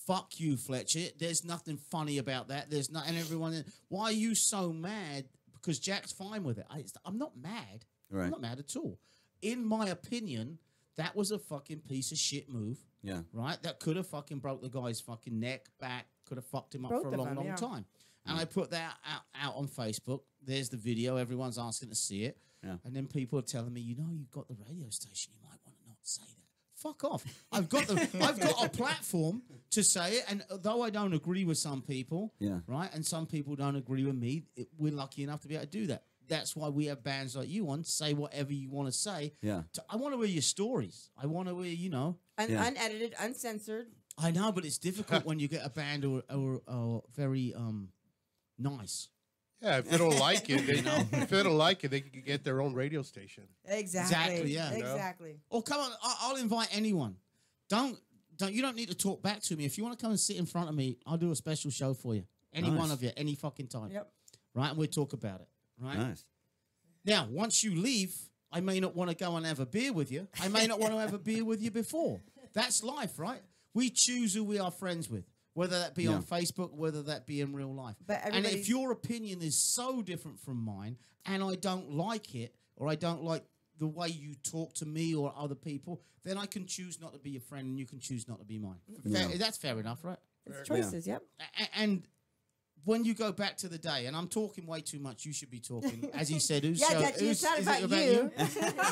B: fuck you, Fletcher. There's nothing funny about that. There's not, and everyone. Why are you so mad? Because Jack's fine with it. I'm not mad.
A: Right.
B: I'm not mad at all. In my opinion, that was a fucking piece of shit move.
A: Yeah.
B: Right? That could have fucking broke the guy's fucking neck, back, could have fucked him up
N: Both
B: for a
N: of
B: long,
N: them,
B: long
N: yeah.
B: time. And I put that out on Facebook. There's the video. Everyone's asking to see it.
A: Yeah.
B: And then people are telling me, you've got the radio station. You might want to not say that. Fuck off. I've got a platform to say it. And though I don't agree with some people,
A: Yeah.
B: right, and some people don't agree with me, we're lucky enough to be able to do that. That's why we have bands like you on. Say whatever you want to say.
A: Yeah.
B: I want to hear your stories. I want to hear,
E: Unedited, uncensored.
B: I know, but it's difficult when you get a band or very nice.
M: Yeah, if they don't like it, if they don't like it, they can get their own radio station.
E: Exactly.
B: yeah.
E: Exactly.
B: Or come on, I'll invite anyone. You don't need to talk back to me. If you want to come and sit in front of me, I'll do a special show for you. Any
A: Nice.
B: one of you, any fucking time.
E: Yep.
B: Right, and we'll talk about it. Right.
A: Nice.
B: Now, once you leave, I may not want to go and have a beer with you. I may not want to have a beer with you before. That's life, right? We choose who we are friends with, whether that be on Facebook, whether that be in real life.
E: But
B: and if
E: everybody's-
B: your opinion is so different from mine, and I don't like it, or I don't like the way you talk to me or other people, then I can choose not to be your friend, and you can choose not to be mine. That's fair enough, right?
E: It's choices, yep.
B: And when you go back to the day, and I'm talking way too much, you should be talking. As he said, who's
E: Yeah,
B: show,
E: Dutchie,
B: who's,
E: it's not
B: is
E: about
B: it about
E: you.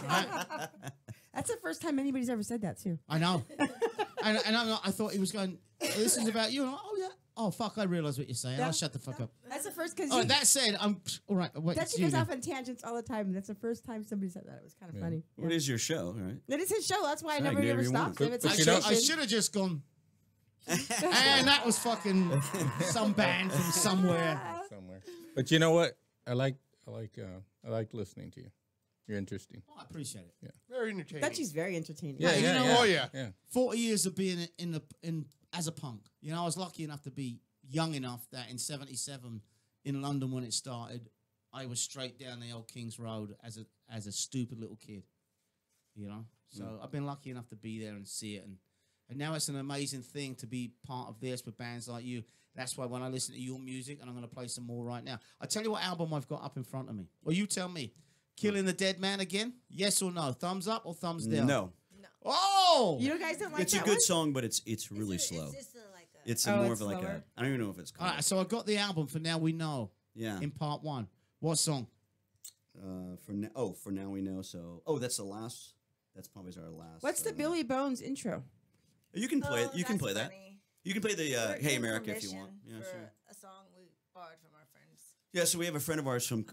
B: Right?
E: That's the first time anybody's ever said that, too.
B: I know. and I thought he was going, this is about you. And I'm like, oh, yeah. Oh fuck! I realize what you're saying.
E: Yeah.
B: I'll shut the fuck up.
E: That's the first because
B: Oh, that said, I'm all right. Wait,
E: Dutchie
B: you
E: goes
B: now.
E: off on tangents all the time. That's the first time somebody said that. It was kind of funny.
A: What is your show, right?
E: That is his show. That's why I
A: Yeah,
E: never
A: you
E: ever
A: never
E: stopped
A: won.
E: him. It's
B: I
E: his
B: should
E: station.
B: have just gone. And that was fucking some band from somewhere.
C: Somewhere. But you know what? I like listening to you. You're interesting.
B: Oh, I appreciate it.
C: Yeah.
M: Very entertaining.
E: Dutchie's very entertaining.
C: Yeah,
B: you
C: yeah,
B: know
C: yeah.
B: what?
M: Oh, yeah.
C: Yeah.
B: 40 years of being in as a punk. You know, I was lucky enough to be young enough that in '77 in London when it started, I was straight down the old King's Road as a stupid little kid. You know, so I've been lucky enough to be there and see it, and now it's an amazing thing to be part of this with bands like you. That's why when I listen to your music, and I'm going to play some more right now. I tell you what album I've got up in front of me. Well, you tell me. Killing the Dead Man again? Yes or no? Thumbs up or thumbs down?
A: No.
B: Oh!
E: You guys don't like
A: It's a
E: that
A: good
E: one?
A: song, but it's really slow. It's
E: Oh,
A: more
E: it's
A: of like
E: slower?
A: I don't even know if it's
B: All
A: called.
B: right, so I got the album for Now We Know.
A: Yeah.
B: In part one. What song?
A: For now we know. So that's the last. That's probably our last.
E: What's the Billy Bones intro?
A: You can play. You can
F: that's
A: play that.
F: funny.
A: You can play the
F: We're
A: Hey
F: in
A: America if you
F: permission
A: want. Yeah,
F: for
A: sure.
F: a song we borrowed from our friends.
A: Yeah, so we have a friend of ours from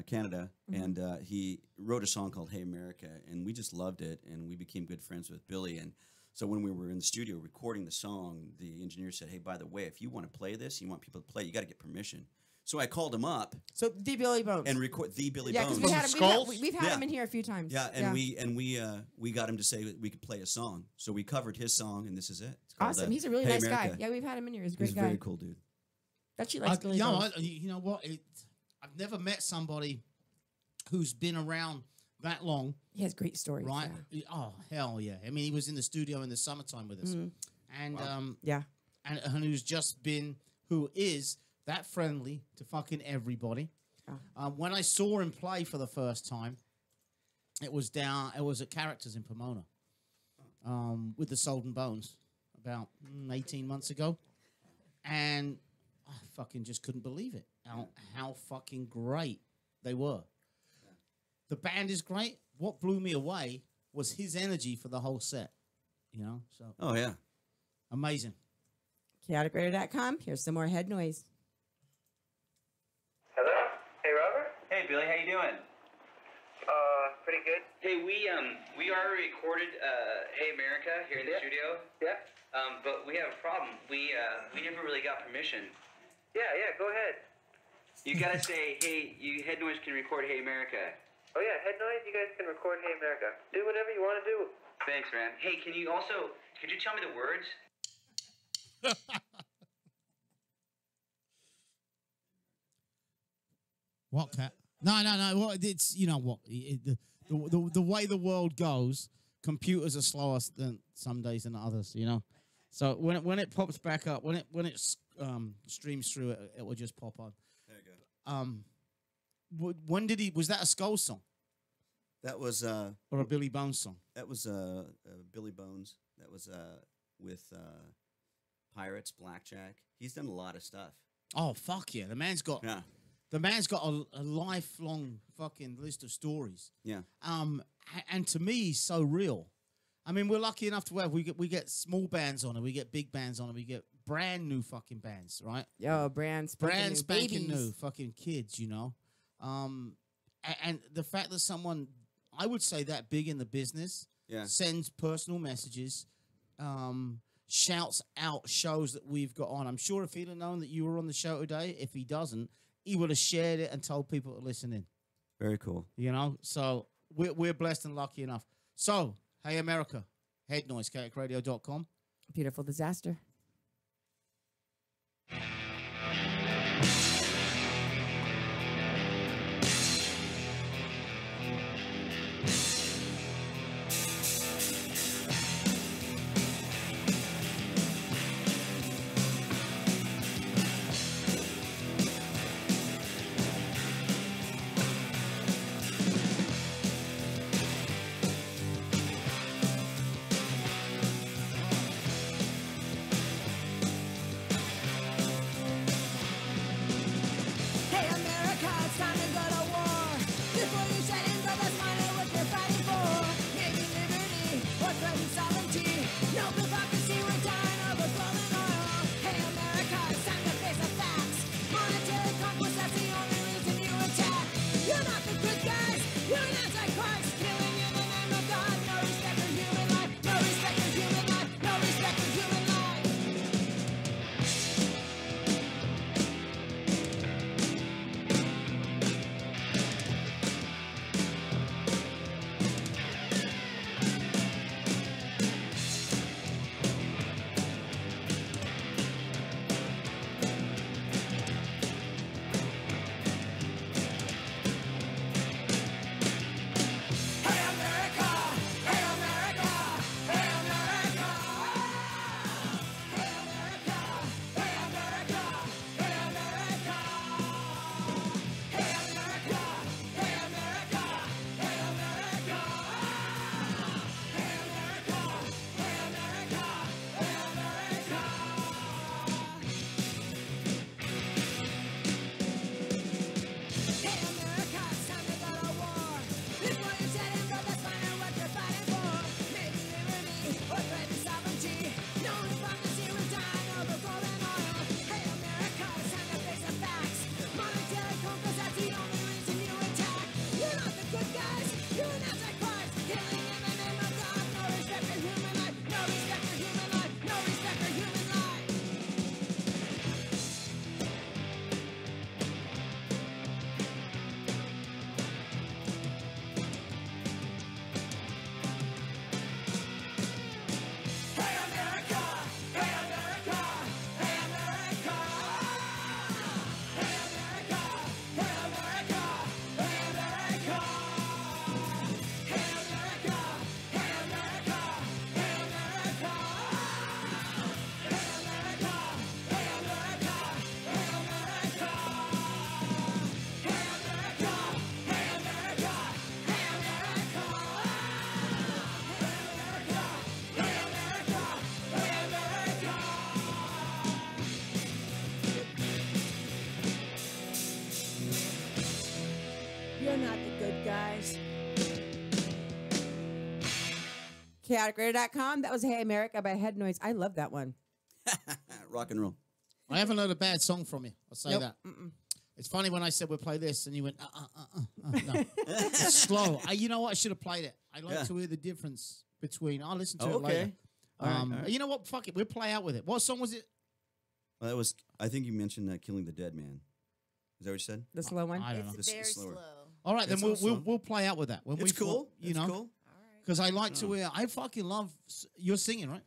A: Canada, and he wrote a song called "Hey America," and we just loved it, and we became good friends with Billy. And so when we were in the studio recording the song, the engineer said, "Hey, by the way, if you want to play this, you want people to play, you got to get permission." So I called him up
E: So the Billy Bones.
A: and record the Billy
E: Yeah, because
A: Bones.
E: we've had
A: Yeah.
E: him in here a few times.
A: Yeah, and we got him to say that we could play a song. So we covered his song, and this is it. It's called,
E: Awesome. He's a really
A: Hey
E: nice
A: America.
E: guy. Yeah, we've had him in here. He's a great
A: He's
E: guy.
A: a very cool dude.
E: Dutchie likes Billy Bones.
B: You know what? I've never met somebody who's been around that long.
E: He has great stories.
B: Right?
E: Yeah.
B: Oh, hell yeah. I mean, he was in the studio in the summertime with us. And
E: Yeah.
B: and who's just been, who is that friendly to fucking everybody. When I saw him play for the first time, it was at Characters in Pomona with the Soul and Bones about 18 months ago. And I fucking just couldn't believe it. How fucking great they were. The band is great. What blew me away was his energy for the whole set. You know? So
A: Oh yeah.
B: amazing.
E: ChaoticRadio.com. Here's some more head noise.
O: Hello? Hey, Robert?
P: Hey, Billy, how you doing?
O: Pretty good.
P: Hey, we already recorded Hey America here in the studio.
O: Yeah?
P: But we have a problem. We never really got permission.
O: Yeah, go ahead.
P: You gotta say, hey, you Head Noise can record Hey America.
O: Oh, yeah, Head Noise, you guys can record Hey America. Do whatever you want to do.
P: Thanks, man. Hey, could you tell me the words?
B: What, Cat? No. What? It's, you know what? The way the world goes, computers are slower than some days than others. You know, so when it pops back up, when it streams through, it will just pop on.
A: There you go.
B: When did he? Was that a Skull song
A: That was
B: or a Billy Bones song?
A: that was Billy Bones. That was with Pirates, Blackjack. He's done a lot of stuff.
B: Oh fuck yeah! The man's got a lifelong fucking list of stories.
A: Yeah.
B: And to me, he's so real. I mean, we're lucky enough to have we get small bands on it, we get big bands on it, we get brand new fucking bands, right?
E: Yo, brand spanking
B: Spanking
E: babies.
B: new fucking kids, you know. And the fact that someone, I would say that big in the business, sends personal messages, shouts out shows that we've got on. I'm sure if he'd have known that you were on the show today, if he doesn't, he would have shared it and told people to listen in.
A: Very cool.
B: You know, so we're blessed and lucky enough. So, Hey America, Head Noise, chaoticradio.com.
E: Beautiful disaster. chaoticradio.com. That was Hey America by Head Noise. I love that one.
A: Rock and roll.
B: I haven't heard a bad song from you. I'll say
E: Nope.
B: that. It's funny when I said we'll play this and you went, no. It's slow. You know what? I should have played it. I like to hear the difference between. I'll listen to it later.
A: All right.
B: You know what? Fuck it. We'll play out with it. What song was it?
A: Well, that was. I think you mentioned Killing the Dead Man. Is that what you said?
E: The slow one?
B: I don't know.
F: It's very slow.
B: All right, then
A: It's
B: we'll play out with that. When
A: It's cool.
B: You
A: It's
B: know,
A: cool.
B: because I like to hear. I fucking love. You're singing, right?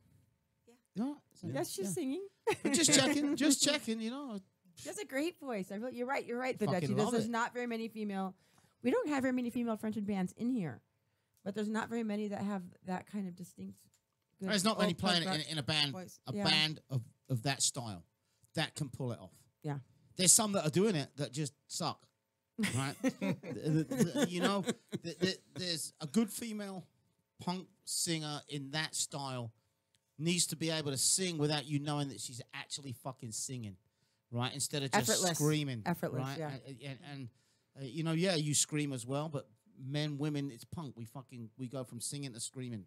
B: Yeah.
E: Yes, she's singing.
B: But just checking. Just checking. You know.
E: She has a great voice. You're right. You're right. The
B: Fucking
E: Dutchie.
B: love
E: There's
B: it.
E: not very many female. We don't have very many female fronted bands in here, but there's not very many that have that kind of distinct. Good
B: There's not many
E: old punk
B: playing
E: rock
B: in a band.
E: voice.
B: A
E: Yeah.
B: band of that style that can pull it off.
E: Yeah.
B: There's some that are doing it that just suck. Right? You know, there's a good female punk singer in that style needs to be able to sing without you knowing that she's actually fucking singing, right? Instead of just
E: Effortless.
B: screaming.
E: Effortless,
B: right?
E: yeah.
B: And you know, yeah, you scream as well, but men, women, it's punk. We go from singing to screaming.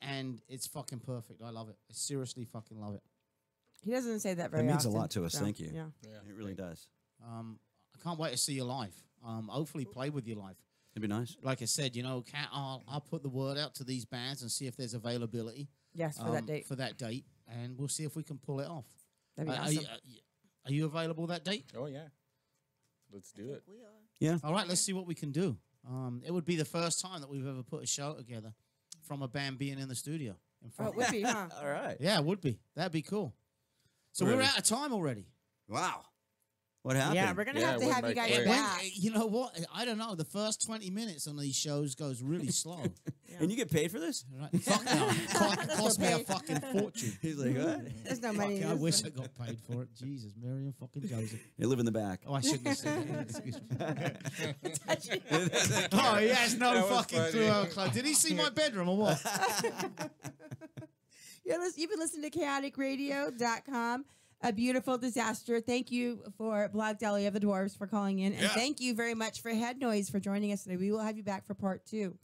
B: And it's fucking perfect. I love it. I seriously fucking love it.
E: He doesn't say that very
A: That means
E: often.
A: a lot to us.
E: so,
A: Thank you.
E: Yeah.
A: It really does.
B: I can't wait to see you live. Hopefully play with you live.
A: It'd be nice.
B: Like I said, you know, I'll put the word out to these bands and see if there's availability.
E: Yes, for that date.
B: For that date, and we'll see if we can pull it off.
E: That'd be
B: Are
E: awesome.
B: are you available that date?
C: Oh yeah, let's do it.
F: We are.
A: Yeah.
B: All right, let's see what we can do. It would be the first time that we've ever put a show together from a band being in the studio. In
E: Oh,
B: front
E: it would be, huh?
A: All right.
B: Yeah, it would be. That'd be cool. So
A: Really?
B: we're out of time already.
A: Wow. What happened?
E: Yeah, we're gonna
C: Yeah,
E: have
C: it
E: to
C: went
E: have you
C: by
E: guys
C: quick.
E: back.
B: You know what? I don't know. The first 20 minutes on these shows goes really slow.
A: And you get paid for this?
B: Right? Fuck no. It cost me a fucking fortune.
A: He's like, what?
E: There's no money.
B: Fuck,
E: in
B: I
E: this
B: wish
E: one.
B: I got paid for it. Jesus, Mary and fucking Joseph.
A: You live in the back.
B: Oh, I shouldn't have said that. Excuse me.
E: Touchy.
B: Oh, he has no
C: That was
B: fucking
C: funny.
B: clue how close. Did he see my bedroom or what?
E: You've been listening to chaoticradio.com. A beautiful disaster. Thank you for Black Dahlia of the Dwarves for calling in. And thank you very much for Head Noise for joining us today. We will have you back for part 2.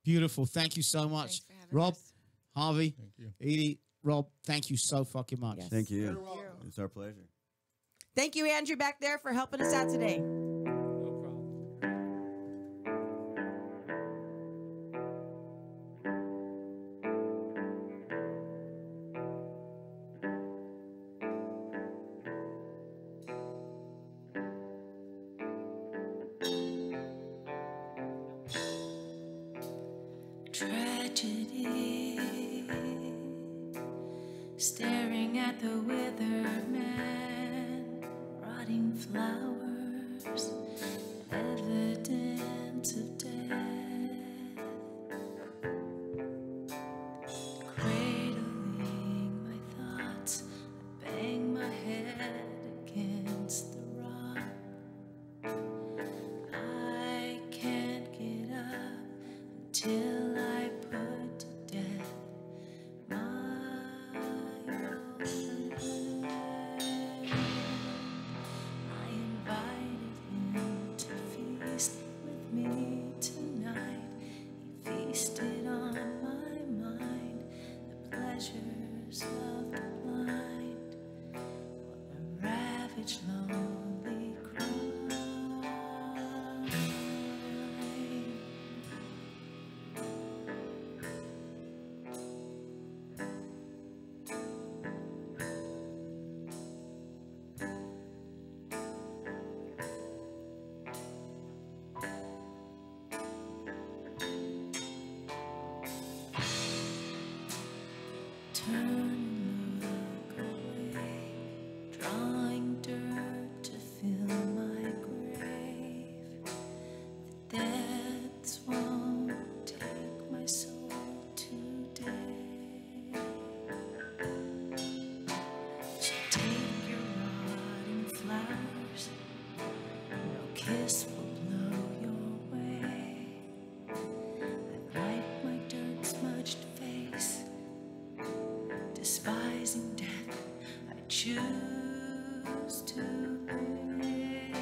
B: Beautiful. Thank you so much.
F: Thanks for having
B: Rob,
F: us.
B: Harvey,
C: Thank you.
B: Edie, Rob, thank you so fucking much.
E: Yes.
A: Thank you.
F: You're welcome.
A: It's our pleasure.
E: Thank you, Andrew, back there for helping us out today.
C: No problem.
H: Tragedy, staring at the withered man, rotting flowers, evidence of death, cradling my thoughts, I bang my head against the rock. I can't get up until I put to death my own friend. I invited him to feast with me tonight. He feasted on my mind, the pleasures of the blind. What a ravaged, lonely crime. Turn and look away, drawing dirt to fill my grave. The deaths won't take my soul today. So take your rotting flowers, no kiss will blow your way. I wipe my dirt-smudged face, despising death, I choose to live.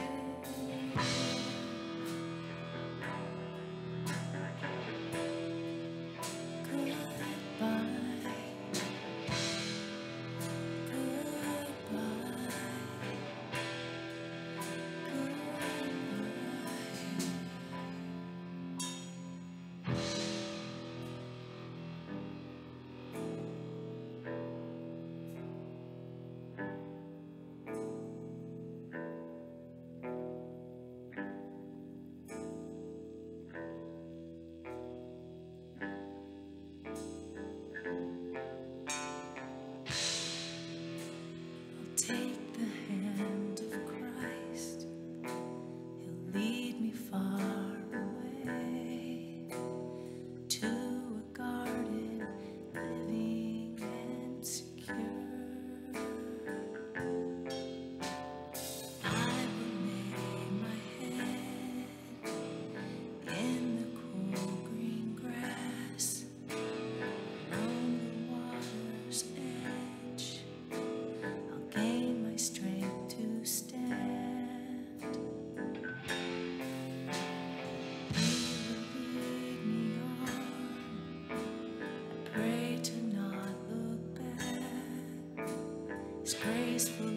H: 'Cause His graceful